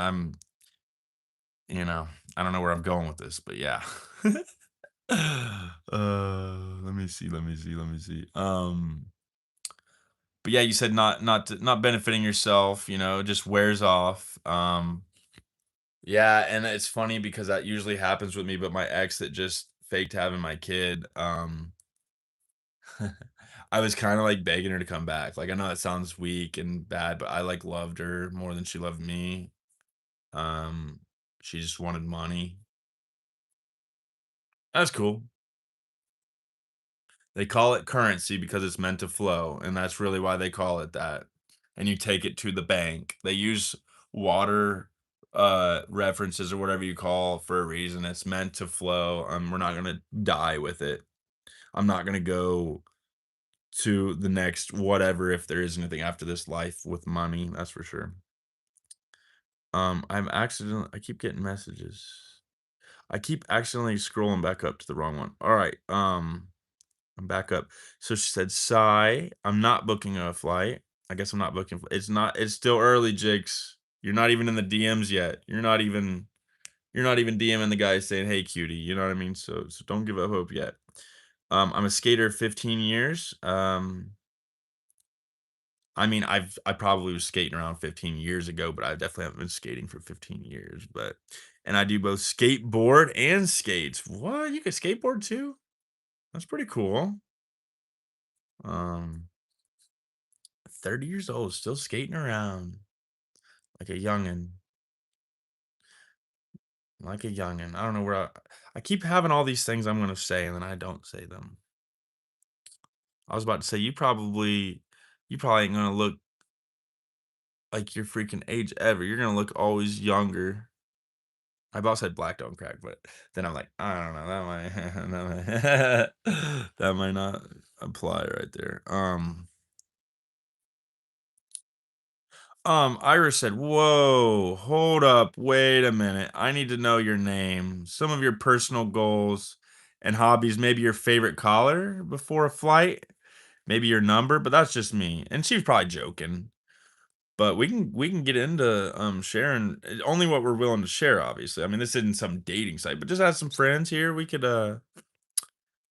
you know, I don't know where I'm going with this, but yeah. Let me see, let me see, let me see. But yeah, you said not benefiting yourself, you know, just wears off. Yeah, and it's funny because that usually happens with me, but my ex that just faked having my kid, I was kinda, like, begging her to come back. Like, I know that sounds weak and bad, but I, like, loved her more than she loved me. Um, she just wanted money. That's cool. They call it currency because it's meant to flow, and that's really why they call it that. And you take it to the bank. They use water, references or whatever you call for a reason. It's meant to flow. We're not gonna die with it. I'm not gonna go to the next whatever if there is anything after this life with money, that's for sure. I keep getting messages. I keep accidentally scrolling back up to the wrong one. All right, I'm back up. So she said, "Sigh, I'm not booking a flight. I guess I'm not booking. It's still early, Jigs. You're not even in the DMs yet. You're not even DMing the guy saying, "Hey, cutie." You know what I mean? So don't give up hope yet. I'm a skater 15 years. I mean, I probably was skating around 15 years ago, but I definitely haven't been skating for 15 years. And I do both skateboard and skates. What? You can skateboard too? That's pretty cool. Um, 30 years old, still skating around like a youngin, like a youngin. I don't know where I keep having all these things I'm gonna say and then I don't say them. I was about to say you probably ain't gonna look like your freaking age ever. You're gonna look always younger. I about said black don't crack, but then I'm like, I don't know, that might not apply right there. Iris said, "Whoa, hold up, wait a minute. I need to know your name, some of your personal goals and hobbies, maybe your favorite color before a flight, maybe your number, but that's just me." And she was probably joking. But we can get into sharing only what we're willing to share, obviously. I mean, this isn't some dating site, but just as some friends here, we could the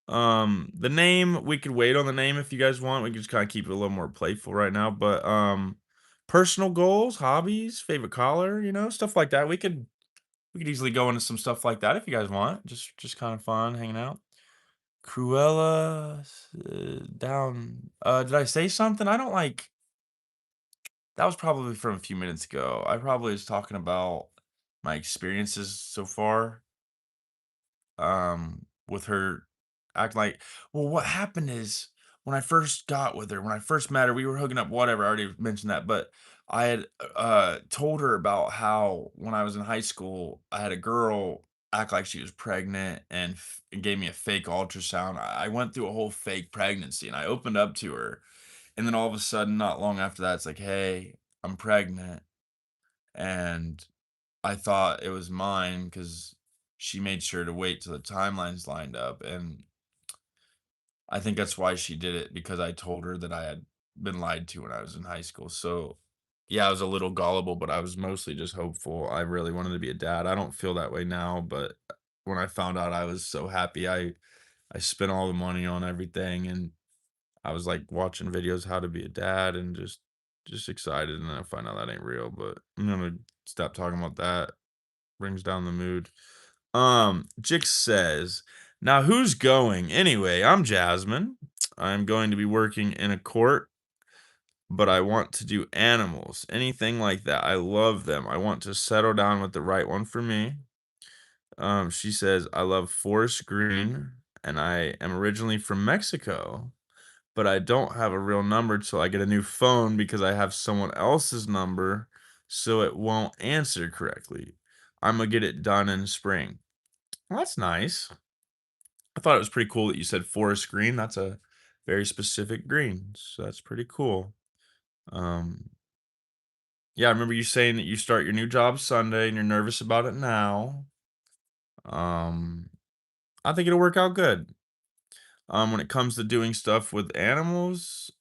name, we could wait on the name if you guys want. We can just kind of keep it a little more playful right now. But personal goals, hobbies, favorite color, you know, stuff like that. We could. we could easily go into some stuff like that if you guys want. Just kind of fun hanging out. Cruella down. Did I say something? I don't like. That was probably from a few minutes ago. I probably was talking about my experiences so far. With her acting like, well, what happened is when I first got with her, when I first met her, we were hooking up, whatever. I already mentioned that, but I had told her about how when I was in high school, I had a girl act like she was pregnant and, and gave me a fake ultrasound. I went through a whole fake pregnancy and I opened up to her. And then all of a sudden, not long after that, it's like, hey, I'm pregnant. And I thought it was mine because she made sure to wait till the timelines lined up, and I think that's why she did it because I told her that I had been lied to when I was in high school. So, yeah, I was a little gullible, but I was mostly just hopeful. I really wanted to be a dad. I don't feel that way now, but when I found out, I was so happy. I spent all the money on everything, and I was like watching videos how to be a dad, and just excited. And then I find out that ain't real. But I'm gonna stop talking about that. Brings down the mood. Jix says, "Now who's going? Anyway, I'm Jasmine. I'm going to be working in a court, but I want to do animals. Anything like that. I love them. I want to settle down with the right one for me." She says, "I love forest green, and I am originally from Mexico, but I don't have a real number till I get a new phone because I have someone else's number, so it won't answer correctly. I'm gonna get it done in spring." Well, that's nice. I thought it was pretty cool that you said forest green. That's a very specific green. So that's pretty cool. Um, yeah, I remember you saying that you start your new job Sunday and you're nervous about it now. Um, I think it'll work out good. When it comes to doing stuff with animals,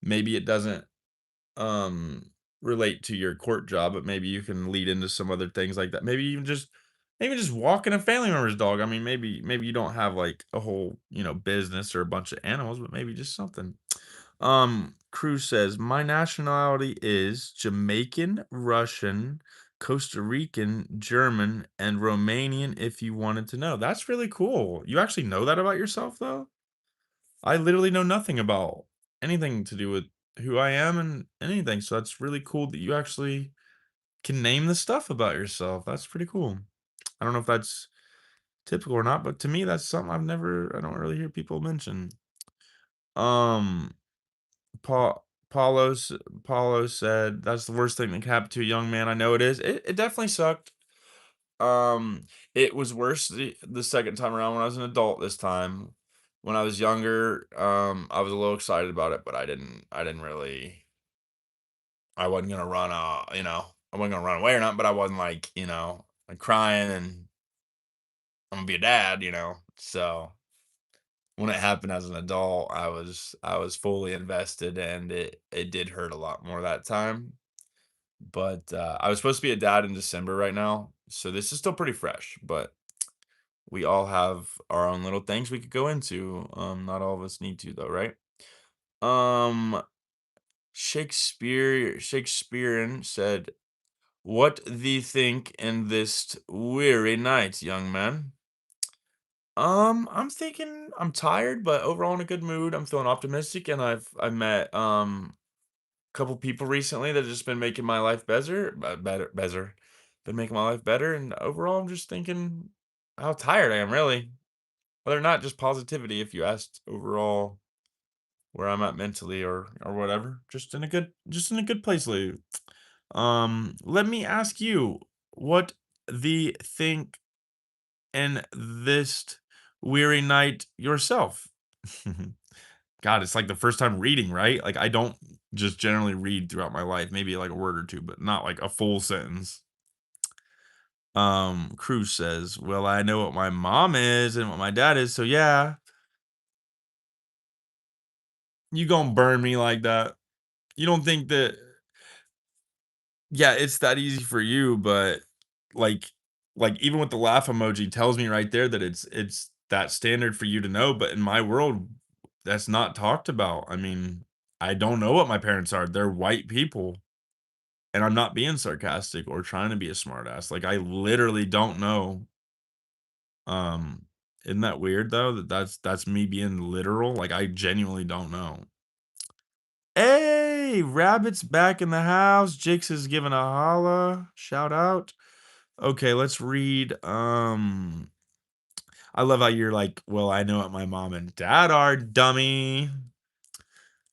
maybe it doesn't um relate to your court job, but maybe you can lead into some other things like that. Maybe just walking a family member's dog. I mean, maybe you don't have like a whole, business or a bunch of animals, but maybe just something. Cruz says, "My nationality is Jamaican, Russian, Costa Rican, German, and Romanian if you wanted to know." That's really cool. You actually know that about yourself though? I literally know nothing about anything to do with who I am and anything, so that's really cool that you actually can name the stuff about yourself. That's pretty cool. I don't know if that's typical or not, but to me, that's something I don't really hear people mention. Um, Paul, Paulo said, "That's the worst thing that can happen to a young man." I know it is. It definitely sucked. Um, it was worse the second time around when I was an adult this time. When I was younger, I was a little excited about it, but I didn't really I wasn't gonna run I wasn't gonna run away or not, but I wasn't like, like crying and I'm gonna be a dad. So when it happened as an adult, I was fully invested and it did hurt a lot more that time. But I was supposed to be a dad in December right now. So this is still pretty fresh, but we all have our own little things we could go into. Not all of us need to though, right? Um, Shakespearean said, "What thee think in this weary night, young man?" I'm thinking I'm tired, but overall in a good mood. I'm feeling optimistic, and I've met a couple people recently that have just been making my life better, been making my life better. And overall, I'm just thinking how tired I am, really. Whether or not just positivity, if you asked overall where I'm at mentally or whatever, just in a good place lately. Let me ask you, what the think in this weary night yourself? God, it's like the first time reading, right? Like I don't just generally read throughout my life, maybe like a word or two, but not like a full sentence. Cruz says, "Well, I know what my mom is and what my dad is, so yeah, you gonna burn me like that. You don't think that, yeah, it's that easy for you, but like even with the laugh emoji tells me right there that it's that standard for you to know, but in my world, that's not talked about. I mean, I don't know what my parents are. They're white people. And I'm not being sarcastic or trying to be a smartass. Like, I literally don't know. Um, isn't that weird though that that's me being literal? Like, I genuinely don't know. Hey, Rabbit's back in the house. Jix is giving a holla. Shout out. Okay, let's read. I love how you're like, well, I know what my mom and dad are, dummy.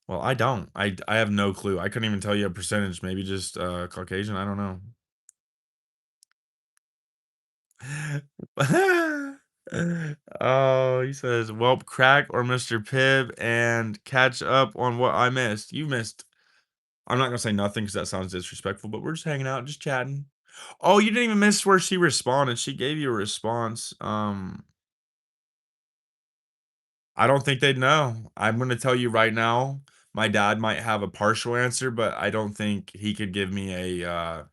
Well, I don't. I have no clue. I couldn't even tell you a percentage. Maybe just Caucasian. I don't know. Oh, he says, "Welp, crack or Mr. Pibb and catch up on what I missed." You missed. I'm not gonna say nothing because that sounds disrespectful, but we're just hanging out, just chatting. Oh, you didn't even miss where she responded. She gave you a response. I don't think they'd know. I'm gonna tell you right now, my dad might have a partial answer, but I don't think he could give me a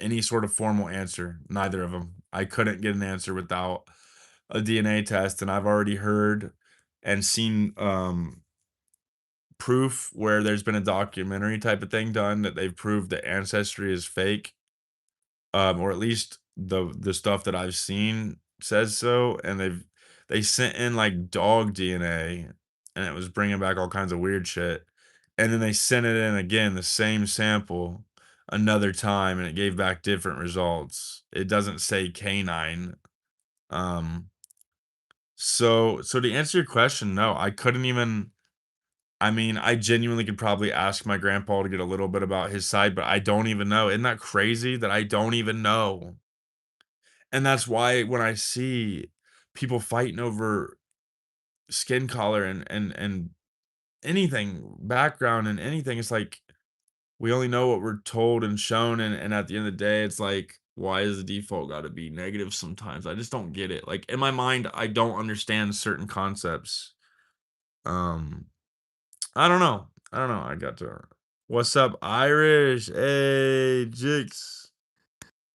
any sort of formal answer. Neither of them. I couldn't get an answer without a DNA test, and I've already heard and seen proof where there's been a documentary type of thing done that they've proved that ancestry is fake, or at least the stuff that I've seen says so, and they sent in like dog DNA, and it was bringing back all kinds of weird shit, and then they sent it in again, the same sample, another time, and it gave back different results. It doesn't say canine. Um, so to answer your question, no, I couldn't even. I mean, I genuinely could probably ask my grandpa to get a little bit about his side, but I don't even know. Isn't that crazy that I don't even know? And that's why when I see people fighting over skin color and anything, background and anything, it's like we only know what we're told and shown, and at the end of the day, it's like, why is the default gotta be negative sometimes? I just don't get it. Like, in my mind, I don't understand certain concepts. Um, I don't know. I don't know. I got to What's up, Irish? Hey, Jix.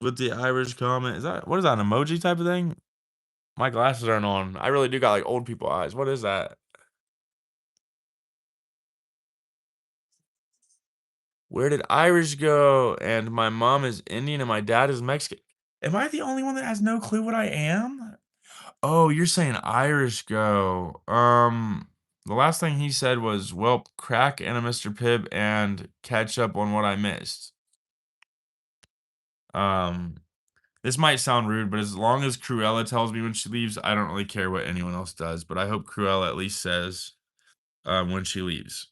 With the Irish comment. Is that what is that, an emoji type of thing? My glasses aren't on. I really do got, like, old people eyes. What is that? Where did Irish go? And my mom is Indian and my dad is Mexican. Am I the only one that has no clue what I am? Oh, you're saying Irish go. The last thing he said was, "Well, crack and a Mr. Pibb and catch up on what I missed." Um, this might sound rude, but as long as Cruella tells me when she leaves, I don't really care what anyone else does. But I hope Cruella at least says when she leaves,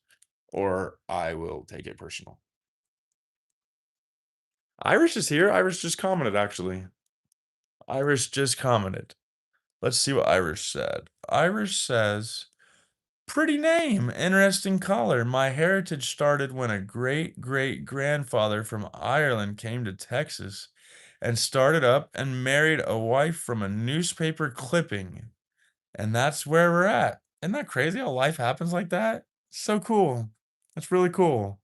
or I will take it personal. Irish is here. Irish just commented, actually. Irish just commented. Let's see what Irish said. Irish says, "Pretty name, interesting color. My heritage started when a great great grandfather from Ireland came to Texas and started up and married a wife from a newspaper clipping. And that's where we're at." Isn't that crazy how life happens like that? So cool. That's really cool.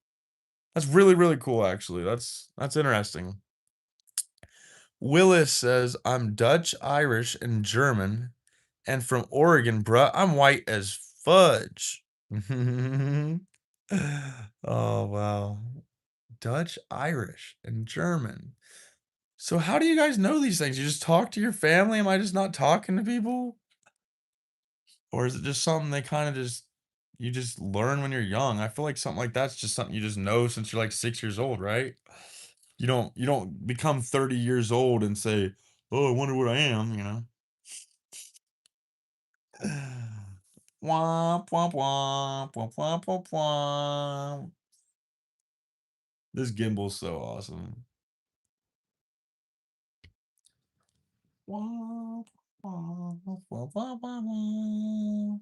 That's really, really cool, actually. That's interesting. Willis says, "I'm Dutch, Irish, and German, and from Oregon, bruh. I'm white as fudge." Oh, wow. Dutch, Irish, and German. So how do you guys know these things? You just talk to your family? Am I just not talking to people? Or is it just something they kinda just you just learn when you're young? I feel like something like that's just something you just know since you're, like, 6 years old, right? You don't become 30 years old and say, "Oh, I wonder what I am," you know? Womp, womp, womp, womp, womp, womp, womp. This gimbal's so awesome. Womp, womp, womp, womp, womp, womp.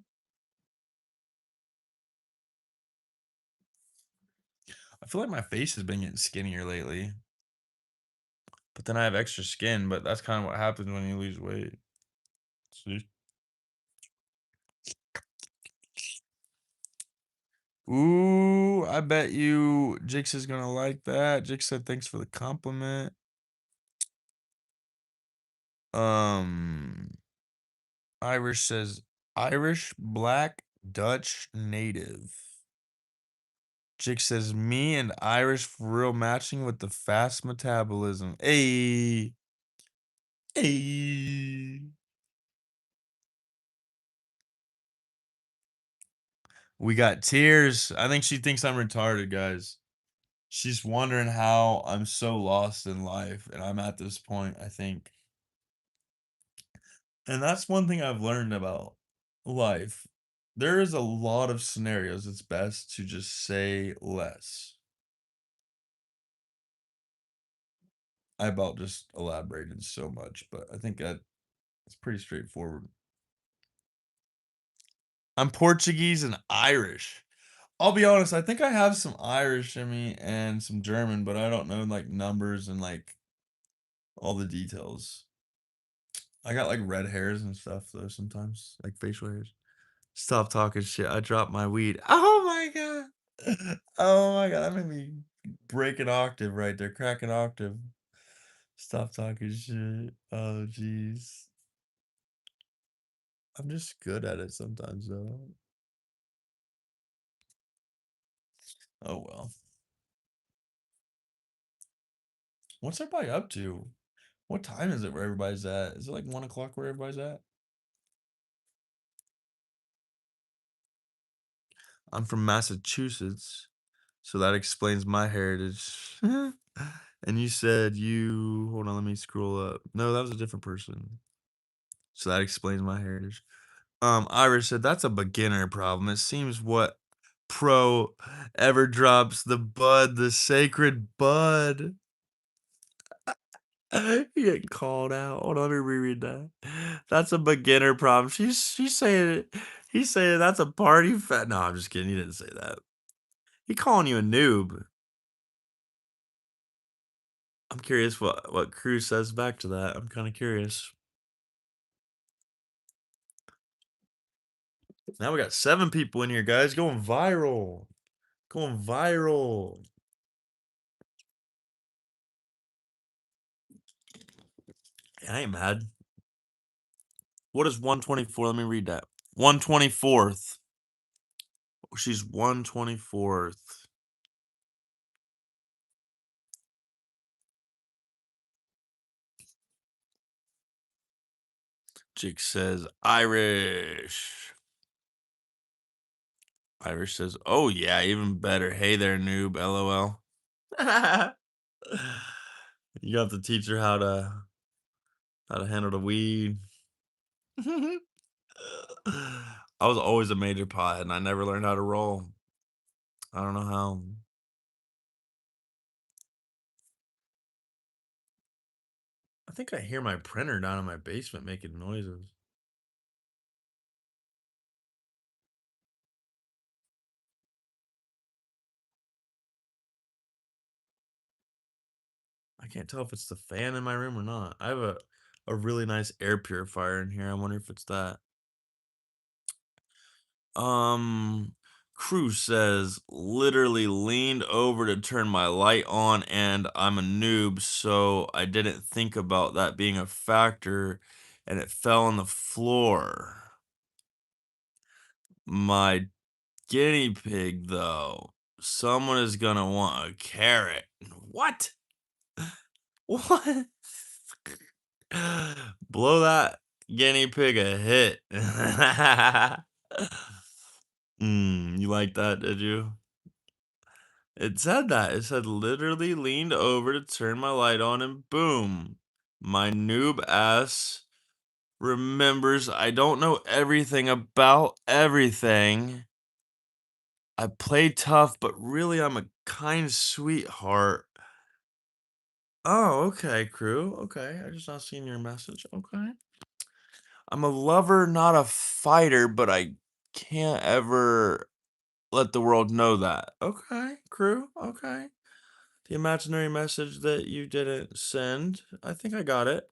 I feel like my face has been getting skinnier lately, but then I have extra skin, but that's kinda what happens when you lose weight. See? Ooh, I bet you Jix is gonna like that. Jix said, "Thanks for the compliment." Um, Irish says, "Irish, black, Dutch, native." Jake says, me and Irish for real matching with the fast metabolism. Hey, hey. We got tears. I think she thinks I'm retarded, guys. She's wondering how I'm so lost in life, and I'm at this point, I think. And that's one thing I've learned about life. There is a lot of scenarios it's best to just say less. I about just elaborated so much, but I think that it's pretty straightforward. I'm Portuguese and Irish. I'll be honest, I think I have some Irish in me and some German, but I don't know like numbers and like all the details. I got like red hairs and stuff though sometimes, like facial hairs. Stop talking shit. I dropped my weed. Oh my god. Oh my god, that made me break an octave right there, crack an octave. Stop talking shit. Oh jeez. I'm just good at it sometimes though. Oh well. What's everybody up to? What time is it where everybody's at? Is it like 1 o'clock where everybody's at? I'm from Massachusetts, so that explains my heritage. And you said you hold on, let me scroll up. No, that was a different person. So that explains my heritage. Irish said that's a beginner problem. It seems what pro ever drops the bud, the sacred bud. You get called out. Hold on, let me reread that. That's a beginner problem. She's saying he's saying that's a party fat. No, I'm just kidding. He didn't say that. He calling you a noob. I'm curious what Cruz says back to that. I'm kind of curious. Now we got 7 people in here, guys. Going viral. Going viral. I ain't mad. What is 124? Let me read that. 124th. She's 124th. Jake says Irish. Irish says, oh yeah, even better. Hey there, noob. LOL. You have to teach her how to handle the weed. I was always a major pothead and I never learned how to roll. I don't know how. I think I hear my printer down in my basement making noises. I can't tell if it's the fan in my room or not. I have a really nice air purifier in here. I wonder if it's that. Um, Cruz says, literally leaned over to turn my light on, and I'm a noob, so I didn't think about that being a factor, and it fell on the floor. My guinea pig, though, someone is gonna want a carrot. What? What? Blow that guinea pig a hit. You like that, did you? It said that. It said literally leaned over to turn my light on and boom. My noob ass remembers I don't know everything about everything. I play tough, but really I'm a kind sweetheart. Oh, okay, crew. Okay. I just not seen your message. Okay. I'm a lover, not a fighter, but I can't ever let the world know that. Okay, crew. Okay. The imaginary message that you didn't send. I think I got it.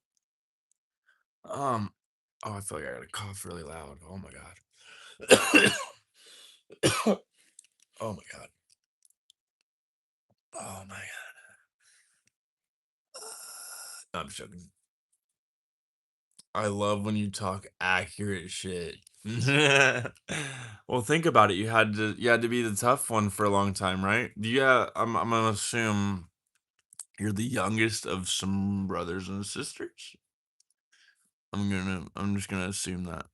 Oh, I feel like I gotta cough really loud. Oh my god. Oh my god. Oh my god. I'm joking. I love when you talk accurate shit. Well, think about it. You had to be the tough one for a long time, right? Yeah, I'm gonna assume you're the youngest of some brothers and sisters. I'm just gonna assume that.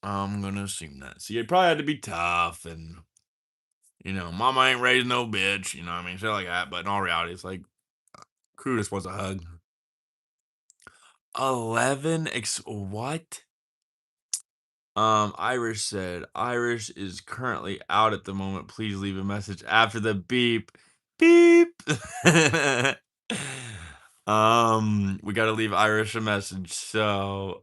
I'm gonna assume that. So you probably had to be tough and mama ain't raised no bitch, you know what I mean? Shit like that. But in all reality, it's like crew just wants a hug. 11 what? Irish said, Irish is currently out at the moment. Please leave a message after the beep. Beep. We gotta leave Irish a message. So,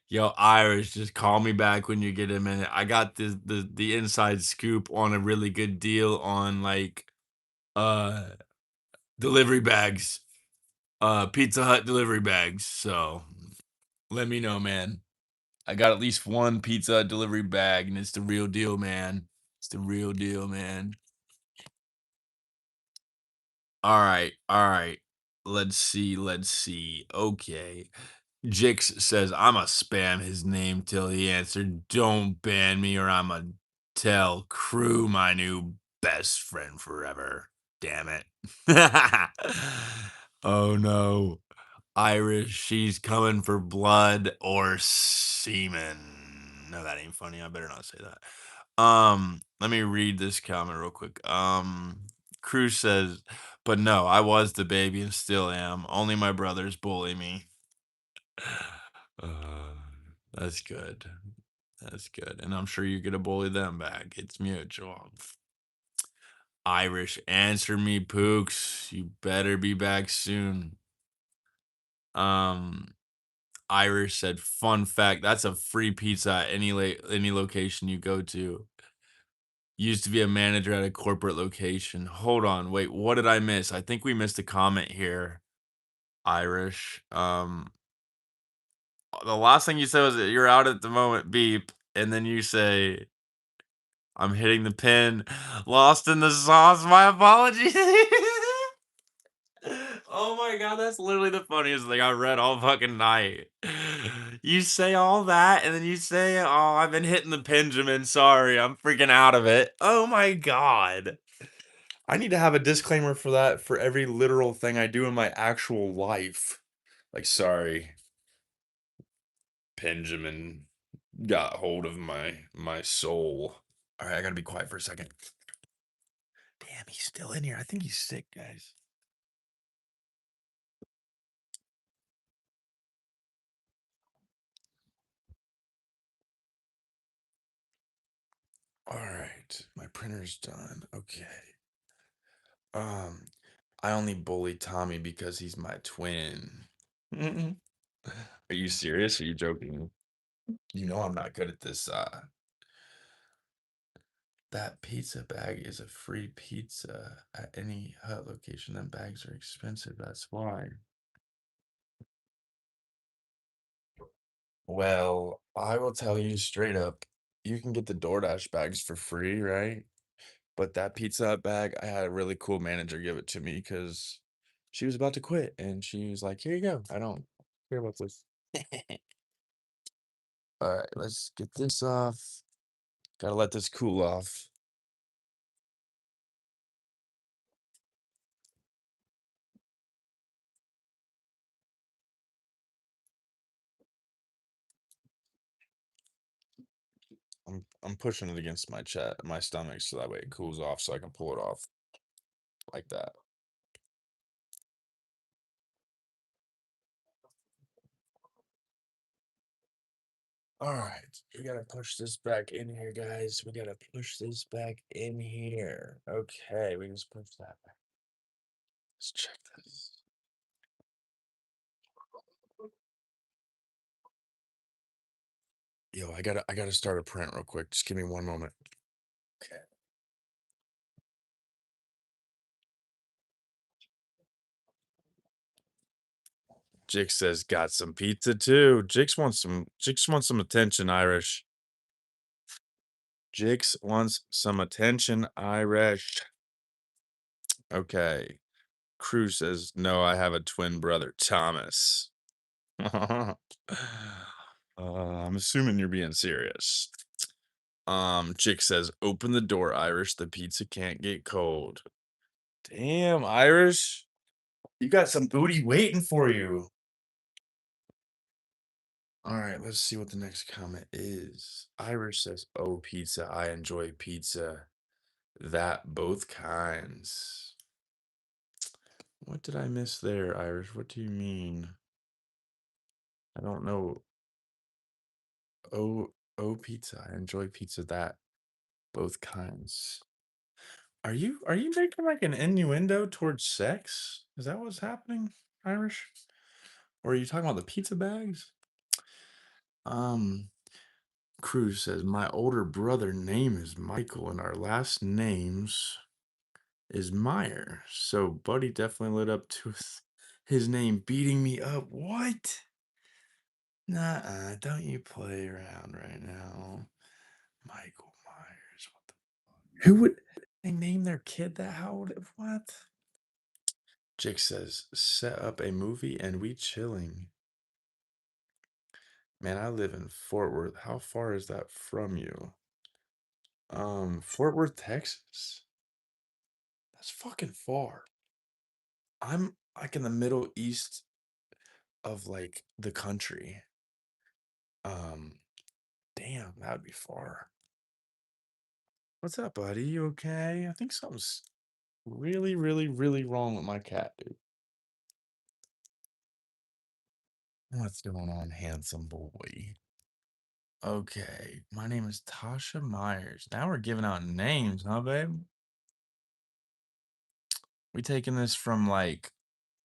yo, Irish, just call me back when you get a minute. I got the inside scoop on a really good deal on uh delivery bags. Pizza Hut delivery bags. So let me know, man. I got at least one Pizza Hut delivery bag, and it's the real deal, man. It's the real deal, man. All right. Let's see. Okay. Jix says, "Imma spam his name till he answered. Don't ban me or Imma tell crew my new best friend forever. Damn it." Oh, no. Irish, she's coming for blood or semen. No, that ain't funny. I better not say that. Let me read this comment real quick. Cruz says, but no, I was the baby and still am. Only my brothers bully me. Uh, that's good. That's good. And I'm sure you're gonna bully them back. It's mutual. Irish, answer me, Pooks. You better be back soon. Um, Irish said, "Fun fact, that's a free pizza at any location you go to. Used to be a manager at a corporate location." Hold on, wait, what did I miss? I think we missed a comment here, Irish. The last thing you said was that you're out at the moment, beep, and then you say, "I'm hitting the pin, lost in the sauce, my apologies." Oh my god, that's literally the funniest thing I read all fucking night. You say all that, and then you say, "Oh, I've been hitting the Benjamin. Sorry, I'm freaking out of it." Oh my god. I need to have a disclaimer for that for every literal thing I do in my actual life. Like, sorry, Benjamin got hold of my soul. All right, I gotta be quiet for a second. Damn, he's still in here. I think he's sick, guys. All right, my printer's done. Okay. Um, I only bully Tommy because he's my twin. Are you serious? Are you joking? You know I'm not good at this. That pizza bag is a free pizza at any Hut location. Them bags are expensive. That's why. Well, I will tell you straight up, you can get the DoorDash bags for free, right? But that Pizza Hut bag, I had a really cool manager give it to me because she was about to quit, and she was like, "Here you go. I don't care about this." All right, let's get this off. Gotta let this cool off. I'm pushing it against my stomach, so that way it cools off, so I can pull it off like that. All right, we gotta push this back in here, guys. We gotta push this back in here. Okay, we just push that back. Let's check this. Yo, I gotta start a print real quick. Just give me one moment. Okay. Jix says got some pizza too. Jix wants some attention, Irish. Jix wants some attention, Irish. Okay. Cruz says, no, I have a twin brother, Thomas. I'm assuming you're being serious. Chick says, "Open the door, Irish. The pizza can't get cold." Damn, Irish. You got some booty waiting for you. All right, let's see what the next comment is. Irish says, "Oh, pizza. I enjoy pizza. That both kinds." What did I miss there, Irish? What do you mean? I don't know. Oh, pizza. I enjoy pizza that both kinds. Are you making like an innuendo towards sex? Is that what's happening, Irish? Or are you talking about the pizza bags? Um, Cruz says, "My older brother name is Michael, and our last names is Meyer. So Buddy definitely lit up to his name beating me up." What? Nah, don't you play around right now. Michael Myers. What the Who would they name their kid that? How would it what? Jake says, "Set up a movie and we chilling." Man, I live in Fort Worth. How far is that from you? Fort Worth, Texas? That's fucking far. I'm like in the middle east of like the country. Um, damn, that would be far. What's up, buddy? You okay? I think something's really, really, really wrong with my cat, dude. What's going on, handsome boy? Okay, my name is Tasha Myers. Now we're giving out names, huh, babe? We taking this from like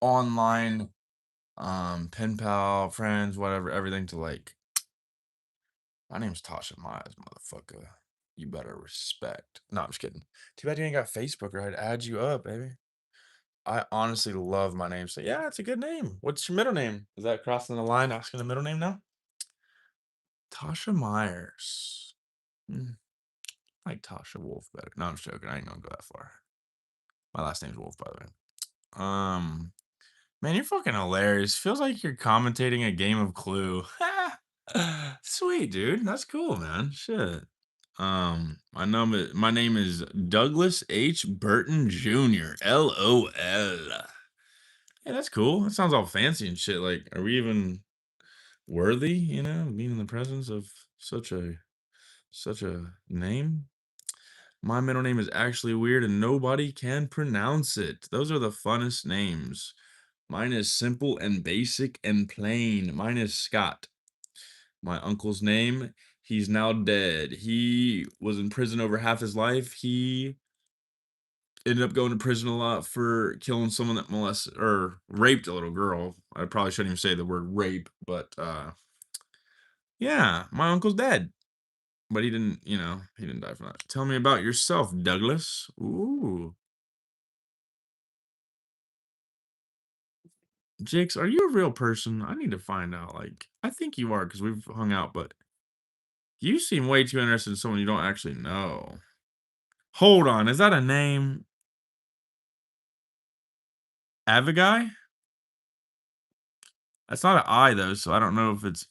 online, pen pal, friends, whatever, everything to like, my name's Tasha Myers, motherfucker. You better respect. No, I'm just kidding. Too bad you ain't got Facebook or I'd add you up, baby. I honestly love my name. So yeah, it's a good name. What's your middle name? Is that crossing the line asking the middle name now? Tasha Myers. I like Tasha Wolf better. No, I'm just joking. I ain't gonna go that far. My last name's Wolf, by the way. Man, you're fucking hilarious. Feels like you're commentating a game of Clue. Sweet, dude. That's cool, man. Shit. My name is Douglas H. Burton Jr. LOL. Yeah, that's cool. That sounds all fancy and shit. Like, are we even worthy, being in the presence of such a name? My middle name is actually weird and nobody can pronounce it. Those are the funnest names. Mine is simple and basic and plain. Mine is Scott. My uncle's name, he's now dead. He was in prison over half his life. He ended up going to prison a lot for killing someone that molested or raped a little girl. I probably shouldn't even say the word rape, but yeah, my uncle's dead. But he didn't die from that. Tell me about yourself, Douglas. Ooh. Jakes, are you a real person? I need to find out. Like, I think you are because we've hung out, but you seem way too interested in someone you don't actually know. Hold on, is that a name? Avigai? That's not an I though, so I don't know if it's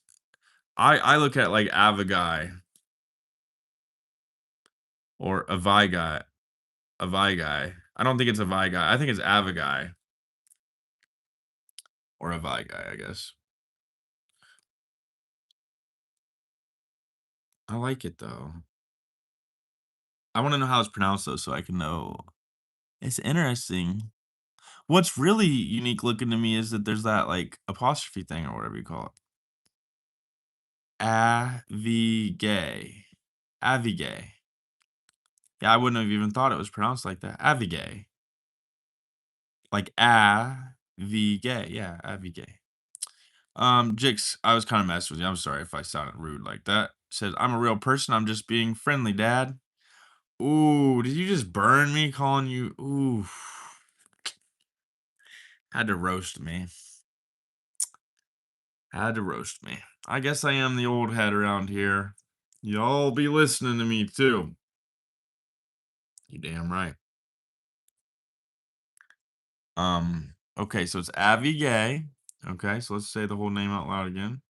I look at like Avigai or Avigai. Avigai. I don't think it's Avigai. I think it's Avigai or Avigai, I guess. I like it though. I want to know how it's pronounced though, so I can know. It's interesting. What's really unique looking to me is that there's that like apostrophe thing or whatever you call it. Avigay. Avigay. Yeah, I wouldn't have even thought it was pronounced like that. Avigay. Like Avigay. Yeah, Avigay. Jix, I was kind of messing with you. I'm sorry if I sounded rude like that. Says, "I'm a real person. I'm just being friendly, Dad." Ooh, did you just burn me calling you? Ooh. Had to roast me. Had to roast me. I guess I am the old head around here. Y'all be listening to me too. You damn right. Okay, so it's Avi Gay. Okay, so let's say the whole name out loud again.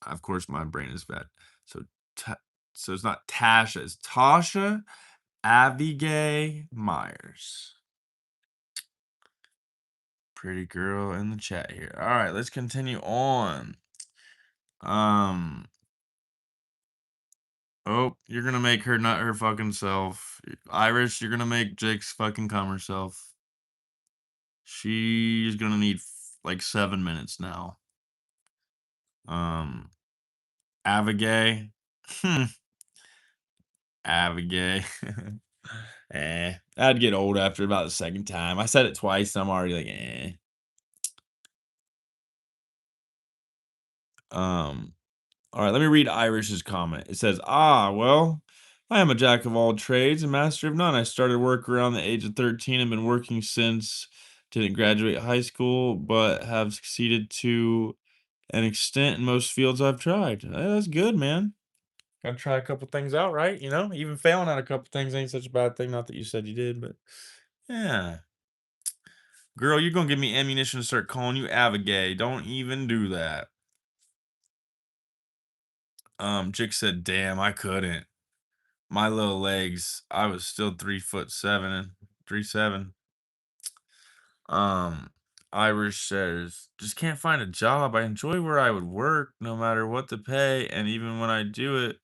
Of course, my brain is bad. So, Ta so it's not Tasha, it's Tasha Abigail Myers. Pretty girl in the chat here. All right, let's continue on. Um, oh, you're gonna make her not her fucking self. Irish, you're gonna make Jake's fucking come herself. She's gonna need like 7 minutes now. Um, Abigail. Abigail. I'd get old after about the second time. I said it twice, and I'm already like, eh. Um, all right, let me read Irish's comment. It says, "Ah, well, I am a jack of all trades and master of none. I started work around the age of 13 and been working since. Didn't graduate high school, but have succeeded to an extent in most fields I've tried." That's good, man. Gotta try a couple things out, right? You know, even failing at a couple things ain't such a bad thing. Not that you said you did, but yeah. Girl, you're gonna give me ammunition to start calling you Abigail. Don't even do that. Chick said, "Damn, I couldn't. My little legs. I was still 3'7" and 3'7". Um, Irish says, "Just can't find a job. I enjoy where I would work, no matter what the pay, and even when I do it,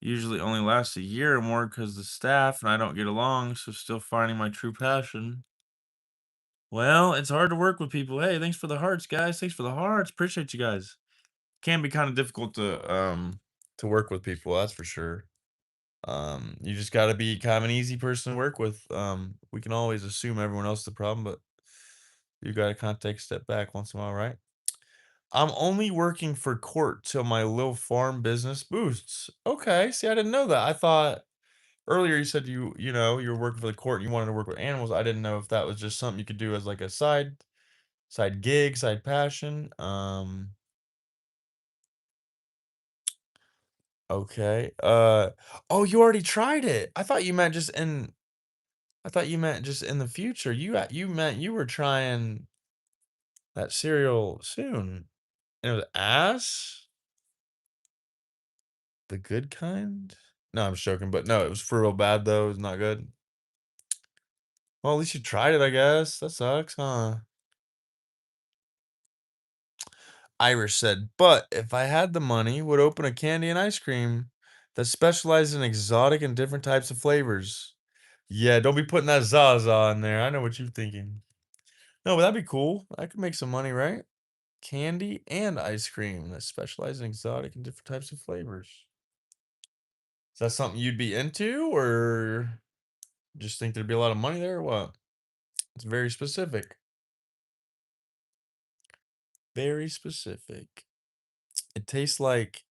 usually only lasts a year or more because the staff and I don't get along. So still finding my true passion." Well, it's hard to work with people. Hey, thanks for the hearts, guys. Thanks for the hearts. Appreciate you guys. Can be kind of difficult to work with people, that's for sure. You just got to be kind of an easy person to work with. We can always assume everyone else is the problem, but you got to kind of take a step back once in a while, right? I'm only working for court till my little farm business boosts. Okay, see, I didn't know that. I thought earlier you said you were working for the court and you wanted to work with animals. I didn't know if that was just something you could do as like a side gig, side passion. Okay. Oh, you already tried it. I thought you meant just in the future. You meant you were trying that cereal soon. And it was ass? The good kind? No, I'm just joking, but no, it was for real bad though. It was not good. Well, at least you tried it, I guess. That sucks, huh? Irish said, "But if I had the money, would open a candy and ice cream that specialized in exotic and different types of flavors." Yeah, don't be putting that Zaza in there. I know what you're thinking. No, but that'd be cool. I could make some money, right? Candy and ice cream that specialize in exotic and different types of flavors. Is that something you'd be into, or just think there'd be a lot of money there, or what? It's very specific. Very specific. It tastes like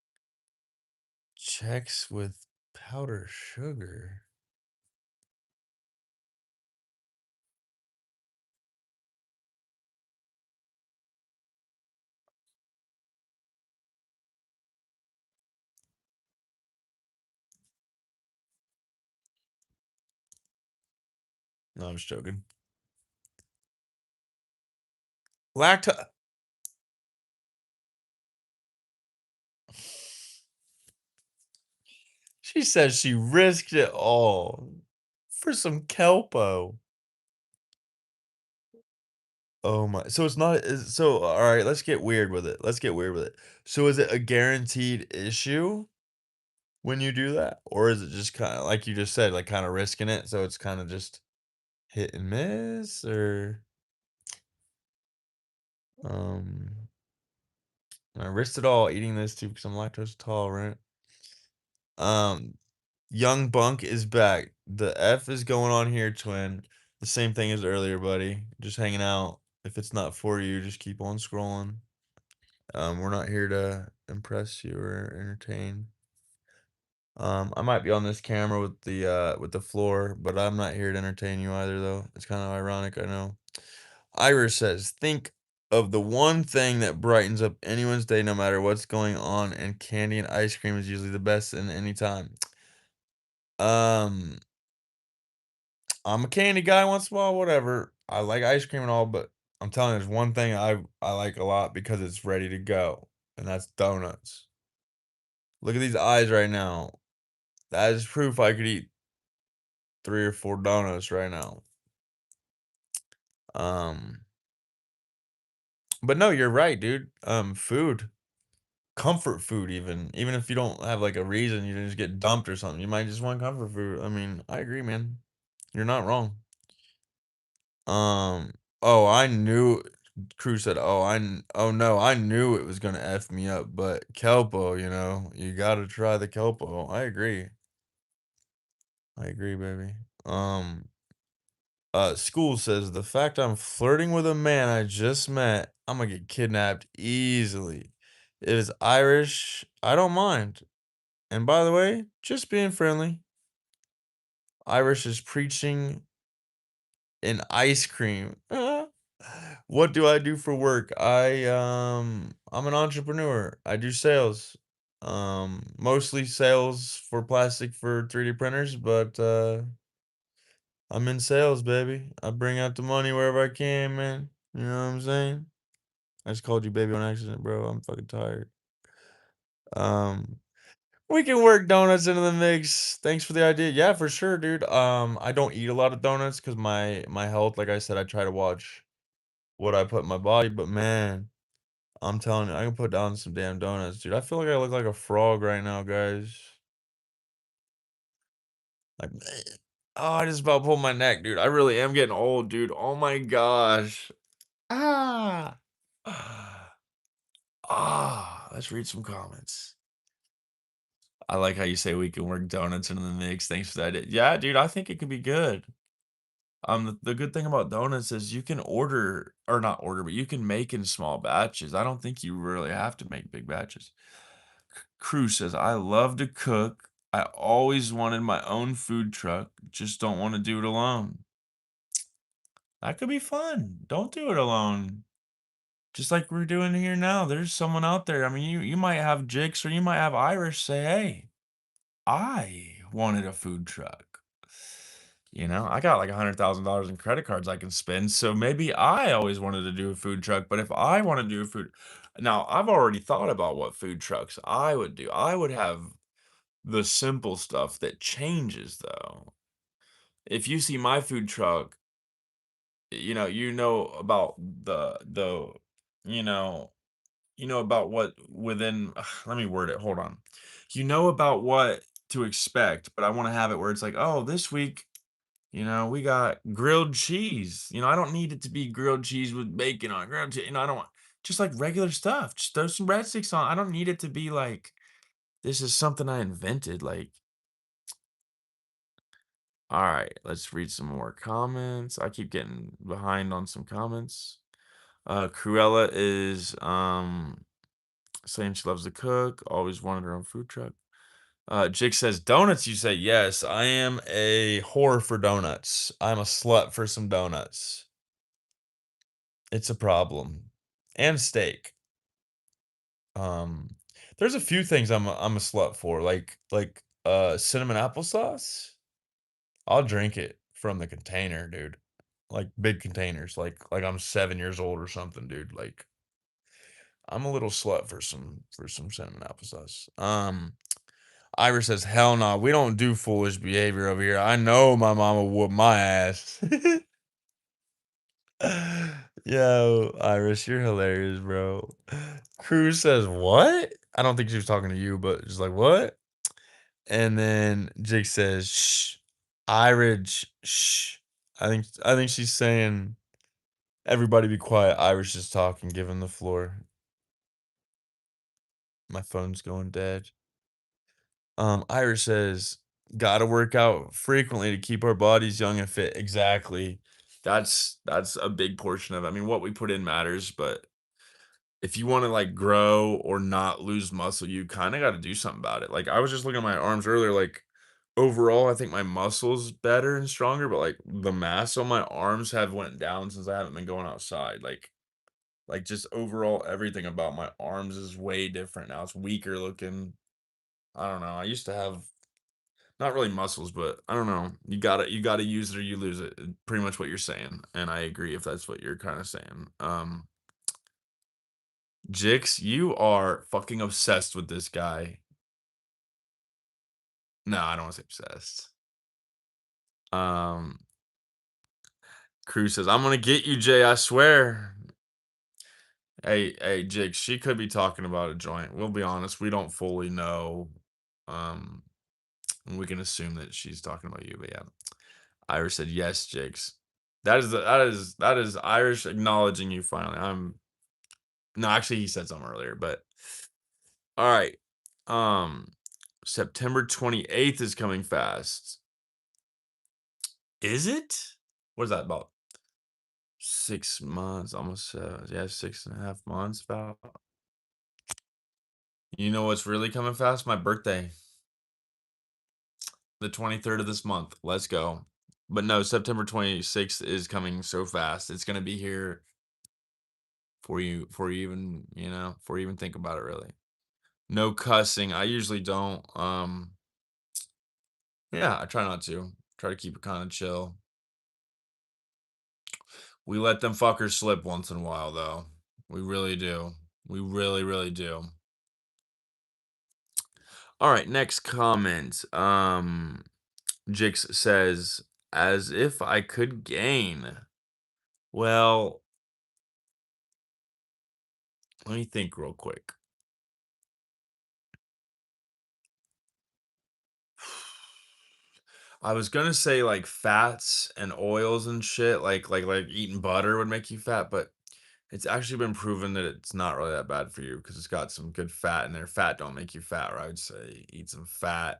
Chex with powder sugar. No, I'm just joking. Lacto. She says she risked it all for some Kelpo. Oh my. So it's not so all right, let's get weird with it. Let's get weird with it. So is it a guaranteed issue when you do that? Or is it just kind of like you just said, like kind of risking it? So it's kind of just hit and miss or um I risked it all eating this too because I'm lactose intolerant. Um Young Bunk is back. The F is going on here, twin. The same thing as earlier, buddy. Just hanging out. If it's not for you, just keep on scrolling. We're not here to impress you or entertain. I might be on this camera with the floor, but I'm not here to entertain you either, though. It's kind of ironic, I know. Irish says, "Think of the one thing that brightens up anyone's day, no matter what's going on, and candy and ice cream is usually the best in any time." Um, I'm a candy guy once in a while, whatever. I like ice cream and all, but I'm telling you, there's one thing I like a lot because it's ready to go. and that's donuts. Look at these eyes right now. That is proof I could eat 3 or 4 donuts right now. Um, but no, you're right, dude. Food, comfort food even if you don't have, like, a reason, you just get dumped or something, you might just want comfort food. I mean, I agree, man. You're not wrong. Oh, I knew Crew said, oh no, I knew it was gonna F me up, but Kelpo, you gotta try the Kelpo. I agree. I agree, baby. Um, School says the fact I'm flirting with a man I just met, I'm gonna get kidnapped easily. If it's Irish, I don't mind. And by the way, just being friendly. Irish is preaching an ice cream. What do I do for work? I'm an entrepreneur. I do sales. Mostly sales for plastic for 3D printers, but I'm in sales, baby. I bring out the money wherever I can, man. You know what I'm saying? I just called you baby on accident, bro. I'm fucking tired. Um, we can work donuts into the mix. Thanks for the idea. Yeah, for sure, dude. I don't eat a lot of donuts because my health, like I said, I try to watch what I put in my body, but man, I'm telling you, I can put down some damn donuts, dude. I feel like I look like a frog right now, guys. Like, oh, I just about pulled my neck, dude. I really am getting old, dude. Oh my gosh. Ah. Let's read some comments. I like how you say we can work donuts into the mix. Thanks for that. Yeah, dude, I think it could be good. The good thing about donuts is you can order or not order, but you can make in small batches. I don't think you really have to make big batches. Crew says, I love to cook. I always wanted my own food truck, just don't want to do it alone. That could be fun. Don't do it alone. Just like we're doing here now. There's someone out there. I mean, you might have Jix or you might have Irish say, hey, I wanted a food truck. I got like $100,000 in credit cards I can spend. So maybe I always wanted to do a food truck. But if I want to do a food, now I've already thought about what food trucks I would do. I would have the simple stuff that changes though. If you see my food truck, you know about the you know about what within let me word it. Hold on. You know about what to expect, but I want to have it where it's like, "Oh, this week, we got grilled cheese." I don't need it to be grilled cheese with bacon on it, grilled cheese. I don't want just like regular stuff. Just throw some breadsticks on. I don't need it to be like this is something I invented. Like, all right, let's read some more comments. I keep getting behind on some comments. Cruella is saying she loves to cook, always wanted her own food truck. Jake says donuts, you say yes. I am a whore for donuts. I'm a slut for some donuts. It's a problem. And steak. Um there's a few things I'm a slut for, like cinnamon applesauce. I'll drink it from the container, dude. Like big containers, like I'm 7 years old or something, dude. Like I'm a little slut for some cinnamon applesauce. Ira says, "Hell no, we don't do foolish behavior over here. I know my mama whoop my ass." Yo, Iris, you're hilarious, bro. Cruz says, "What?" I don't think she was talking to you, but just like, "What?" And then Jake says, "Shh, Irish, shh." I think she's saying, "Everybody be quiet. Irish is talking. Give him the floor." My phone's going dead. Irish says, "Gotta work out frequently to keep our bodies young and fit." Exactly. That's a big portion of it. I mean, what we put in matters, but if you want to like grow or not lose muscle, you kind of got to do something about it. Like I was just looking at my arms earlier, like overall, I think my muscles better and stronger, but like the mass on my arms have went down since I haven't been going outside. Like just overall everything about my arms is way different now. It's weaker looking. I don't know. I used to have not really muscles, but I don't know. You gotta use it or you lose it. Pretty much what you're saying, and I agree if that's what you're kind of saying. Jix, you are fucking obsessed with this guy. No, I don't wanna say obsessed. Um, Crew says, "I'm gonna get you, Jay, I swear." Hey, Jix, she could be talking about a joint. We'll be honest, we don't fully know. Um, we can assume that she's talking about you, but yeah. Irish said, "Yes, Jix." That is Irish acknowledging you finally. No, actually he said something earlier, but all right. Um, September 28th is coming fast. Is it? What is that about? 6 months, almost yeah, 6.5 months about. You know what's really coming fast? My birthday. The 23rd of this month. Let's go. But no, September 26th is coming so fast. It's gonna be here for you even, before you even think about it really. No cussing. I usually don't. Yeah, I try not to. Try to keep it kind of chill. We let them fuckers slip once in a while though. We really do. We really, really do. All right, next comment. Jix says, as if I could gain. Well, let me think real quick. I was gonna say like fats and oils and shit, like eating butter would make you fat, but it's actually been proven that it's not really that bad for you because it's got some good fat in there. Fat don't make you fat, right? I would say eat some fat.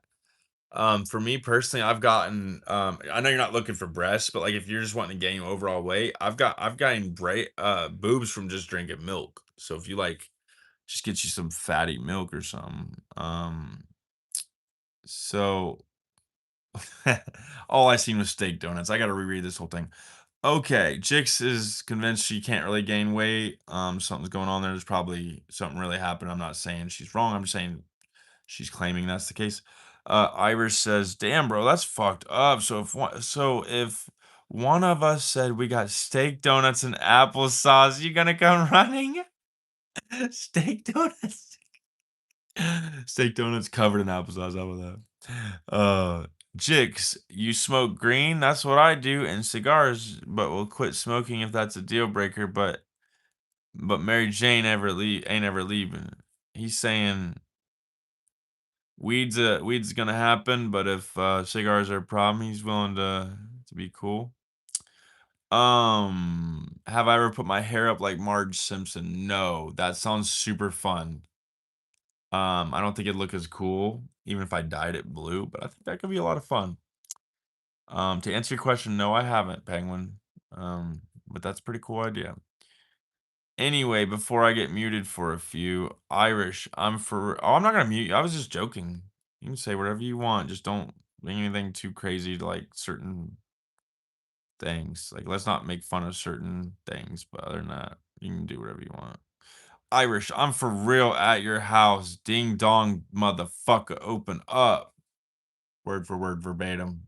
For me personally, I've gotten I know you're not looking for breasts, but like if you're just wanting to gain overall weight, I've gotten boobs from just drinking milk. So if you like just get you some fatty milk or something. So all I seen was steak donuts. I gotta reread this whole thing. Okay, Jix is convinced she can't really gain weight. Something's going on there. There's probably something really happened. I'm not saying she's wrong. I'm just saying she's claiming that's the case. Irish says, "Damn, bro, that's fucked up. So if one of us said we got steak donuts and applesauce, you gonna come running? Steak donuts, steak donuts covered in applesauce. How about that? Jix, you smoke green? That's what I do, and cigars, but will quit smoking if that's a deal breaker. But Mary Jane ain't ever leaving. He's saying weed's gonna happen, but if cigars are a problem, he's willing to be cool. Have I ever put my hair up like Marge Simpson? No, that sounds super fun. I don't think it'd look as cool, even if I dyed it blue, but I think that could be a lot of fun. To answer your question, no, I haven't, Penguin. But that's a pretty cool idea. Anyway, before I get muted for a few, Irish, I'm not gonna mute you. I was just joking. You can say whatever you want. Just don't bring anything too crazy to like certain things. Like, let's not make fun of certain things, but other than that, you can do whatever you want. Irish, I'm for real at your house. Ding dong, motherfucker, open up. Word for word, verbatim.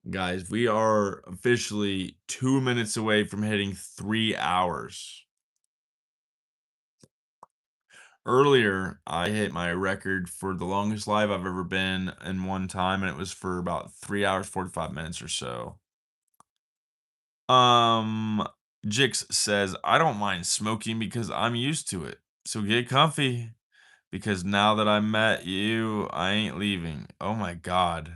Guys, we are officially 2 minutes away from hitting 3 hours. Earlier, I hit my record for the longest live I've ever been in one time, and it was for about 3 hours, 45 minutes or so. Um, Jix says, I don't mind smoking because I'm used to it. So get comfy because now that I met you, I ain't leaving. Oh my God.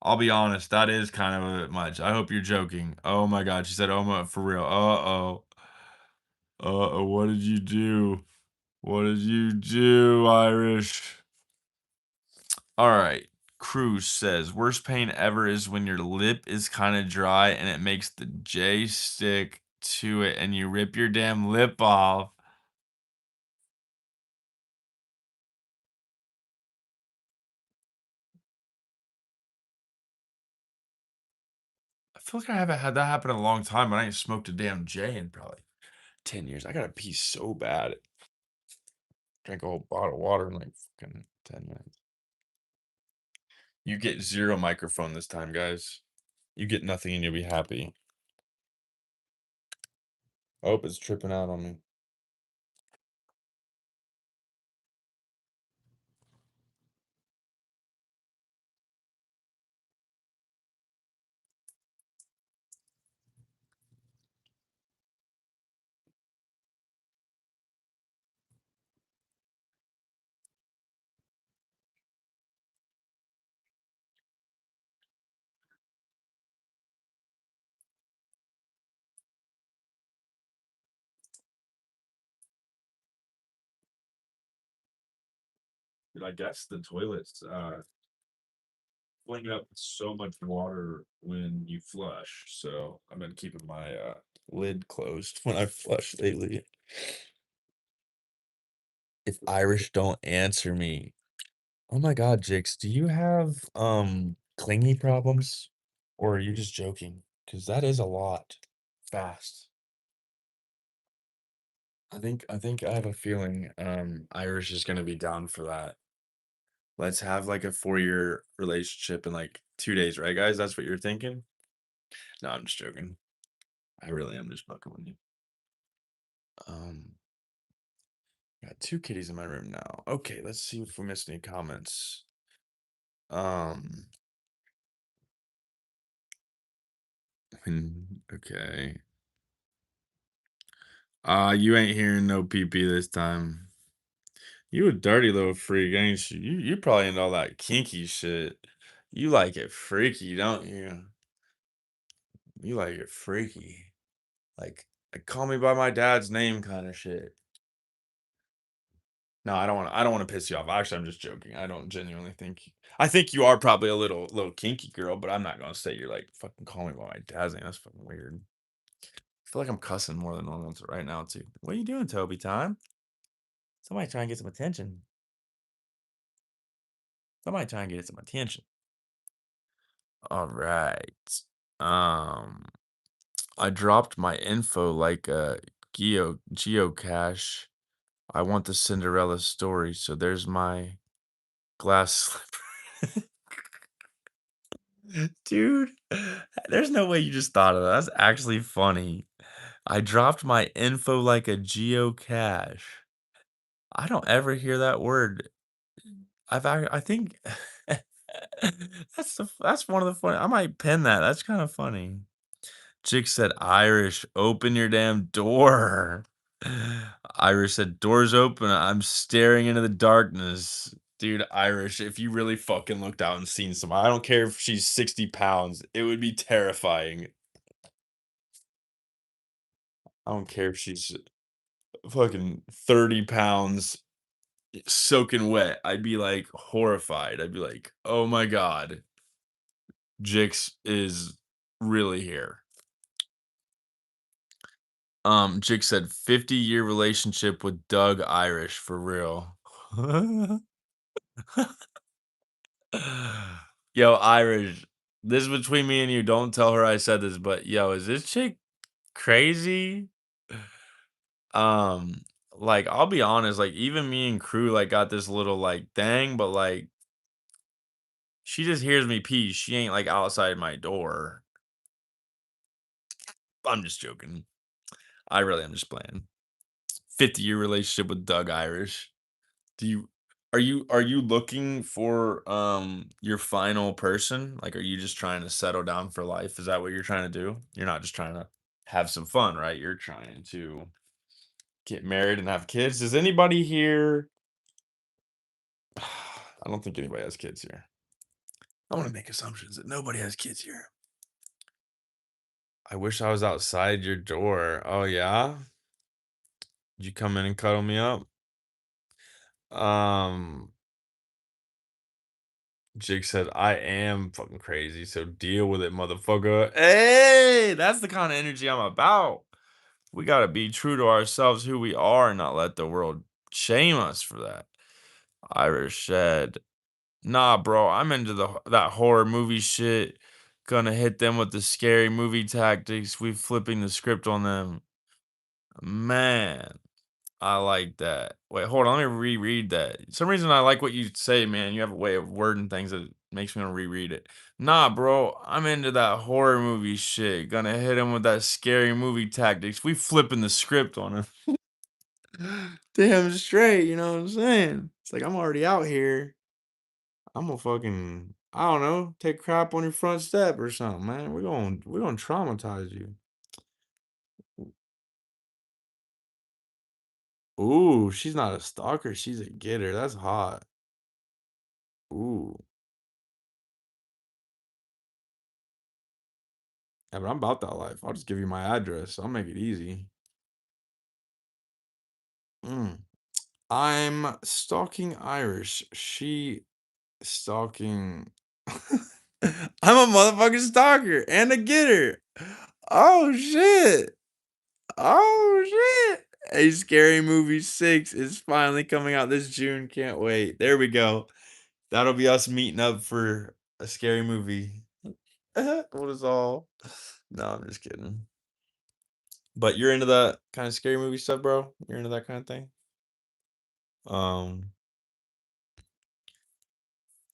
I'll be honest, that is kind of a bit much. I hope you're joking. Oh my God. She said, oh my, for real. Uh-oh. Uh-oh. What did you do? What did you do, Irish? All right. Cruz says, worst pain ever is when your lip is kind of dry and it makes the J stick to it and you rip your damn lip off. I feel like I haven't had that happen in a long time, but I ain't smoked a damn J in probably 10 years. I gotta pee so bad. Drank a whole bottle of water in like fucking 10 minutes. You get zero microphone this time, guys. You get nothing and you'll be happy. I hope it's tripping out on me. I guess the toilets fling up so much water when you flush. So I've been keeping my lid closed when I flush lately. If Irish don't answer me, oh my God, Jix, do you have clingy problems? Or are you just joking? Because that is a lot fast. I think I have a feeling Irish is gonna be down for that. Let's have like a 4-year relationship in like 2 days, right, guys? That's what you're thinking? No, I'm just joking. I really am just fucking with you. Um, got two kitties in my room now. Okay, let's see if we missed any comments. Um, okay. You ain't hearing no pee pee this time. You a dirty little freak, ain't you? You probably into all that kinky shit. You like it freaky, don't you? You like it freaky. Like call me by my dad's name kind of shit. No, I don't want to piss you off. Actually, I'm just joking. I don't genuinely think I think you are probably a little kinky girl, but I'm not gonna say you're like fucking call me by my dad's name. That's fucking weird. I feel like I'm cussing more than normal right now too. What are you doing, Toby? Time? Somebody try and get some attention. Somebody try and get some attention. All right. Um, I dropped my info like a geocache. I want the Cinderella story, so there's my glass slipper. Dude, there's no way you just thought of that. That's actually funny. I dropped my info like a geocache. I don't ever hear that word. I think that's one of the funny. I might pen that. That's kind of funny. Chick said, "Irish, open your damn door." Irish said, "Doors open. I'm staring into the darkness." Dude, Irish, if you really fucking looked out and seen some, I don't care if she's 60 pounds, it would be terrifying. I don't care if she's fucking 30 pounds soaking wet. I'd be like horrified. I'd be like, oh my God, Jix is really here. Jix said 50-year relationship with Doug Irish for real. Yo, Irish, this is between me and you. Don't tell her I said this, but yo, is this chick crazy? Um, like I'll be honest, like even me and crew like got this little like thing, but like she just hears me pee. She ain't like outside my door. I'm just joking. I really am just playing. 50-year relationship with Doug Irish. Do you are you looking for your final person? Like are you just trying to settle down for life? Is that what you're trying to do? You're not just trying to have some fun, right? You're trying to get married and have kids. Does anybody here I don't think anybody has kids here. I want to make assumptions that nobody has kids here. I wish I was outside your door. Oh yeah? Did you come in and cuddle me up? Um Jake said, I am fucking crazy, so deal with it, motherfucker. Hey, that's the kind of energy I'm about. We gotta be true to ourselves, who we are, and not let the world shame us for that. Irish said, nah, bro, I'm into that horror movie shit. Gonna hit them with the scary movie tactics. We flipping the script on them. Man, I like that. Wait, hold on. Let me reread that. Some reason I like what you say, man. You have a way of wording things that makes me want to reread it. Nah, bro, I'm into that horror movie shit. Gonna hit him with that scary movie tactics. We flipping the script on him. Damn straight, you know what I'm saying? It's like I'm already out here. I'm gonna fucking I don't know, take crap on your front step or something, man. We're gonna traumatize you. Ooh, she's not a stalker. She's a getter. That's hot. Ooh. Yeah, but I'm about that life. I'll just give you my address. I'll make it easy. Mm. I'm stalking Irish. She stalking. I'm a motherfucking stalker and a getter. Oh shit. Oh shit. A Scary Movie 6 is finally coming out this June. Can't wait. There we go. That'll be us meeting up for a scary movie. What is all? No, I'm just kidding. But you're into that kind of scary movie stuff, bro? You're into that kind of thing? Um,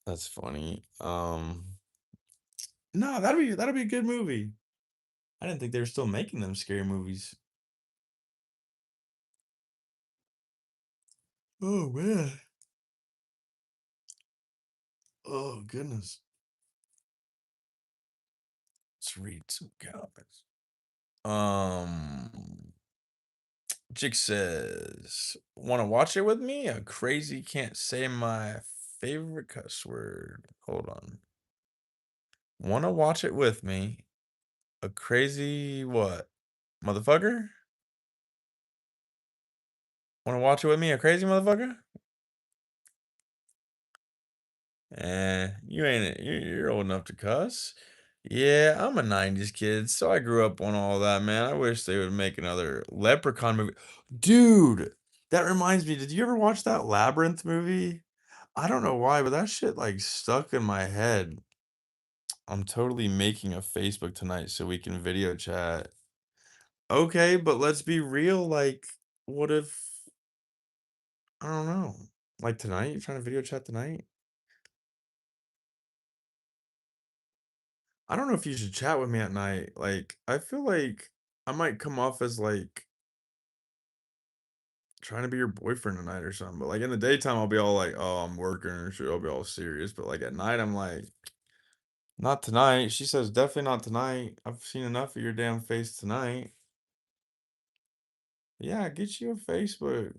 that's funny. No, that'll be a good movie. I didn't think they were still making them scary movies. Oh man. Oh goodness. Let's read some comments. Jig says, "Want to watch it with me? A crazy can't say my favorite cuss word. Hold on. Want to watch it with me? A crazy what? Motherfucker? Want to watch it with me? A crazy motherfucker? You ain't you're old enough to cuss. Yeah, I'm a 90s kid, so I grew up on all that, man. I wish they would make another Leprechaun movie. Dude, that reminds me, did you ever watch that Labyrinth movie? I don't know why, but that shit like stuck in my head. I'm totally making a Facebook tonight so we can video chat. Okay, but let's be real, like, what if I don't know. Like tonight? You trying to video chat tonight? I don't know if you should chat with me at night. Like, I feel like I might come off as like trying to be your boyfriend tonight or something. But like in the daytime, I'll be all like, "Oh, I'm working," or shit. I'll be all serious. But like at night, I'm like, "Not tonight." She says, "Definitely not tonight. I've seen enough of your damn face tonight." Yeah, get you a Facebook.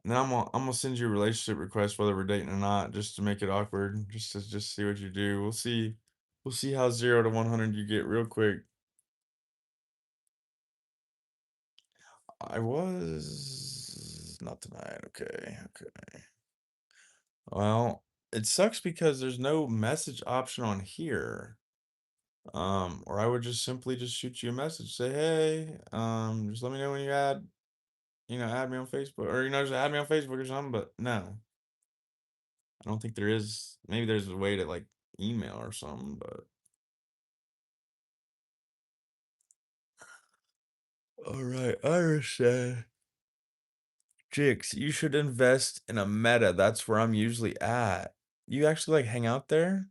And then I'm gonna send you a relationship request whether we're dating or not, just to make it awkward. Just see what you do. We'll see. We'll see how 0 to 100 you get real quick. I was not tonight. Okay, okay. Well, it sucks because there's no message option on here. Or I would just simply just shoot you a message, say, hey, just let me know when add me on Facebook, or just add me on Facebook or something. But no, I don't think there is. Maybe there's a way to like email or something, but all right, Irish said, Jix, you should invest in a Meta. That's where I'm usually at. You actually like hang out there?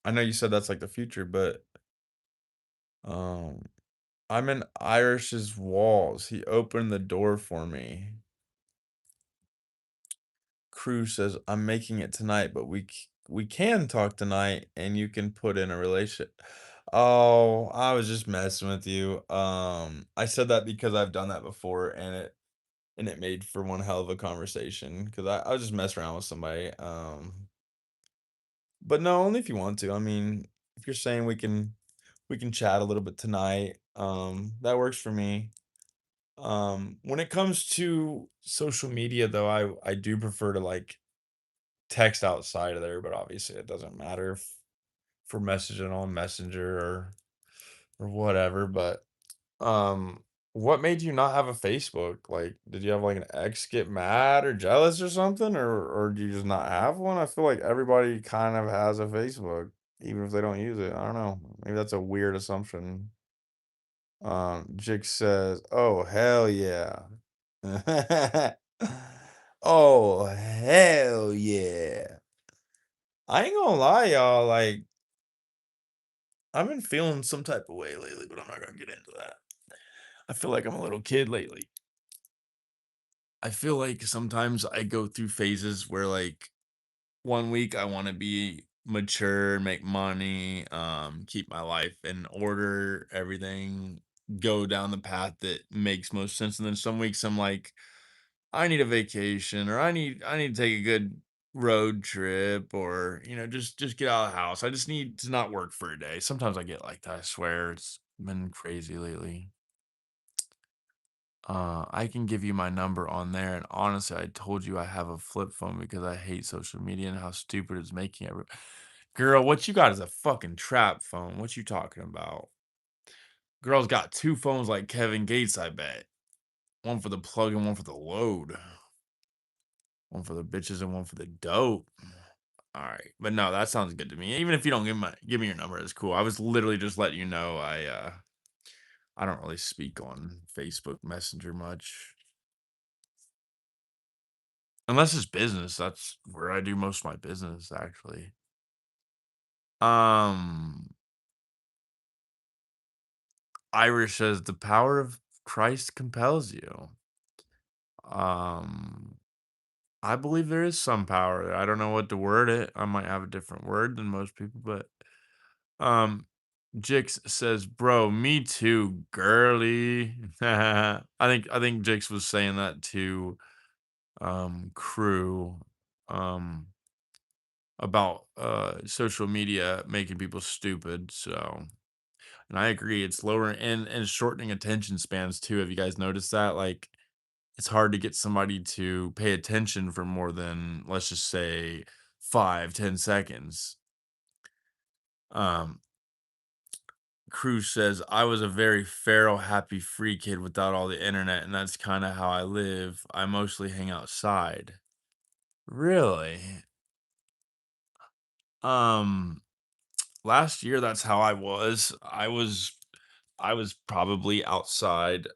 I know you said that's like the future, but um I'm in Irish's walls. He opened the door for me. Crew says I'm making it tonight, but we can talk tonight and you can put in a relationship. Oh, I was just messing with you. I said that because I've done that before and it made for one hell of a conversation because I was just messing around with somebody. But no, only if you want to. I mean, if you're saying we can chat a little bit tonight, that works for me. When it comes to social media though, I do prefer to like text outside of there, but obviously it doesn't matter if for messaging on Messenger or whatever. But um what made you not have a Facebook? Like, did you have like an ex get mad or jealous or something? Or do you just not have one? I feel like everybody kind of has a Facebook, even if they don't use it. I don't know. Maybe that's a weird assumption. Jig says, "Oh hell yeah." Oh hell yeah. I ain't gonna lie, y'all. Like, I've been feeling some type of way lately, but I'm not gonna get into that. I feel like I'm a little kid lately. I feel like sometimes I go through phases where like one week I want to be mature, make money, keep my life in order, everything go down the path that makes most sense. And then some weeks I'm like, I need a vacation or I need to take a good road trip or just get out of the house. I just need to not work for a day. Sometimes I get like that. I swear it's been crazy lately. I can give you my number on there, and honestly, I told you I have a flip phone because I hate social media and how stupid it's making every girl, what you got is a fucking trap phone. What you talking about? Girl's got 2 phones like Kevin Gates, I bet. One for the plug and one for the load. One for the bitches and one for the dope. Alright, but no, that sounds good to me. Even if you don't give me your number, it's cool. I was literally just letting you know I don't really speak on Facebook Messenger much. Unless it's business, that's where I do most of my business, actually. Um, Irish says, "The power of Christ compels you." Um, I believe there is some power there. I don't know what to word it. I might have a different word than most people, but, um, Jix says, "Bro, me too, girly." I think Jix was saying that to, Crew, um about social media making people stupid. So, and I agree, it's lower and shortening attention spans too. Have you guys noticed that? Like, it's hard to get somebody to pay attention for more than, let's just say, 5, 10 seconds. Um, Cruz says, I was a very feral, happy, free kid without all the internet, and that's kind of how I live. I mostly hang outside. Really? Um, Last year, that's how I was. I was probably outside,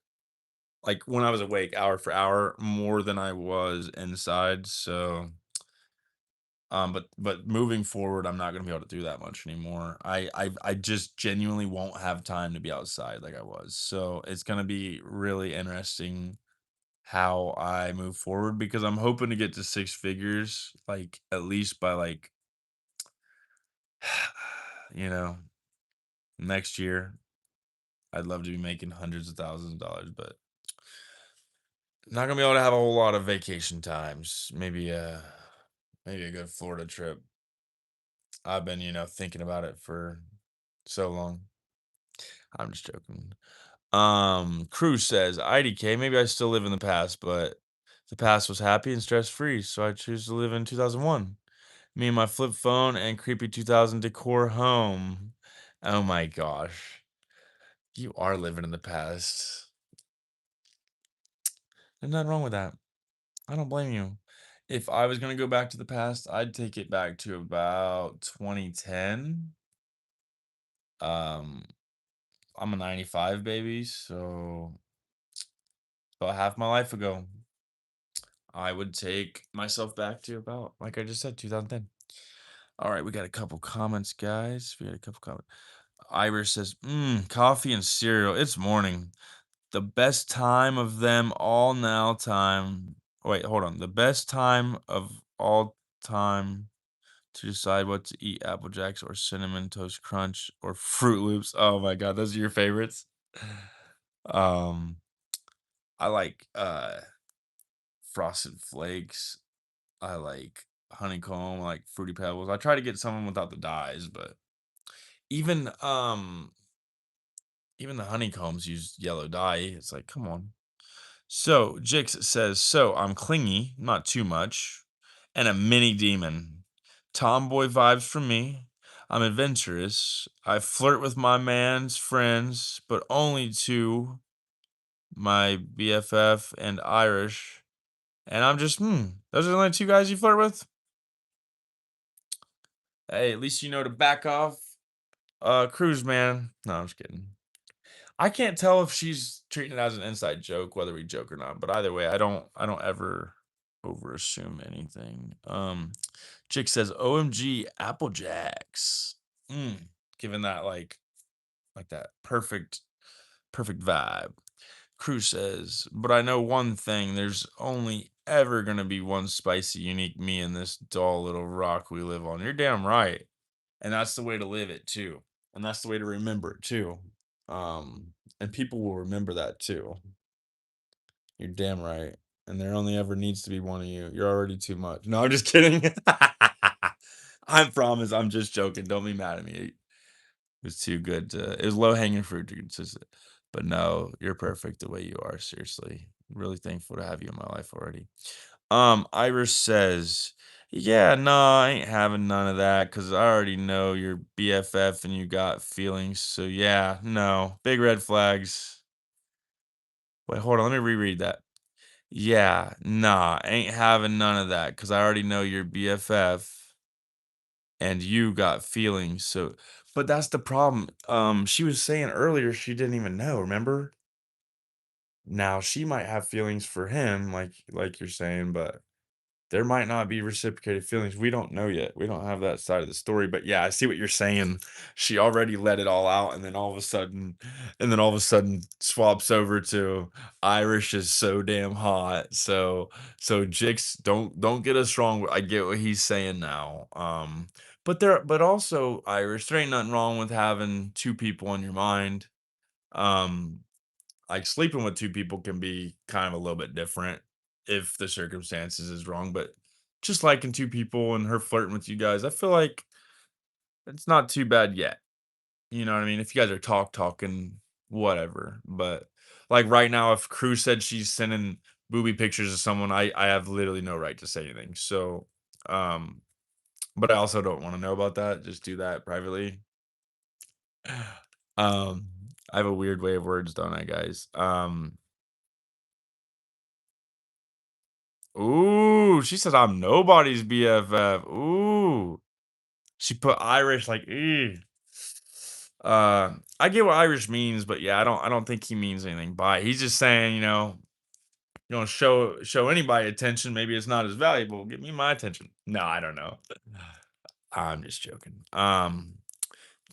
like, when I was awake hour for hour more than I was inside, so, but moving forward, I'm not gonna be able to do that much anymore. I just genuinely won't have time to be outside like I was, so it's gonna be really interesting how I move forward because I'm hoping to get to 6 figures, like, at least by, like, you know, next year. I'd love to be making hundreds of thousands of dollars, but not gonna be able to have a whole lot of vacation times. Maybe a good Florida trip. I've been, thinking about it for so long. I'm just joking. Cruz says, IDK, maybe I still live in the past, but the past was happy and stress free, so I choose to live in 2001. Me and my flip phone and creepy 2000 decor home. Oh my gosh. You are living in the past. There's nothing wrong with that. I don't blame you. If I was gonna go back to the past, I'd take it back to about 2010. Um, I'm a 95 baby, so about half my life ago, I would take myself back to about, like I just said, 2010. All right, we got a couple comments, guys. We got a couple comments. Irish says, coffee and cereal. It's morning. The best time of them all now time. Wait, hold on. The best time of all time to decide what to eat, Apple Jacks or Cinnamon Toast Crunch or Fruit Loops. Oh my god, those are your favorites? Um, I like, Frosted Flakes. I like honeycomb, I like Fruity Pebbles. I try to get some without the dyes, but even, even the honeycombs use yellow dye. It's like, come on. So, Jix says, "So, I'm clingy, not too much, and a mini demon. Tomboy vibes from me. I'm adventurous. I flirt with my man's friends, but only to my BFF and Irish. And I'm just, those are the only 2 guys you flirt with? Hey, at least you know to back off, cruise, man." No, I'm just kidding. I can't tell if she's treating it as an inside joke, whether we joke or not. But either way, I don't ever over assume anything. Chick says, OMG Apple Jacks. Giving that like that perfect vibe. Crew says, but I know one thing, there's only ever gonna be one spicy, unique me in this dull little rock we live on. You're damn right. And that's the way to live it too. And that's the way to remember it too. And people will remember that too. You're damn right. And there only ever needs to be one of you. You're already too much. No, I'm just kidding. I promise I'm just joking. Don't be mad at me. It was too good to, it was low hanging fruit to consist. But no, you're perfect the way you are, seriously. Really thankful to have you in my life already. Iris says, "Yeah, no, I ain't having none of that because I already know you're BFF and you got feelings. So yeah, no, big red flags." Wait, hold on, let me reread that. Yeah, nah, ain't having none of that because I already know you're BFF and you got feelings. So, but that's the problem. She was saying earlier she didn't even know. Remember? Now she might have feelings for him, like you're saying, but there might not be reciprocated feelings. We don't know yet. We don't have that side of the story. But yeah, I see what you're saying. She already let it all out, and then all of a sudden swaps over to Irish is so damn hot. So Jix, don't get us wrong. I get what he's saying now. But also Irish, there ain't nothing wrong with having two people on your mind. Um, like sleeping with two people can be kind of a little bit different if the circumstances is wrong, but just liking two people and her flirting with you guys, I feel like it's not too bad yet. You know what I mean? If you guys are talking, whatever. But like right now, if Crew said she's sending booby pictures to someone, I have literally no right to say anything. So, um, but I also don't want to know about that. Just do that privately. Um, I have a weird way of words, don't I, guys? Ooh, she said I'm nobody's BFF. Ooh. She put Irish like, "Ew." I get what Irish means, but yeah, I don't think he means anything by it. He's just saying, you don't show anybody attention, maybe it's not as valuable. Give me my attention. No, I don't know. I'm just joking.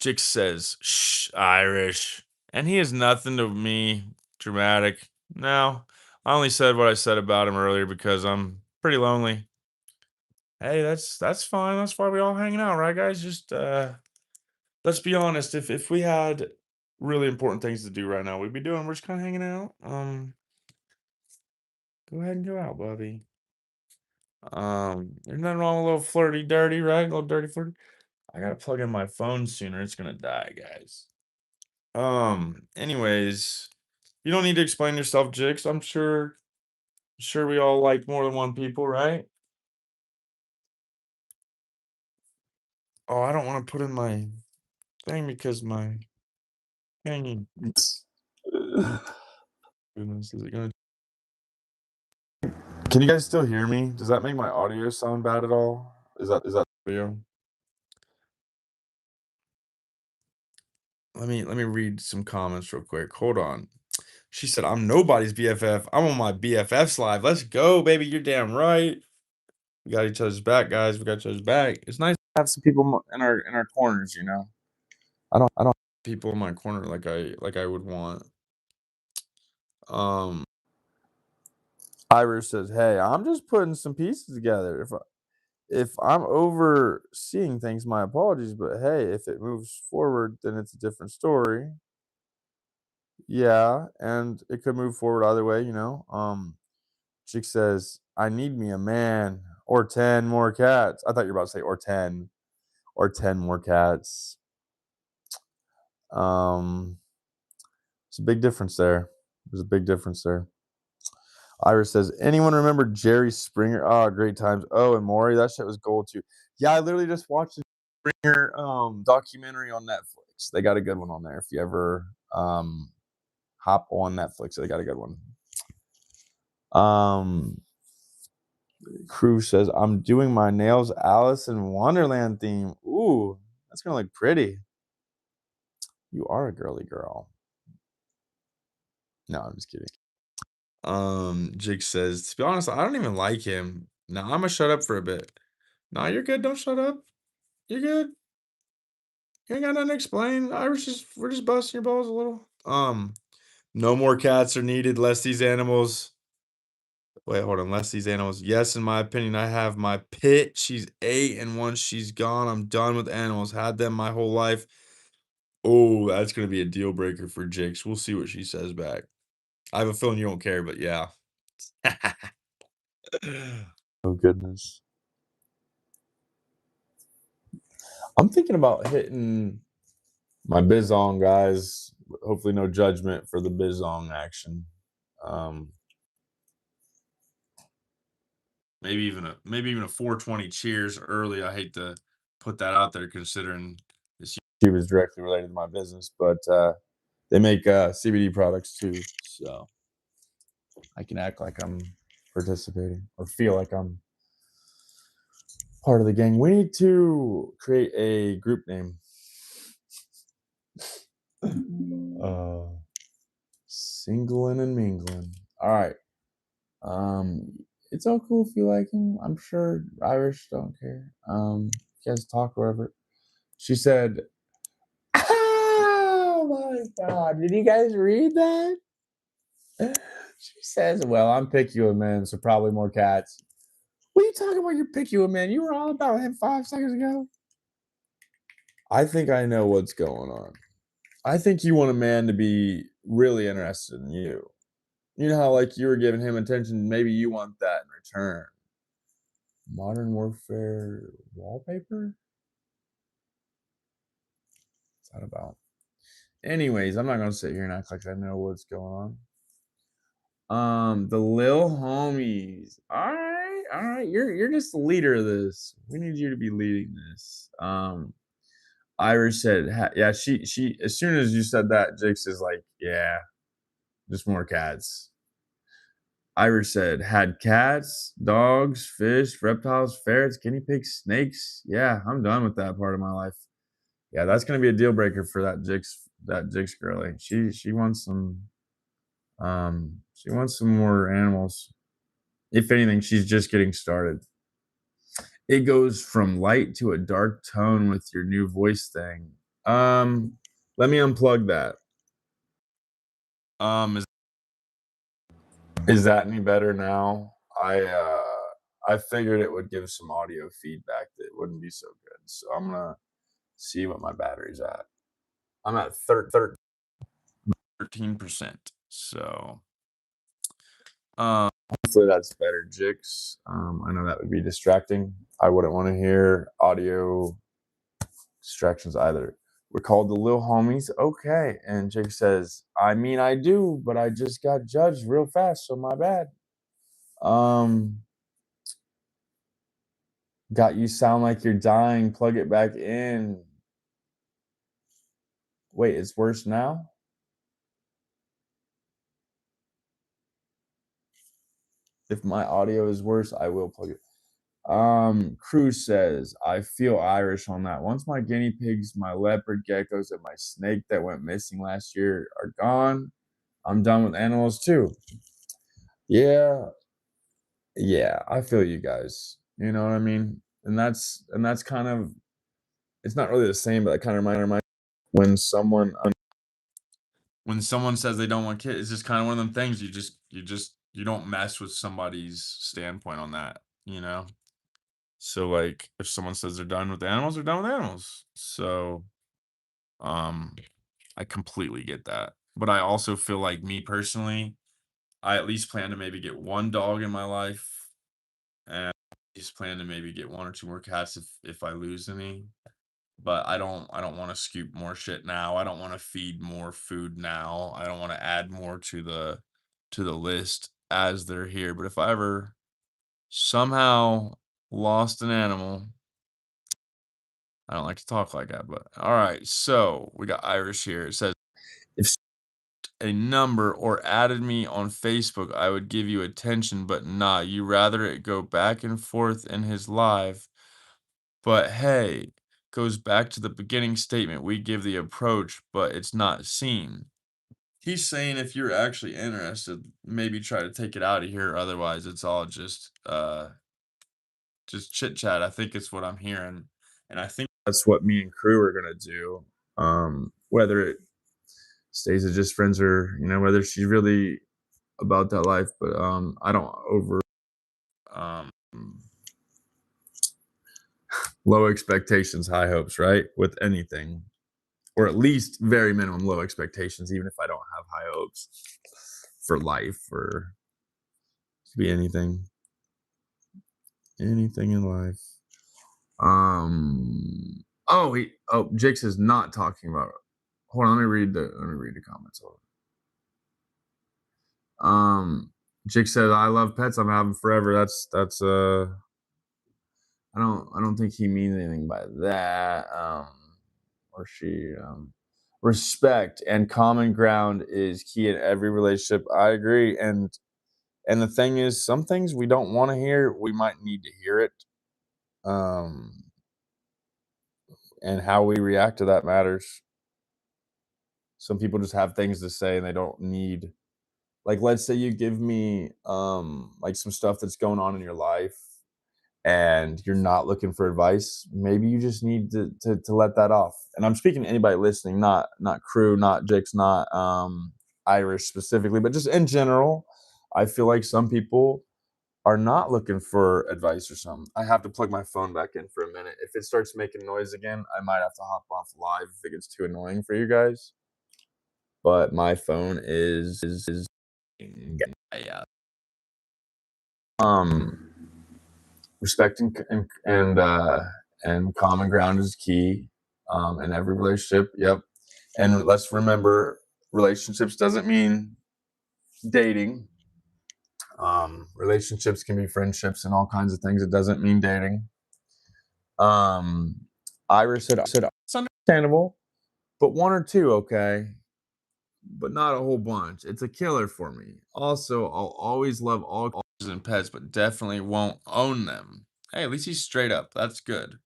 Jix says, "Shh, Irish." And he is nothing to me dramatic. No. I only said what I said about him earlier because I'm pretty lonely. Hey, that's fine. That's why we all hanging out, right, guys? Just let's be honest. If we had really important things to do right now, we'd be doing. We're just kind of hanging out. Go ahead and go out, Bobby. There's nothing wrong with a little flirty, dirty, right? A little dirty, flirty. I gotta plug in my phone sooner. It's gonna die, guys. Anyways, you don't need to explain yourself, Jix. I'm sure we all like more than one people, right? Oh, I don't want to put in my thing because my hanging. Goodness, is it gonna? Can you guys still hear me? Does that make my audio sound bad at all? Is that audio? Let me read some comments real quick. Hold on. She said, "I'm nobody's BFF. I'm on my BFF's live. Let's go, baby. You're damn right. We got each other's back, guys. We got each other's back. It's nice to have some people in our corners, you know. I don't have people in my corner like I would want. Um, Irish says, "Hey, I'm just putting some pieces together. If I'm overseeing things, my apologies, but hey, if it moves forward, then it's a different story. Yeah, and it could move forward either way, you know." Chick says, "I need me a man or 10 more cats." I thought you were about to say or 10 more cats. Um, it's a big difference there. There's a big difference there. Iris says, "Anyone remember Jerry Springer? Oh, great times. Oh, and Maury, that shit was gold too." Yeah, I literally just watched the Springer documentary on Netflix. They got a good one on there. If you ever hop on Netflix, they got a good one. Crew says, "I'm doing my nails Alice in Wonderland theme." Ooh, that's gonna look pretty. You are a girly girl. No, I'm just kidding. Jig says, "To be honest, I don't even like him. Nah, I'm gonna shut up for a bit." Nah, you're good. Don't shut up. You're good. You ain't got nothing to explain. We're just busting your balls a little. No more cats are needed, lest these animals. Wait, hold on. Lest these animals. Yes, in my opinion, I have my pit. She's 8, and once she's gone, I'm done with animals. Had them my whole life. Oh, that's gonna be a deal breaker for Jakes. We'll see what she says back. I have a feeling you don't care, but yeah. Oh goodness. I'm thinking about hitting my biz on, guys. hopefully no judgment for the Bizong action. Maybe even a 420 cheers early. I hate to put that out there considering this YouTube is directly related to my business, but they make CBD products too, so I can act like I'm participating or feel like I'm part of the gang. We need to create a group name. Singling and mingling. All right. It's all cool if you like him. I'm sure Irish don't care. You guys talk wherever. She said, "Oh my god, did you guys read that?" She says, "Well, I'm picky with men, so probably more cats." What are you talking about? You're picky with men. You were all about him 5 seconds ago. I think I know what's going on. I think you want a man to be really interested in you. You know how like you were giving him attention, maybe you want that in return. Modern Warfare wallpaper? What's that about? Anyways, I'm not gonna sit here and act like I know what's going on. The Lil Homies. All right. You're just the leader of this. We need you to be leading this. Irish said, yeah, she as soon as you said that, Jix is like, yeah, just more cats. Irish said, had cats, dogs, fish, reptiles, ferrets, guinea pigs, snakes. Yeah, I'm done with that part of my life. Yeah, that's gonna be a deal breaker for that Jix girlie. She wants some more animals. If anything, she's just getting started. It goes from light to a dark tone with your new voice thing. Let me unplug that. Is that any better now? I figured it would give some audio feedback that wouldn't be so good. So I'm gonna see what my battery's at. I'm at 13%. So hopefully that's better, Jix. I know that would be distracting. I wouldn't want to hear audio distractions either. We're called the Lil Homies. Okay. And Jix says, I mean I do, but I just got judged real fast, so my bad. Got you sound like you're dying. Plug it back in. Wait, it's worse now? If my audio is worse, I will plug it. Cruz says, I feel Irish on that. Once my guinea pigs, my leopard geckos, and my snake that went missing last year are gone, I'm done with animals too. Yeah, I feel you guys. You know what I mean? And that's kind of, it's not really the same, but it kind of reminds when someone says they don't want kids, it's just kind of one of them things you don't mess with somebody's standpoint on that, you know? So like if someone says they're done with animals, they're done with animals. So I completely get that. But I also feel like me personally, I at least plan to maybe get one dog in my life and at least plan to maybe get one or two more cats if I lose any. But I don't want to scoop more shit now. I don't want to feed more food now. I don't want to add more to the list as they're here. But if I ever somehow lost an animal, I don't like to talk like that, but all right. So we got Irish here. It says if a number or added me on Facebook, I would give you attention, but nah, you rather it go back and forth in his live. But hey, goes back to the beginning statement. We give the approach, but it's not seen. He's saying if you're actually interested, maybe try to take it out of here. Otherwise, it's all just chit chat. I think it's what I'm hearing. And I think that's what me and crew are gonna do. Whether it stays as just friends or, whether she's really about that life, but I don't over um low expectations, high hopes, right? With anything. Or at least very minimum low expectations, even if I don't have high hopes for life or to be anything. Anything in life. Jix is not talking about hold on, let me read the comments. Jake said, "I love pets. I'm having forever." That's I don't think he means anything by that. Or she. Respect and common ground is key in every relationship. I agree, and the thing is, some things we don't want to hear, we might need to hear it. Um, and how we react to that matters. Some people just have things to say and they don't need, like, let's say you give me like some stuff that's going on in your life and you're not looking for advice, maybe you just need to let that off. And I'm speaking to anybody listening, not crew, not Jake's, not Irish specifically, but just in general. I feel like some people are not looking for advice or something. I have to plug my phone back in for a minute. If it starts making noise again, I might have to hop off live if it gets too annoying for you guys. But my phone is yeah. Um, respect and common ground is key in every relationship. Yep. And let's remember, relationships doesn't mean dating. Relationships can be friendships and all kinds of things. It doesn't mean dating. Um, Iris said it's understandable, but one or two, okay, but not a whole bunch. It's a killer for me. Also, I'll always love all dogs and pets, but definitely won't own them. Hey, at least he's straight up. That's good.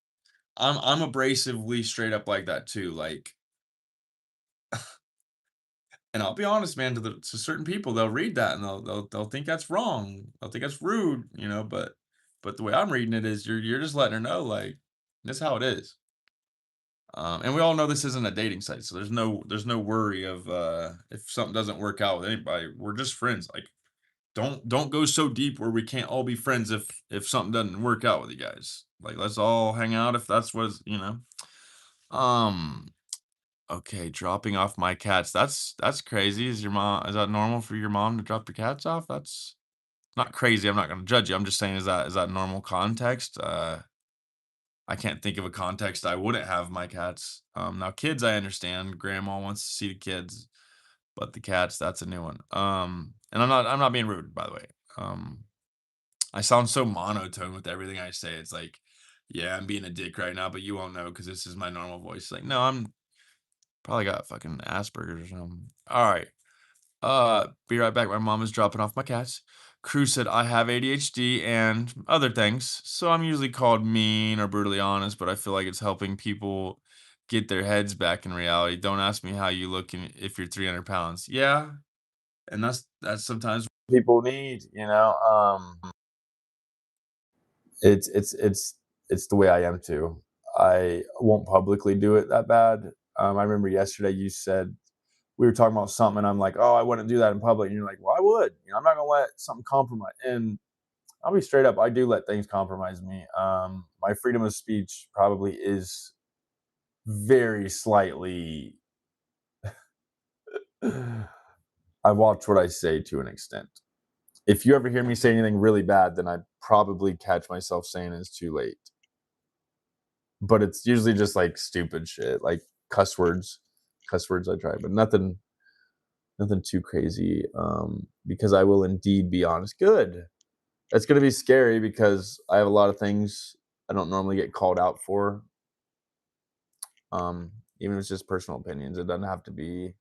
I'm abrasively straight up like that too. Like, and I'll be honest, man, to certain people, they'll read that and they'll think that's wrong. They'll think that's rude, you know. But the way I'm reading it is you're just letting her know, like, this is how it is. And we all know this isn't a dating site, so there's no worry of if something doesn't work out with anybody. We're just friends. Like, don't go so deep where we can't all be friends if something doesn't work out with you guys. Like, let's all hang out if that's what you know. Um. Okay, dropping off my cats. That's crazy. Is that normal for your mom to drop your cats off? That's not crazy. I'm not gonna judge you. I'm just saying, is that normal context? I can't think of a context I wouldn't have my cats. Now kids, I understand. Grandma wants to see the kids, but the cats, that's a new one. And I'm not being rude, by the way. Um, I sound so monotone with everything I say. It's like, yeah, I'm being a dick right now, but you won't know because this is my normal voice. Like, no, I'm probably got fucking Asperger's or something. All right. Be right back. My mom is dropping off my cats. Crew said I have ADHD and other things, so I'm usually called mean or brutally honest, but I feel like it's helping people get their heads back in reality. Don't ask me how you look if you're 300 pounds. Yeah, and that's sometimes people need, you know. It's the way I am too. I won't publicly do it that bad. I remember yesterday you said we were talking about something, and I'm like, "Oh, I wouldn't do that in public." And you're like, "Well, I would. You know, I'm not gonna let something compromise." And I'll be straight up. I do let things compromise me. My freedom of speech probably is very slightly. I watch what I say to an extent. If you ever hear me say anything really bad, then I probably catch myself saying it's too late. But it's usually just like stupid shit, like cuss words. Cuss words I try, but nothing too crazy. Because I will indeed be honest. Good. It's gonna be scary because I have a lot of things I don't normally get called out for. Even if it's just personal opinions, it doesn't have to be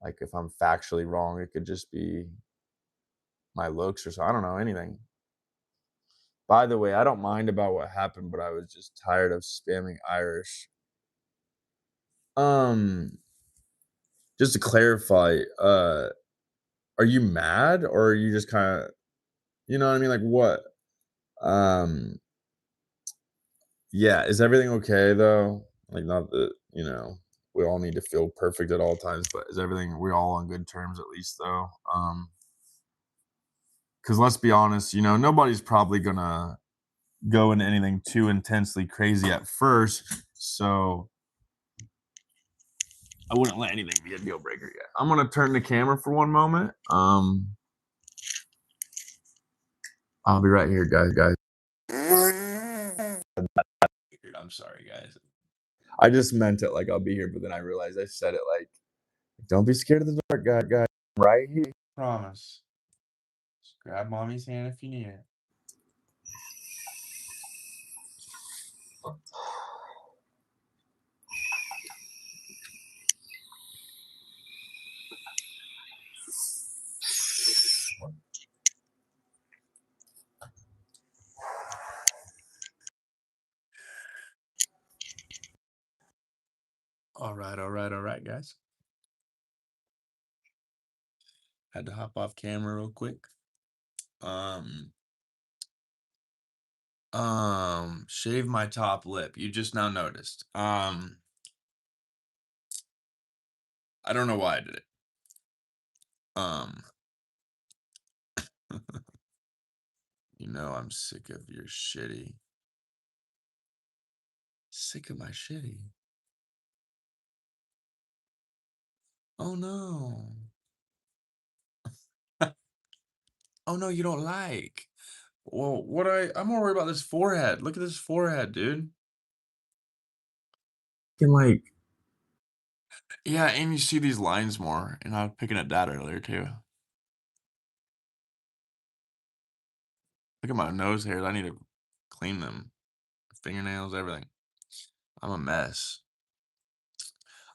like if I'm factually wrong. It could just be my looks or so. I don't know anything. By the way, I don't mind about what happened, but I was just tired of spamming Irish. Um, just to clarify, are you mad or are you just kind of, you know what I mean? Like what? Um, yeah, is everything okay though? Like, not that, we all need to feel perfect at all times, but is everything we all on good terms at least though? Because let's be honest, nobody's probably gonna go into anything too intensely crazy at first. So I wouldn't let anything be a deal breaker yet. I'm gonna turn the camera for one moment. I'll be right here, guys. I'm sorry, guys. I just meant it like I'll be here, but then I realized I said it like, "Don't be scared of the dark, guy. Right here." Promise. Just grab mommy's hand if you need it. All right, guys. Had to hop off camera real quick. Um, shave my top lip. You just now noticed. I don't know why I did it. Um, you know I'm sick of your shitty. Sick of my shitty. Oh no. Oh no, you don't like. Well, I'm more worried about this forehead. Look at this forehead, dude. Can like yeah, and you see these lines more, and I was picking at that earlier too. Look at my nose hairs. I need to clean them. Fingernails, everything. I'm a mess.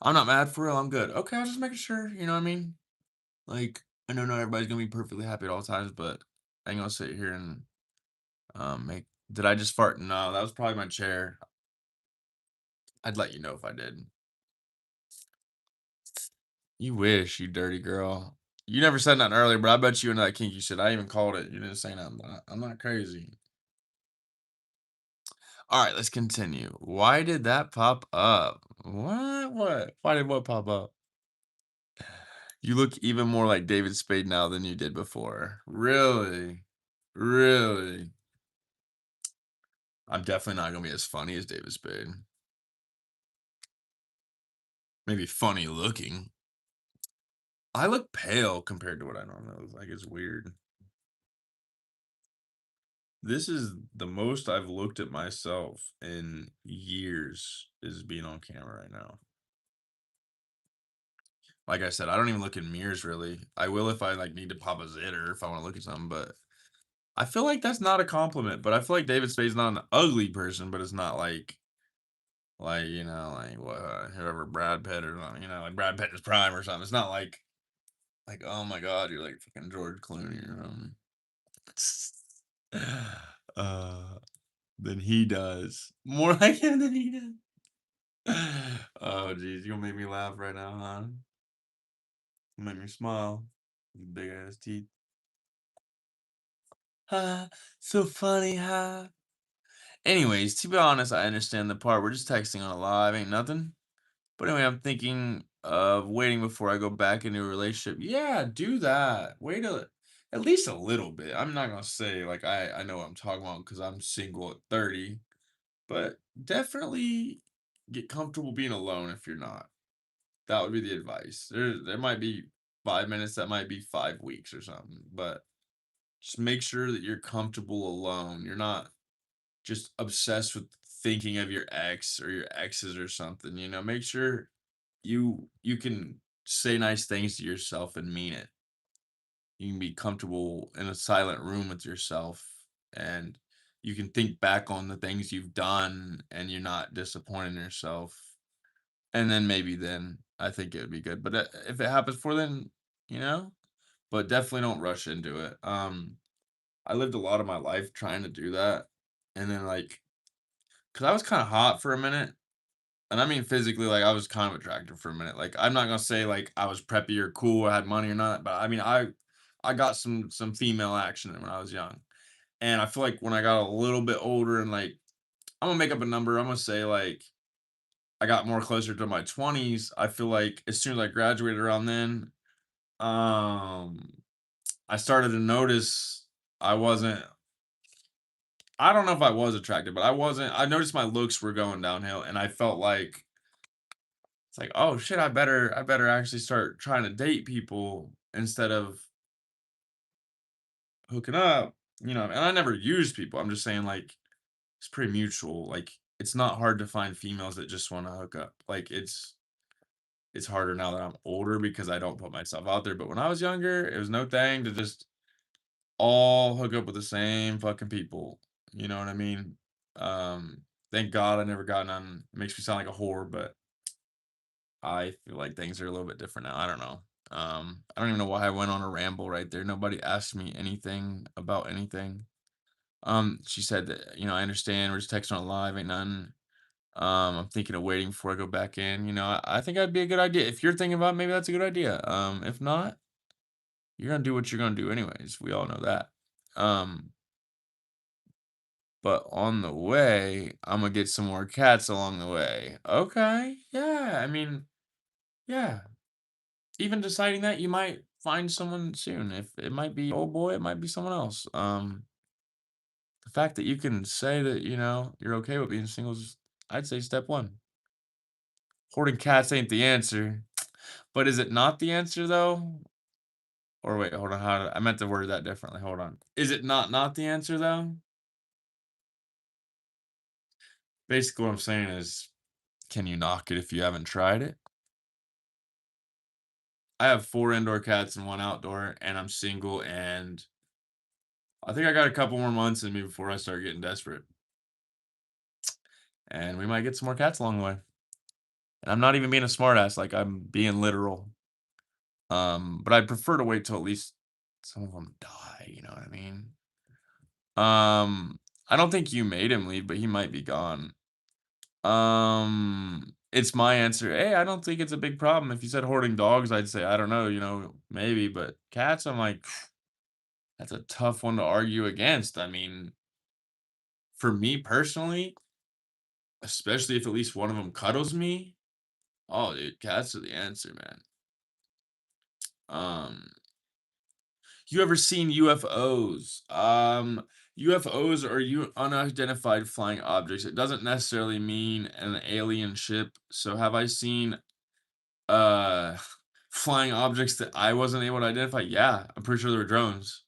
I'm not mad for real. I'm good. Okay, I was just making sure. You know what I mean? Like, I know not everybody's gonna be perfectly happy at all times, but I ain't gonna sit here and make. Did I just fart? No, that was probably my chair. I'd let you know if I did. You wish, you dirty girl. You never said nothing earlier, but I bet you into that kinky shit. I even called it. You didn't say nothing. But I'm not crazy. All right, let's continue. Why did that pop up? What? What? Why did what pop up? You look even more like David Spade now than you did before. Really? Really? I'm definitely not gonna be as funny as David Spade. Maybe funny looking. I look pale compared to what I normally look like. It's weird. This is the most I've looked at myself in years is being on camera right now. Like I said, I don't even look in mirrors really. I will if I like need to pop a zit or if I want to look at something, but I feel like that's not a compliment. But I feel like David Spade's not an ugly person, but it's not like like what whoever Brad Pitt or like Brad Pitt in his prime or something. It's not like oh my god, you're like fucking George Clooney or uh than he does. More like him than he does. Oh geez, you gonna make me laugh right now, huh? Make me smile. Big ass teeth. So funny, huh? Anyways, to be honest, I understand the part. We're just texting on a live, ain't nothing. But anyway, I'm thinking of waiting before I go back into a relationship. Yeah, do that. Wait at least a little bit. I'm not gonna say like I know what I'm talking about because I'm single at 30, but definitely get comfortable being alone if you're not. That would be the advice. There might be 5 minutes, that might be 5 weeks or something, but just make sure that you're comfortable alone. You're not just obsessed with thinking of your ex or your exes or something. Make sure you can say nice things to yourself and mean it. You can be comfortable in a silent room with yourself and you can think back on the things you've done and you're not disappointing yourself. And then I think it would be good. But if it happens before then, you know, but definitely don't rush into it. I lived a lot of my life trying to do that. And then cuz I was kind of hot for a minute. And I mean physically, like I was kind of attractive for a minute. Like I'm not gonna say like I was preppy or cool or had money or not, but I mean I got some female action when I was young. And I feel like when I got a little bit older and like I'm gonna make up a number, I'm gonna say like I got more closer to my 20s. I feel like as soon as I graduated around then, um I started to notice I wasn't I don't know if I was attractive, but I noticed my looks were going downhill and I felt like it's like, "Oh shit, I better actually start trying to date people instead of hooking up." And I never used people. I'm just saying like it's pretty mutual. Like it's not hard to find females that just wanna hook up. Like, it's harder now that I'm older because I don't put myself out there, but when I was younger, it was no thing to just all hook up with the same fucking people. You know what I mean? Thank God I never got none. It makes me sound like a whore, but I feel like things are a little bit different now. I don't know. I don't even know why I went on a ramble right there. Nobody asked me anything about anything. She said that, I understand. We're just texting on live, ain't nothing. I'm thinking of waiting before I go back in. I think that'd be a good idea. If you're thinking about it, maybe that's a good idea. If not, you're gonna do what you're gonna do anyways. We all know that. Um, but on the way, I'm gonna get some more cats along the way. Okay, yeah. I mean, yeah. Even deciding that you might find someone soon. If it might be old boy, it might be someone else. The fact that you can say that, you're okay with being single is, I'd say, step one. Hoarding cats ain't the answer. But is it not the answer though? Or wait, hold on. I meant to word that differently. Hold on. Is it not the answer though? Basically, what I'm saying is, can you knock it if you haven't tried it? I have 4 indoor cats and 1 outdoor, and I'm single, and I think I got a couple more months in me before I start getting desperate. And we might get some more cats along the way. And I'm not even being a smartass, like I'm being literal. But I'd prefer to wait till at least some of them die. You know what I mean? I don't think you made him leave, but he might be gone. It's my answer. Hey, I don't think it's a big problem. If you said hoarding dogs, I'd say I don't know, maybe, but cats, I'm like, that's a tough one to argue against. I mean, for me personally, especially if at least one of them cuddles me, oh, dude, cats are the answer, man. Um, you ever seen UFOs? UFOs are unidentified flying objects. It doesn't necessarily mean an alien ship. So have I seen uh flying objects that I wasn't able to identify? Yeah, I'm pretty sure they were drones.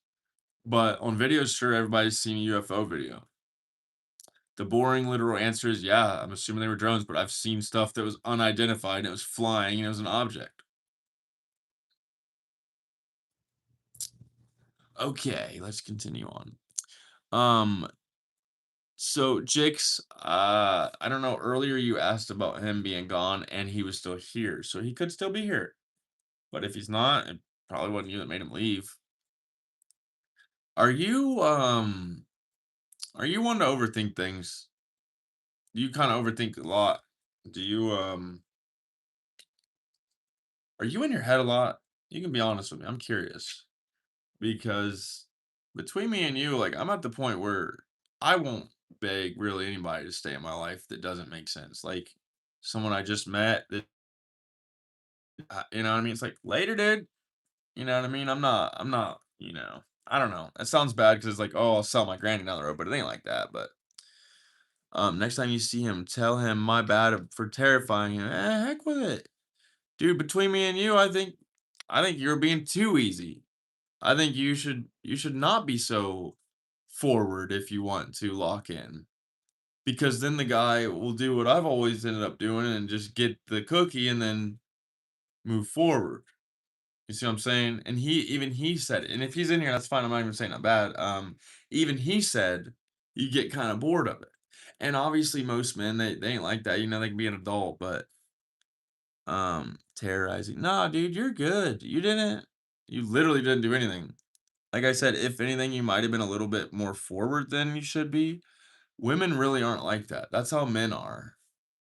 But on videos, sure, everybody's seen a UFO video. The boring literal answer is yeah, I'm assuming they were drones, but I've seen stuff that was unidentified and it was flying and it was an object. Okay, let's continue on. Um, so Jix, I don't know, earlier you asked about him being gone and he was still here. So he could still be here. But if he's not, it probably wasn't you that made him leave. Are you are you one to overthink things? You kind of overthink a lot. Do you are you in your head a lot? You can be honest with me. I'm curious because between me and you, like I'm at the point where I won't beg really anybody to stay in my life that doesn't make sense. Like someone I just met that you know what I mean? It's like later, dude. You know what I mean? I'm not, I don't know. It sounds bad because it's like, oh, I'll sell my granny down the road, but it ain't like that. But next time you see him, tell him my bad for terrifying him. Heck with it. Dude, between me and you, I think you're being too easy. I think you should not be so forward if you want to lock in. Because then the guy will do what I've always ended up doing and just get the cookie and then move forward. You see what I'm saying? And he said, and if he's in here, that's fine. I'm not even saying that bad. Even he said you get kind of bored of it. And obviously most men they ain't like that. They can be an adult, but terrorizing. Nah, dude, you're good. You literally didn't do anything. Like I said, if anything, you might have been a little bit more forward than you should be. Women really aren't like that. That's how men are.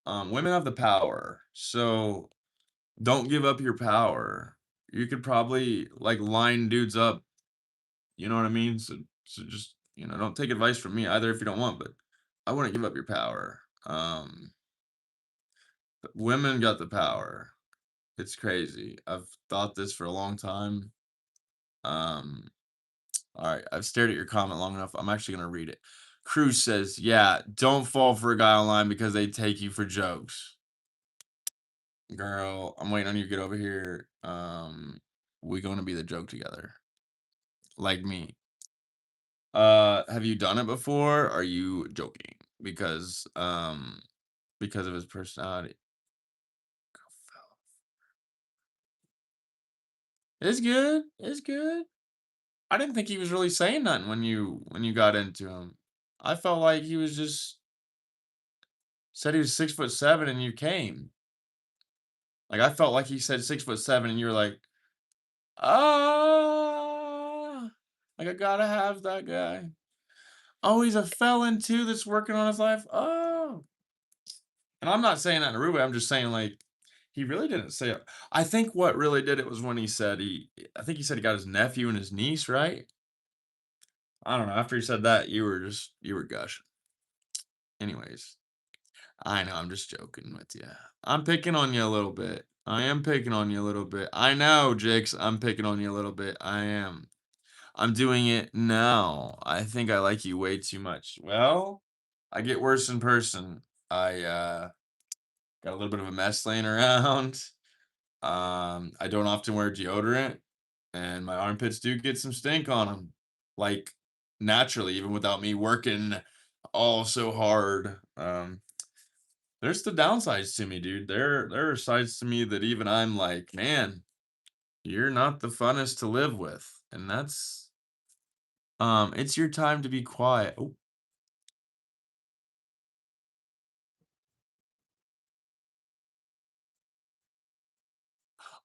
Women have the power. So don't give up your power. You could probably like line dudes up, you know what I mean? So just, don't take advice from me either if you don't want, but I wouldn't give up your power. But women got the power. It's crazy. I've thought this for a long time. Um, all right, I've stared at your comment long enough. I'm actually gonna read it. Cruz says, "Yeah, don't fall for a guy online because they take you for jokes." Girl, I'm waiting on you to get over here. We gonna be the joke together, like me. Have you done it before? Are you joking? because because of his personality. It's good. It's good. I didn't think he was really saying nothing when you got into him. I felt like he was just said he was 6'7" and you came. Like I felt like he said 6'7" and you were like, ah, like I gotta have that guy. Oh, he's a felon too that's working on his life. Oh, and I'm not saying that in a rude way. I'm just saying like he really didn't say it. I think what really did it was when he said I think he said he got his nephew and his niece, right? I don't know. After he said that, you were gushing. Anyways, I know I'm just joking with you. I'm picking on you a little bit. I am picking on you a little bit. I know, Jakes. I'm picking on you a little bit. I am. I'm doing it now. I think I like you way too much. Well, I get worse in person. I got a little bit of a mess laying around. I don't often wear deodorant, and my armpits do get some stink on them, like naturally, even without me working all so hard. There's the downsides to me, dude. There are sides to me that even I'm like, man, you're not the funnest to live with, and that's it's your time to be quiet. Oh,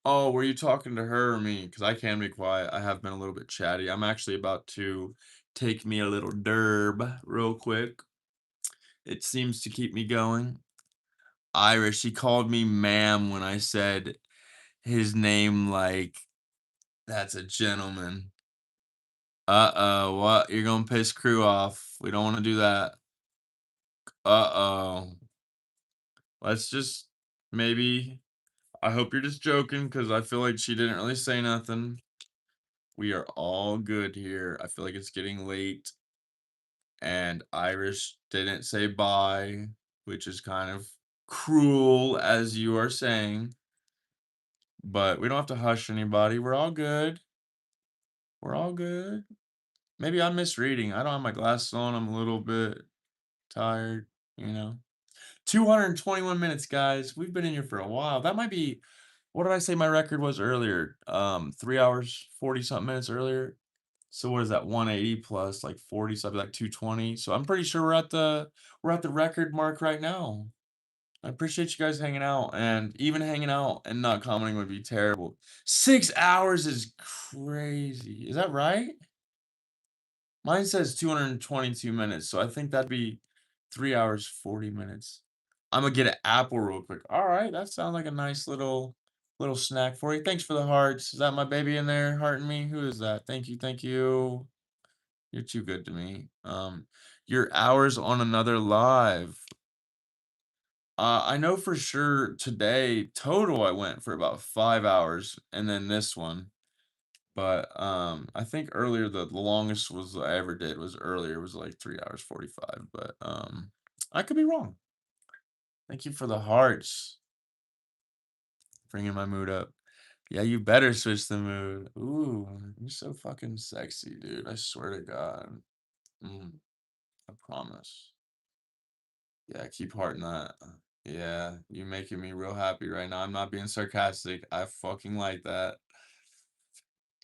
oh, were you talking to her or me? Because I can be quiet. I have been a little bit chatty. I'm actually about to take me a little derb real quick. It seems to keep me going. Irish, he called me ma'am when I said his name like that's a gentleman. Uh-oh, what? You're gonna piss crew off. We don't want to do that. Uh-oh. Let's just maybe I hope you're just joking because I feel like she didn't really say nothing. We are all good here. I feel like it's getting late and Irish didn't say bye, which is kind of cruel as you are saying, but we don't have to hush anybody. We're all good. We're all good. Maybe I'm misreading. I don't have my glasses on. I'm a little bit tired, you know. 221 minutes, guys. We've been in here for a while. That might be what did I say my record was earlier? 3 hours, 40 something minutes earlier. So what is that? 180 plus like 40, something like 220. So I'm pretty sure we're at the record mark right now. I appreciate you guys hanging out and even hanging out and not commenting would be terrible. 6 hours is crazy. Is that right? Mine says 222 minutes, so I think that'd be 3 hours, 40 minutes. Imma get an apple real quick. Alright, that sounds like a nice little snack for you. Thanks for the hearts. Is that my baby in there hearting me? Who is that? Thank you, thank you. You're too good to me. Your hours on another live. I know for sure today, total, I went for about 5 hours, and then this one. But, I think earlier the longest was I ever did was earlier, was like 3 hours 45, but, I could be wrong. Thank you for the hearts, bringing my mood up. Yeah, you better switch the mood. Ooh, you're so fucking sexy, dude, I swear to God. Mm, I promise. Yeah, keep hearting that. Yeah, you making me real happy right now. I'm not being sarcastic. I fucking like that.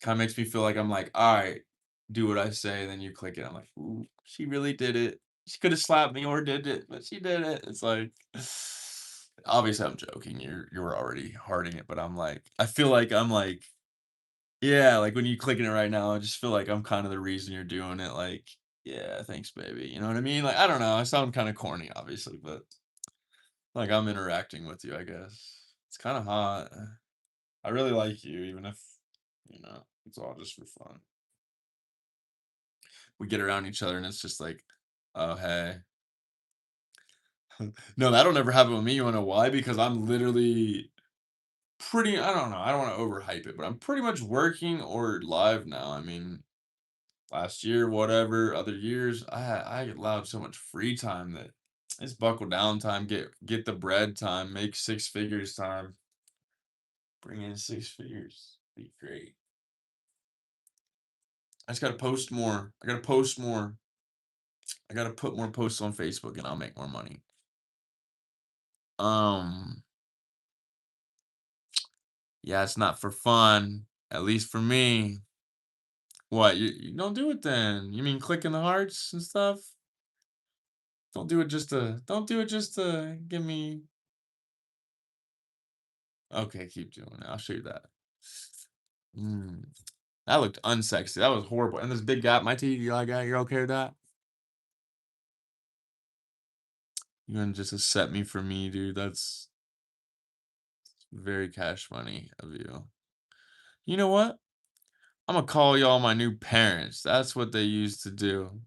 Kinda makes me feel like I'm like, "Alright, do what I say," then you click it. I'm like, "Ooh, she really did it. She coulda slapped me or did it, but she did it." It's like obviously, I'm joking. You were already hearting it, but I'm like I feel like I'm like yeah, like, when you clicking it right now, I just feel like I'm kinda the reason you're doing it, like, "Yeah, thanks, baby." You know what I mean? Like, I don't know, I sound kinda corny, obviously, but, like, I'm interacting with you, I guess. It's kinda hot. I really like you, even if, it's all just for fun. We get around each other and it's just like, "Oh, hey." No, that'll never happen with me, you wanna know why? Because I'm literally pretty I don't know, I don't wanna overhype it, but I'm pretty much working or live now. I mean, last year, whatever, other years, I allowed so much free time that it's buckle down time, get the bread time, make 6 figures time, bring in 6 figures, be great. I just gotta post more. I gotta post more. I gotta put more posts on Facebook and I'll make more money. Um, yeah, it's not for fun, at least for me. What, you don't do it then? You mean clicking the hearts and stuff? Don't do it just to give me. Okay, keep doing it. I'll show you that. Mm, that looked unsexy. That was horrible. And this big gap in my teeth, you like that? You're okay with that? You're gonna just accept me for me, dude. That's very cash money of you. You know what? I'm gonna call y'all my new parents. That's what they used to do.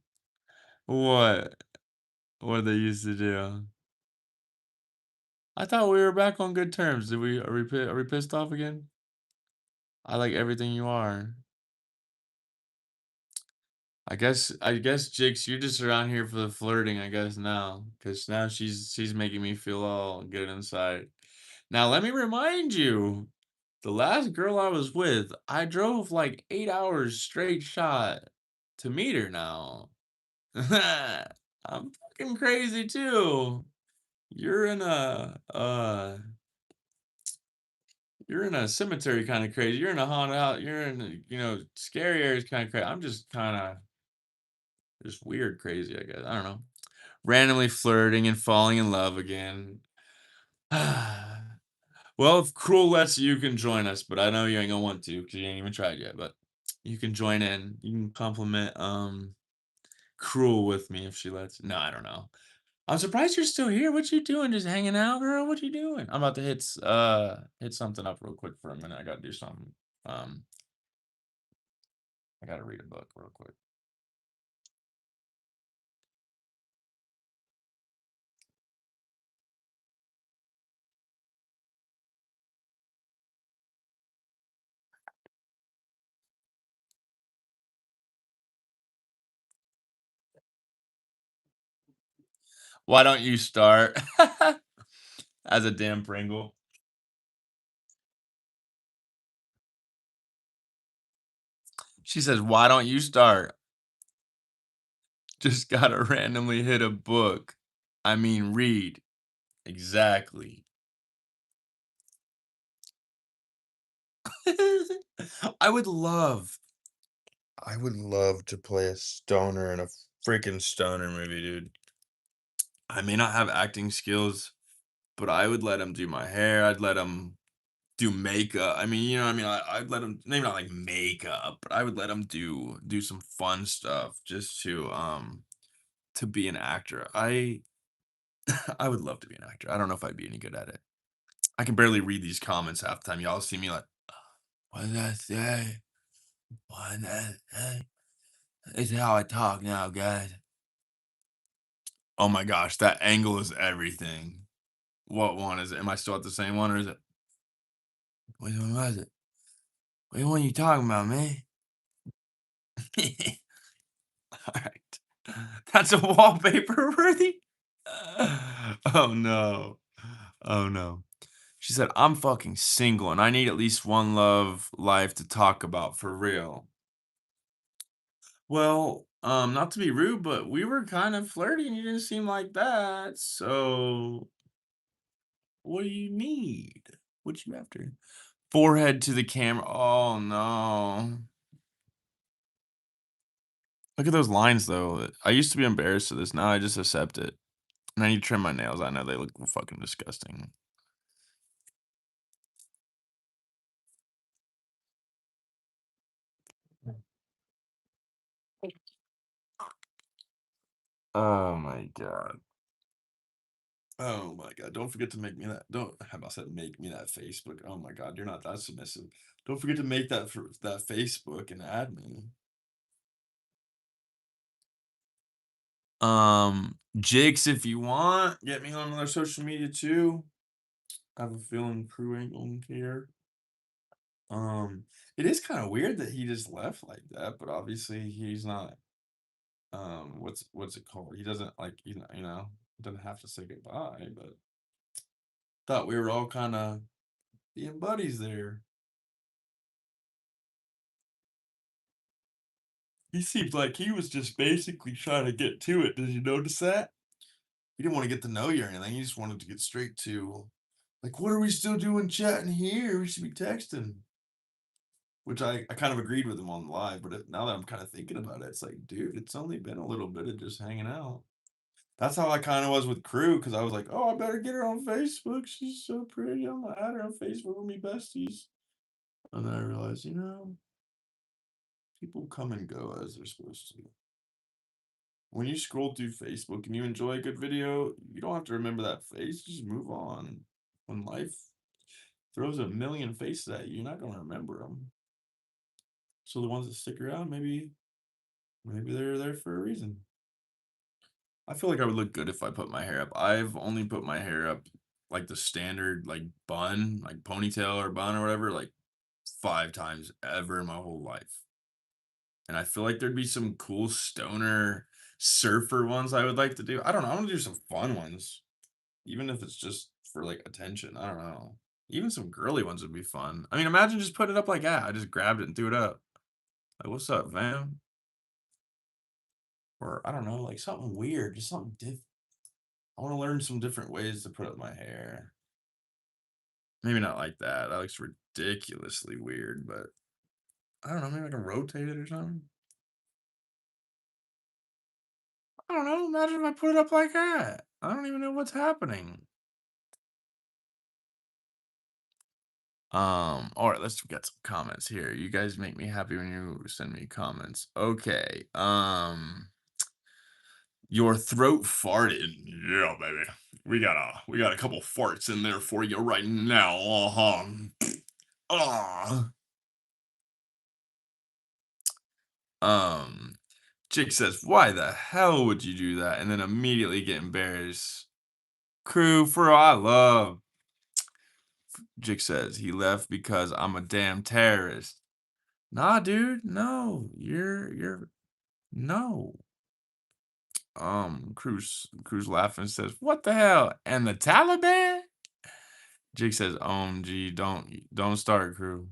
What? What they used to do? I thought we were back on good terms. Did we? Are we pissed off again? I like everything you are. I guess Jix, you're just around here for the flirting, I guess now. Cause now she's making me feel all good inside. Now let me remind you, the last girl I was with, I drove like 8 hours straight shot to meet her now. I'm fucking crazy too. You're in a you're in a cemetery kind of crazy. You're in a haunted house. You're in scary areas kind of crazy. I'm just kind of just weird crazy, I guess. I don't know. Randomly flirting and falling in love again. Well, if Cruel lets you, you can join us, but I know you ain't gonna want to because you ain't even tried yet. But you can join in. You can compliment Cruel with me if she lets. No, I don't know. I'm surprised you're still here. What you doing? Just hanging out, girl? What you doing? I'm about to hit something up real quick for a minute. I gotta do something. Um, I gotta read a book real quick. Why don't you start as a damn Pringle? She says, "Why don't you start?" Just gotta randomly hit a book. I mean, read. Exactly. I would love I would love to play a stoner in a freaking stoner movie, dude. I may not have acting skills, but I would let him do my hair. I'd let him do makeup. I mean, what I mean? I'd let him maybe not like makeup, but I would let him do some fun stuff just to be an actor. I I would love to be an actor. I don't know if I'd be any good at it. I can barely read these comments half the time. Y'all see me like, what did I say? What did I say? This is how I talk now, guys. Oh my gosh, that angle is everything. What one is it? Am I still at the same one or is it? Which one was it? Which one you talking about, man? All right. That's a wallpaper worthy. Oh no. Oh no. She said, I'm fucking single and I need at least one love life to talk about for real. Well, not to be rude, but we were kind of flirty and you didn't seem like that. So what do you need? What you after? Forehead to the camera. Oh no. Look at those lines though. I used to be embarrassed of this. Now I just accept it. And I need to trim my nails. I know they look fucking disgusting. Oh my god. Oh my god. Don't forget to make me that. Don't how about said make me that Facebook. Oh my god, you're not that submissive. Don't forget to make that for that Facebook and add me. Jakes, if you want, get me on another social media too. I have a feeling crew ain't gonna care. Um, it is kind of weird that he just left like that, but obviously he's not. What's it called? He doesn't like doesn't have to say goodbye. But thought we were all kind of being buddies there. He seems like he was just basically trying to get to it. Did you notice that? He didn't want to get to know you or anything. He just wanted to get straight to, like, what are we still doing chatting here? We should be texting. Which I kind of agreed with him on live, but now that I'm kind of thinking about it, it's like, dude, it's only been a little bit of just hanging out. That's how I kind of was with Crew, because I was like, oh, I better get her on Facebook. She's so pretty. I'm gonna add her on Facebook with me besties. And then I realized, people come and go as they're supposed to. When you scroll through Facebook and you enjoy a good video, you don't have to remember that face. Just move on. When life throws a million faces at you, you're not gonna remember them. So the ones that stick around, maybe they're there for a reason. I feel like I would look good if I put my hair up. I've only put my hair up like the standard like bun, like ponytail or bun or whatever, like 5 times ever in my whole life. And I feel like there'd be some cool stoner surfer ones I would like to do. I don't know. I want to do some fun ones, even if it's just for like attention. I don't know. Even some girly ones would be fun. I mean, imagine just putting it up like that. I just grabbed it and threw it up. Like, what's up, fam? Or I don't know, like something weird, just something different. I want to learn some different ways to put up my hair. Maybe not like that. That looks ridiculously weird, but I don't know. Maybe I can rotate it or something. I don't know. Imagine if I put it up like that. I don't even know what's happening. All right, let's get some comments here. You guys make me happy when you send me comments. Okay. Your throat farted. Yeah, baby. We got a couple farts in there for you right now. Uh-huh. Ah. Um, Chick says, "Why the hell would you do that?" And then immediately get embarrassed. Crew for all I love. Jick says he left because I'm a damn terrorist. Nah, dude, no, you're no. Cruz laughing says, "What the hell?" And the Taliban? Jig says, "OMG, don't start, crew."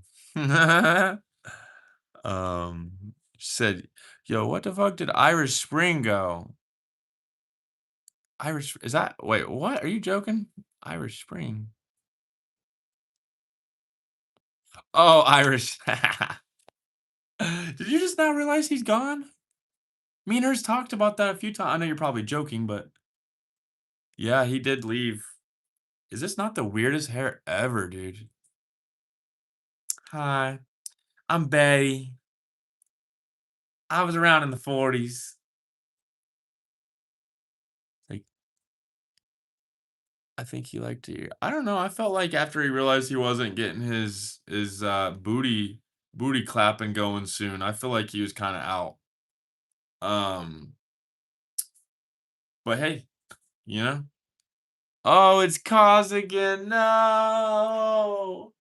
Said, "Yo, what the fuck did Irish Spring go?" Irish is that? Wait, what? Are you joking? Irish Spring. Oh, Irish. Did you just now realize he's gone? Me and hers talked about that a few times. I know you're probably joking, but yeah, he did leave. Is this not the weirdest hair ever, dude? Hi, I'm Betty. I was around in the 40s. Like, I think he liked to. I don't know. I felt like after he realized he wasn't getting his booty clapping going soon, I feel like he was kind of out. Um, but hey, you know. Oh, it's Cause again. No.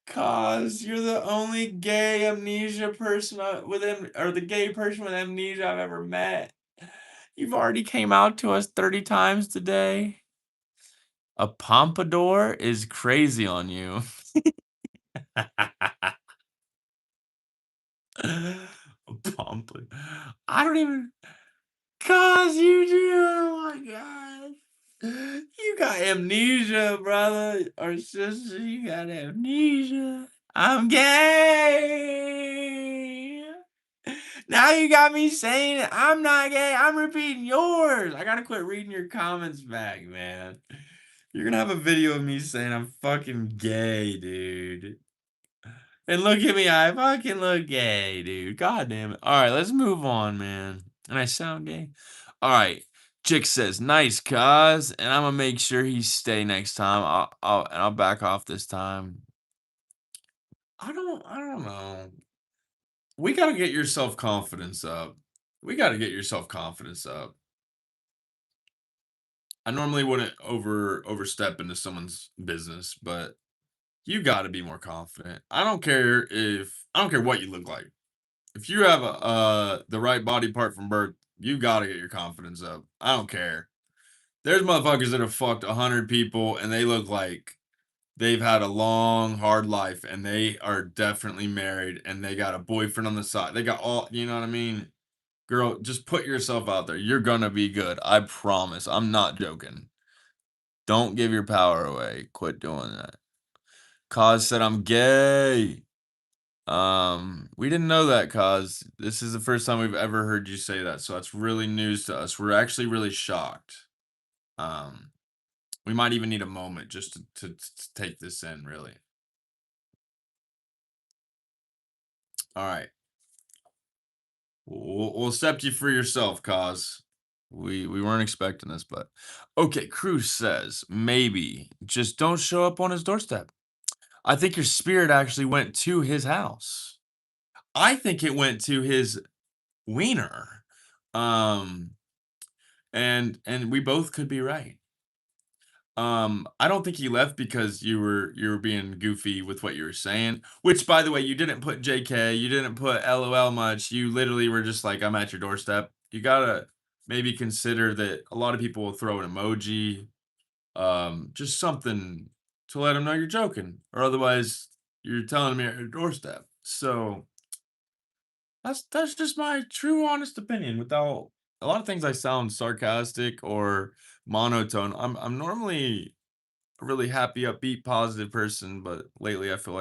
Cause you're the only gay amnesia person with him, or the gay person with amnesia I've ever met. You've already came out to us 30 times today. A pompadour is crazy on you. A pompa I don't even 'cause you do, oh my god. You got amnesia, brother or sister, you got amnesia. I'm gay. Now you got me saying I'm not gay, I'm repeating yours. I gotta quit reading your comments back, man. You're gonna have a video of me saying I'm fucking gay, dude. And look at me, I fucking look gay, dude. God damn it. All right, let's move on, man. And I sound gay. All right. Chick says, "Nice, cuz," and I'm gonna make sure he stay next time. I'll back off this time. I don't know. We gotta get your self confidence up. We gotta get your self confidence up. I normally wouldn't overstep into someone's business, but you gotta be more confident. I don't care what you look like. If you have the right body part from birth, you gotta get your confidence up. I don't care. There's motherfuckers that have fucked 100 people and they look like they've had a long, hard life, and they are definitely married, and they got a boyfriend on the side. They got all, you know what I mean? Girl, just put yourself out there. You're gonna be good. I promise. I'm not joking. Don't give your power away. Quit doing that. Cause said I'm gay. We didn't know that, Cause. This is the first time we've ever heard you say that, so that's really news to us. We're actually really shocked. Um, we might even need a moment just to take this in, really. All right. We'll accept you for yourself, Cause. We weren't expecting this, but okay. Cruz says maybe just don't show up on his doorstep. I think your spirit actually went to his house. I think it went to his wiener. Um, and we both could be right. I don't think he left because you were being goofy with what you were saying. Which, by the way, you didn't put JK, you didn't put LOL much. You literally were just like, "I'm at your doorstep." You gotta maybe consider that a lot of people will throw an emoji, just something to let them know you're joking, or otherwise you're telling me at your doorstep. So that's just my true honest opinion. Without a lot of things, I sound sarcastic or monotone. I'm normally a really happy, upbeat, positive person, but lately I feel